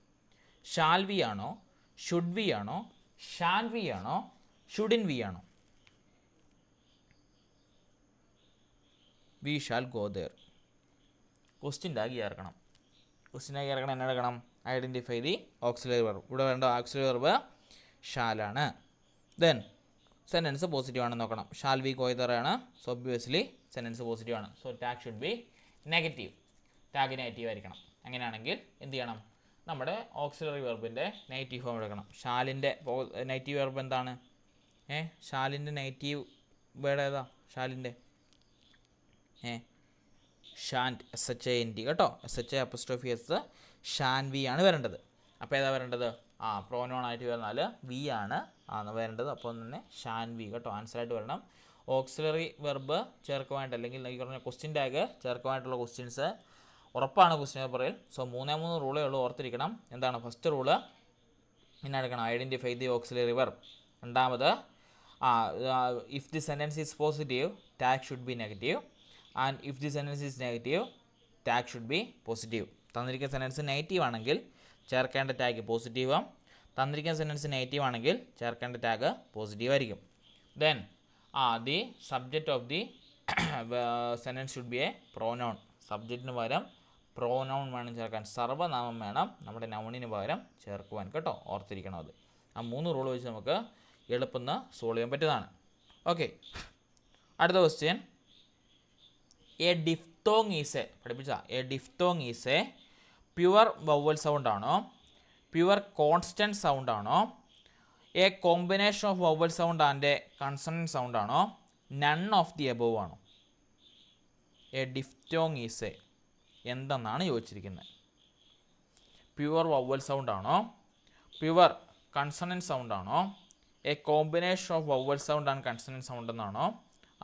ഷാൽ വി ആണോ, ഷുഡ് വി ആണോ, ഷാൻ വി ആണോ, ഷുഡിൻ വി ആണോ? We shall go there. Question tag ചേർക്കണം. ക്വസ്റ്റ്യൻ ടാഗ് ചേർക്കണം. എന്നെ എടുക്കണം? Identify the auxiliary verb. ഇവിടെ വേണ്ട ഓക്സിലറി വെർബ് ഷാലാണ്. ദെൻ സെൻറ്റൻസ് പോസിറ്റീവ് ആണെന്ന് നോക്കണം. ഷാൽ വി ഗോ ദെയർ ആണ്. സോ ഒബ്വിയസ്ലി സെൻറ്റൻസ് പോസിറ്റീവ് ആണ്. So tag should be negative. Tag negative ആയിരിക്കണം. അങ്ങനെയാണെങ്കിൽ എന്ത് ചെയ്യണം? നമ്മുടെ ഓക്സിലറി വെർബിൻ്റെ നെഗറ്റീവ് ഫോം എടുക്കണം. ഷാലിൻ്റെ നെഗറ്റീവ് വെർബ് എന്താണ്? ഷാലിൻ്റെ നെഗറ്റീവ് വേർഡ് ഏതാ? ഷാലിൻ്റെ ഷാൻറ്റ്, SHANT കേട്ടോ. SHA' ഷാൻ വി ആണ് വരേണ്ടത്. അപ്പോൾ ഏതാ വരേണ്ടത്? പ്രോനോൺ ആയിട്ട് വരുന്നാൽ വി ആണ് വരേണ്ടത്. അപ്പോൾ തന്നെ ഷാൻ വി കേട്ടോ ആൻസറായിട്ട് വരണം. ഓക്സിലറി വെർബ് ചേർക്കുവാനായിട്ട് അല്ലെങ്കിൽ ഈ പറഞ്ഞ ക്വസ്റ്റ്യൻ ടാഗ് ചേർക്കുവാനായിട്ടുള്ള ക്വസ്റ്റ്യൻസ് ഉറപ്പാണ് ക്വസ്റ്റ്യൻ പേപ്പറിൽ. സോ 3 റൂളേ ഉള്ളൂ, ഓർത്തിരിക്കണം. എന്താണ് ഫസ്റ്റ് റൂള്? ഇന്ന എടുക്കണം, ഐഡൻറ്റിഫൈ ദി ഓക്സിലറി വെർബ്. രണ്ടാമത്, if the sentence is positive tag should be negative, and if the sentence is negative tag should be positive. തന്നിരിക്കുന്ന സെൻറ്റൻസ് നെഗറ്റീവ് ആണെങ്കിൽ ചേർക്കേണ്ട ടാഗ് പോസിറ്റീവും, തന്നിരിക്കുന്ന സെൻറ്റൻസ് നെഗറ്റീവ് ആണെങ്കിൽ ചേർക്കേണ്ട ടാഗ് പോസിറ്റീവ് ആയിരിക്കും. Then the subject of the sentence should be A pronoun. സബ്ജക്റ്റിന് പകരം pronoun വേണം ചേർക്കാൻ. സർവ്വനാമം വേണം നമ്മുടെ നൗണിന് പകരം ചേർക്കുവാൻ കേട്ടോ. ഓർത്തിരിക്കണം അത്. ആ 3 റൂൾ വെച്ച് നമുക്ക് എളുപ്പം സോൾവ് ചെയ്യാൻ പറ്റുന്നതാണ്. ഓക്കെ, അടുത്ത question. A diphthong is A diphthong is A pure vowel sound ആണോ, പ്യുവർ കോൺസ്റ്റൻറ്റ് സൗണ്ട് ആണോ, A combination of vowel sound and A consonant sound ആണോ, നൺ ഓഫ് ദി എബോവ് ആണോ? എ ഡിഫ്തോങ് ഈസ് എ എന്തെന്നാണ് ചോദിച്ചിരിക്കുന്നത്? Pure vowel sound ആണോ, pure consonant sound ആണോ, A combination of vowel sound and consonant sound എന്നാണോ,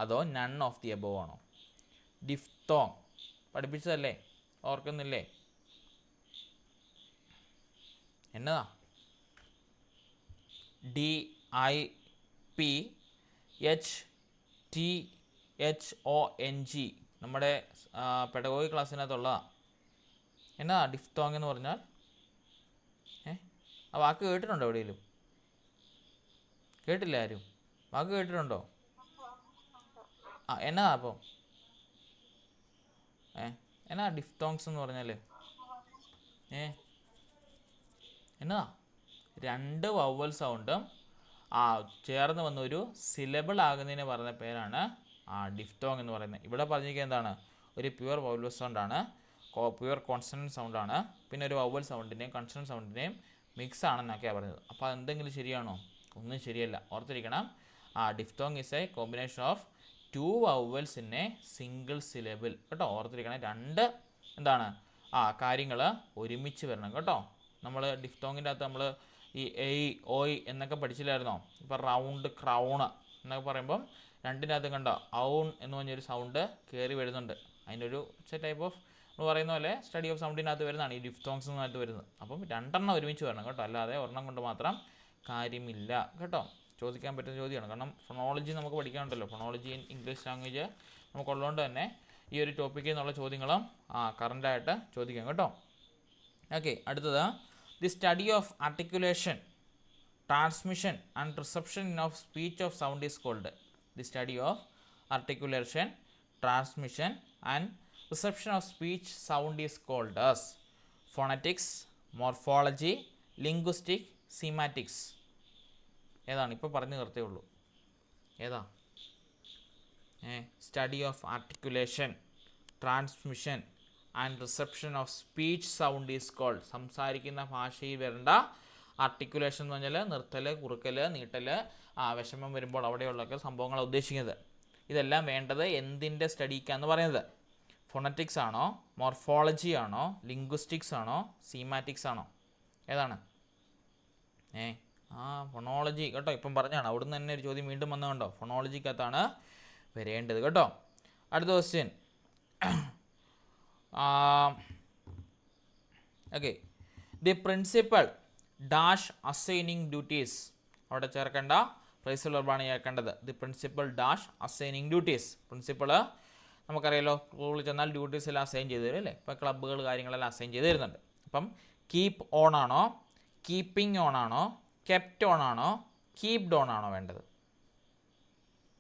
അതോ none of the above ആണോ? Diphthong പഠിപ്പിച്ചതല്ലേ, ഓർക്കുന്നില്ലേ? എന്നതാ? DIPHTHONG നമ്മുടെ പെഡഗോഗി ക്ലാസ്സിനകത്തുള്ളതാണ്. എന്നാ ഡിഫ്തോങ് എന്ന് പറഞ്ഞാൽ? ആ വാക്ക് കേട്ടിട്ടുണ്ടോ എവിടെയെങ്കിലും? കേട്ടില്ല ആരും? വാക്ക് കേട്ടിട്ടുണ്ടോ? എന്നാ അപ്പം എന്നാ ഡിഫ്തോങ്സ് എന്ന് പറഞ്ഞാൽ? എന്നാ 2 വവ്വൽ സൗണ്ടും ചേർന്ന് വന്ന ഒരു സിലബിൾ ആകുന്നതിന് പറയുന്ന പേരാണ് ഡിഫ്തോങ് എന്ന് പറയുന്നത്. ഇവിടെ പറഞ്ഞിരിക്കുന്നത് എന്താണ്? ഒരു പ്യുവർ വവ്വൽ സൗണ്ടാണ്, പ്യുവർ കോൺസണൻറ്റ് സൗണ്ടാണ്, പിന്നെ ഒരു വവ്വൽ സൗണ്ടിൻ്റെയും കൺസണൻറ്റ് സൗണ്ടിൻ്റെയും മിക്സ് ആണെന്നൊക്കെയാണ് പറഞ്ഞത്. അപ്പോൾ അതെന്തെങ്കിലും ശരിയാണോ? ഒന്നും ശരിയല്ല. ഓർത്തിരിക്കണം, diphthong is A combination of 2 vowels in A single syllable കേട്ടോ. ഓർത്തിരിക്കണം, 2 എന്താണ് കാര്യങ്ങൾ ഒരുമിച്ച് വരണം കേട്ടോ. നമ്മൾ ഡിഫ്തോങ്ങിൻ്റെ അകത്ത് നമ്മൾ ഈ എയ് ഓയ് എന്നൊക്കെ പഠിച്ചില്ലായിരുന്നോ? ഇപ്പോൾ റൗണ്ട് ക്രൗണ് എന്നൊക്കെ പറയുമ്പം രണ്ടിൻ്റെ അകത്ത് കണ്ടോ ഔൺ എന്ന് പറഞ്ഞൊരു സൗണ്ട് കയറി വരുന്നുണ്ട്. അതിൻ്റെ ഒരു ടൈപ്പ് ഓഫ് നമ്മൾ പറയുന്ന പോലെ സ്റ്റഡി ഓഫ് സൗണ്ടിനകത്ത് വരുന്നതാണ് ഈ ഡിഫ്തോങ്സ് എന്നകത്ത് വരുന്നത്. അപ്പം 2 ഒരുമിച്ച് വരണം കേട്ടോ, അല്ലാതെ ഒരെണ്ണം കൊണ്ട് മാത്രം കാര്യമില്ല കേട്ടോ. ചോദിക്കാൻ പറ്റുന്ന ചോദ്യമാണ്, കാരണം ഫൊണോളജി നമുക്ക് പഠിക്കാനുണ്ടല്ലോ. ഫൊണോളജി ഇൻ ഇംഗ്ലീഷ് ലാംഗ്വേജ് നമുക്കുള്ളതുകൊണ്ട് തന്നെ ഈ ഒരു ടോപ്പിക്കിൽ നിന്നുള്ള ചോദ്യങ്ങളും കറണ്ടായിട്ട് ചോദിക്കാം കേട്ടോ. ഓക്കെ, അടുത്തത് the study of articulation, transmission and reception of speech of sound is called. The study of articulation, transmission and reception of speech sound is called as phonetics, morphology, linguistic, semantics. ഏതാണ്? ഇപ്പോൾ പറഞ്ഞു നിർത്തേ ഉള്ളൂ. ഏതാ? Study of articulation, transmission and reception of speech sound is called. സംസാരിക്കുന്ന ഭാഷയിൽ വരേണ്ട articulation എന്ന് പറഞ്ഞാൽ നിർത്തൽ, കുറുക്കൽ, നീട്ടൽ, വിഷമം വരുമ്പോൾ അവിടെയുള്ളൊക്കെ സംഭവങ്ങളാണ് ഉദ്ദേശിക്കുന്നത്. ഇതെല്ലാം വേണ്ടത് എന്തിൻ്റെ സ്റ്റഡിക്കാന്ന് പറയുന്നത്? ഫോണറ്റിക്സ് ആണോ, മോർഫോളജി ആണോ, ലിംഗ്വിസ്റ്റിക്സ് ആണോ, സീമാറ്റിക്സ് ആണോ? ഏതാണ്? ഫൊണോളജി കേട്ടോ. ഇപ്പം പറഞ്ഞാണ്, അവിടുന്ന് തന്നെ ഒരു ചോദ്യം വീണ്ടും വന്നതുകൊണ്ടോ, ഫൊണോളജിക്കകത്താണ് വരേണ്ടത് കേട്ടോ. അടുത്ത question. Okay, the principal dash assigning duties. അവിടെ ചേർക്കേണ്ട ഫ്രേസൽ വെർബാണ് ചേർക്കേണ്ടത്. The principal dash assigning duties. Principal നമുക്കറിയാലോ, സ്കൂളിൽ ചെന്നാൽ ഡ്യൂട്ടീസ് എല്ലാം അസൈൻ ചെയ്ത് തരും അല്ലേ. ഇപ്പോൾ ക്ലബ്ബുകൾ കാര്യങ്ങളെല്ലാം അസൈൻ ചെയ്ത് തരുന്നുണ്ട്. അപ്പം കീപ്പ് ഓൺ ആണോ, കീപ്പിംഗ് ഓൺ ആണോ, കെപ്റ്റ് ഓൺ ആണോ, കീപ്ഡ് ഓൺ ആണോ വേണ്ടത്?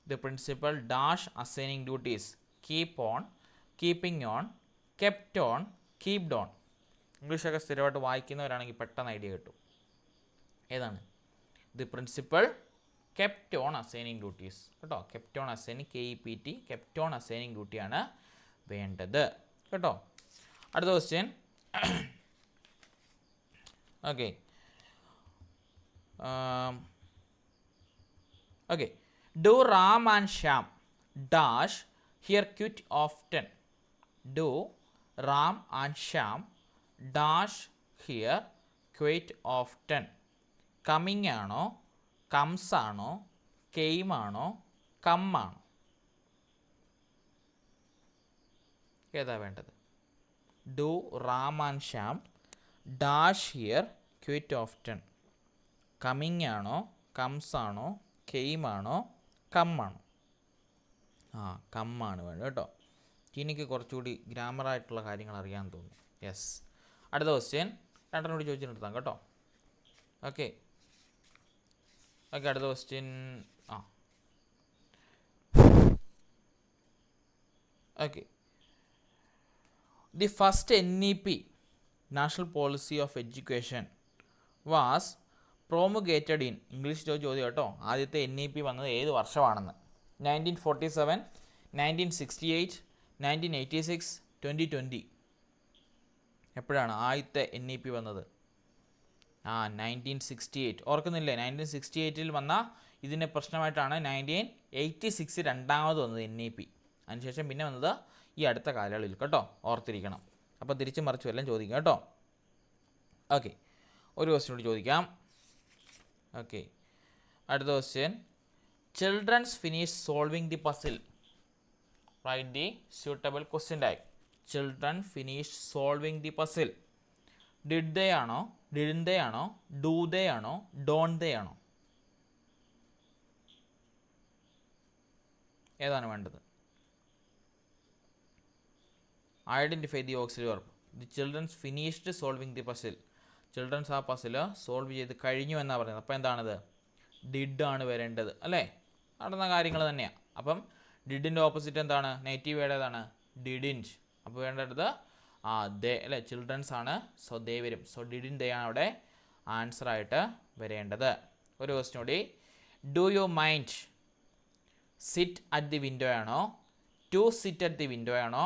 The principal dash assigning duties. Keep on, keeping on, kept on, keeped on. ഇംഗ്ലീഷൊക്കെ സ്ഥിരമായിട്ട് വായിക്കുന്നവരാണെങ്കിൽ പെട്ടെന്ന് ഐഡിയ കിട്ടും. ഏതാണ്? The principal kept on assigning duties കേട്ടോ. Kept on assigning, KEPT, kept on assigning ഡ്യൂട്ടിയാണ് വേണ്ടത് കേട്ടോ. അടുത്ത question. Okay, okay. Do Ram and Shyam dash here quite often. Do Ram and Shyam dash here quite often. Coming ആണോ, കംസ് ആണോ, came ആണോ, come ആണോ? ഏതാ വേണ്ടത്? Do Ram and Shyam dash here quite often. Coming ആണോ, കംസ് ആണോ, കെയിം ആണോ, കം ആണോ? കം ആണ് വേണ്ടത് കേട്ടോ. എനിക്ക് കുറച്ചുകൂടി ഗ്രാമറായിട്ടുള്ള കാര്യങ്ങൾ അറിയാൻ തോന്നുന്നു. യെസ്. അടുത്ത ക്വസ്റ്റ്യൻ 2 കൂടി ചോദിച്ചു നിർത്താം കേട്ടോ. Okay, okay. അടുത്ത question. Okay. The first NEP, national policy of education, was promulgated in. English ചോദ്യം കേട്ടോ. ആദ്യത്തെ NEP വന്നത് ഏത് വർഷമാണെന്ന്? 1947, 1968, 1986, 2020. എപ്പോഴാണ് ആദ്യത്തെ NEP വന്നത്? 1968. ഓർക്കുന്നില്ലേ? 1968 വന്ന ഇതിൻ്റെ പ്രശ്നമായിട്ടാണ് 1986 രണ്ടാമത് വന്നത് NEP. അതിനുശേഷം പിന്നെ വന്നത് ഈ അടുത്ത കാലയളവിൽ കേട്ടോ. ഓർത്തിരിക്കണം. അപ്പോൾ തിരിച്ചു മറിച്ചും എല്ലാം ചോദിക്കാം കേട്ടോ. ഓക്കെ, ഒരു ക്വസ്റ്റ്യൻ കൂടി ചോദിക്കാം. ഓക്കെ, അടുത്ത question. Children's finish solving the puzzle. Write the suitable question tag. Children finish solving the puzzle. Did they ആണോ, ഡിഡൻ ദേ ആണോ, ഡൂ ദേ ആണോ, ഡോൺ ദേ ആണോ? ഏതാണ് വേണ്ടത്? Identify the auxiliary verb. The children's finished solving the puzzle. Children's ആ puzzle solve ചെയ്ത് കഴിഞ്ഞു എന്നാണ് പറയുന്നത്. അപ്പോൾ എന്താണിത്? ഡിഡ് ആണ് വരേണ്ടത് അല്ലേ? നടന്ന കാര്യങ്ങൾ തന്നെയാണ്. അപ്പം ഡിഡിൻ്റെ ഓപ്പോസിറ്റ് എന്താണ്? നെഗറ്റീവ് ഏതാണ്? ഡിഡിൻറ്റ്. അപ്പോൾ വേണ്ടത് ദേ അല്ലേ? ചിൽഡ്രൻസ് ആണ്. സോ ദേ വരും. സോ ഡിഡിൻ ദേ ആണ് അവിടെ ആൻസർ ആയിട്ട് വരേണ്ടത്. ഒരു ക്വസ്റ്റ്യൻ കൂടി. Do you mind sit at the window ആണോ, to sit at the window ആണോ,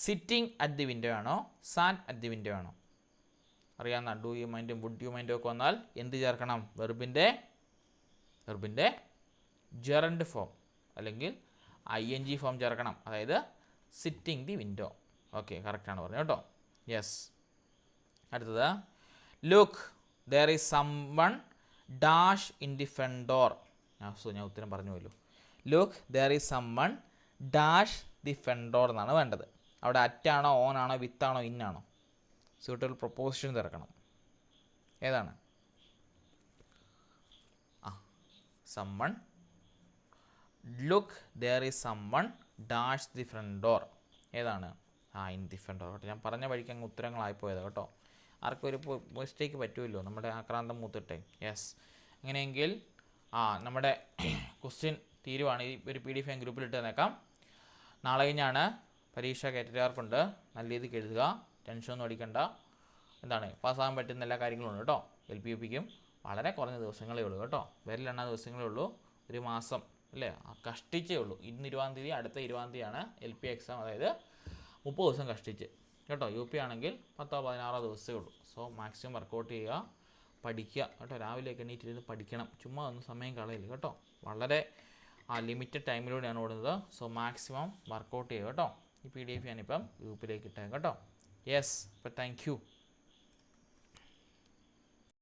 സിറ്റിംഗ് അറ്റ് ദി വിൻഡോ ആണോ, സാറ്റ് അറ്റ് ദി വിൻഡോ ആണോ? അറിയാവുന്ന ഡു യു മൈൻഡും വുഡ് യു മൈൻഡും ഒക്കെ വന്നാൽ എന്ത് ചേർക്കണം? വെർബിൻ്റെ ജെറൻഡ് ഫോം അല്ലെങ്കിൽ ING ഫോം ചേർക്കണം. അതായത് സിറ്റിംഗ് ദി വിൻഡോ. ഓക്കെ, കറക്റ്റാണ് പറഞ്ഞത് കേട്ടോ. യെസ്. അടുത്തത്, look there is someone dash in the front door. ഞാൻ ഉത്തരം പറഞ്ഞു പോയല്ലോ. Look there is someone dash the front door എന്നാണ് വേണ്ടത്. അവിടെ അറ്റാണോ, ഓൺ ആണോ, വിത്താണോ, ഇന്നാണോ? സ്യൂട്ടബിൾ പ്രൊപ്പോസിഷൻ ചേർക്കണം. ഏതാണ്? someone. Look there is someone dash the front door. ഏതാണ്? In the front door. ഞാൻ പറഞ്ഞ വഴിക്ക് അങ്ങ് ഉത്തരങ്ങളായിപ്പോയത് കേട്ടോ. ആർക്കും ഒരു മിസ്റ്റേക്ക് പറ്റുമല്ലോ, നമ്മുടെ ആക്രാന്തം മൂത്തിട്ടെ. യെസ്. അങ്ങനെയെങ്കിൽ നമ്മുടെ ക്വസ്റ്റ്യൻ തീരുവാണ്. ഈ ഒരു PDF ഞാൻ ഗ്രൂപ്പിൽ ഇട്ട് തന്നേക്കാം. നാളെ കഴിഞ്ഞാണ് പരീക്ഷ. കയറ്റുകാർക്കുണ്ട്. നല്ല രീതിക്ക് എഴുതുക, ടെൻഷനൊന്നും അടിക്കണ്ട. എന്താണ്, പാസ്സാകാൻ പറ്റുന്ന എല്ലാ കാര്യങ്ങളും ഉണ്ട് കേട്ടോ. LP UPക്കും വളരെ കുറഞ്ഞ ദിവസങ്ങളേ ഉള്ളൂ കേട്ടോ. വിരലെണ്ണ ദിവസങ്ങളേ ഉള്ളൂ. ഒരു മാസം അല്ലേ, കഷ്ടിച്ചേ ഉള്ളൂ. ഇന്ന് 20-ാം തീയതി, അടുത്ത 20-ാം തീയതിയാണ് LP എക്സാം. അതായത് 30 ദിവസം കഷ്ടിച്ച് കേട്ടോ. UP ആണെങ്കിൽ 10-16 ദിവസമേ ഉള്ളൂ. സോ മാക്സിമം വർക്കൗട്ട് ചെയ്യുക, പഠിക്കുക കേട്ടോ. രാവിലെയൊക്കെ എണീറ്റിരുന്ന് പഠിക്കണം. ചുമ്മാ ഒന്നും സമയം കളയില്ല കേട്ടോ. വളരെ ലിമിറ്റഡ് ടൈമിലൂടെയാണ് ഓടുന്നത്. സോ മാക്സിമം വർക്കൗട്ട് ചെയ്യുക കേട്ടോ. ഈ PDF ഞാനിപ്പം ഗ്രൂപ്പിലേക്ക് ഇട്ടേക്കാം കേട്ടോ. യെസ്. അപ്പോൾ താങ്ക് യു.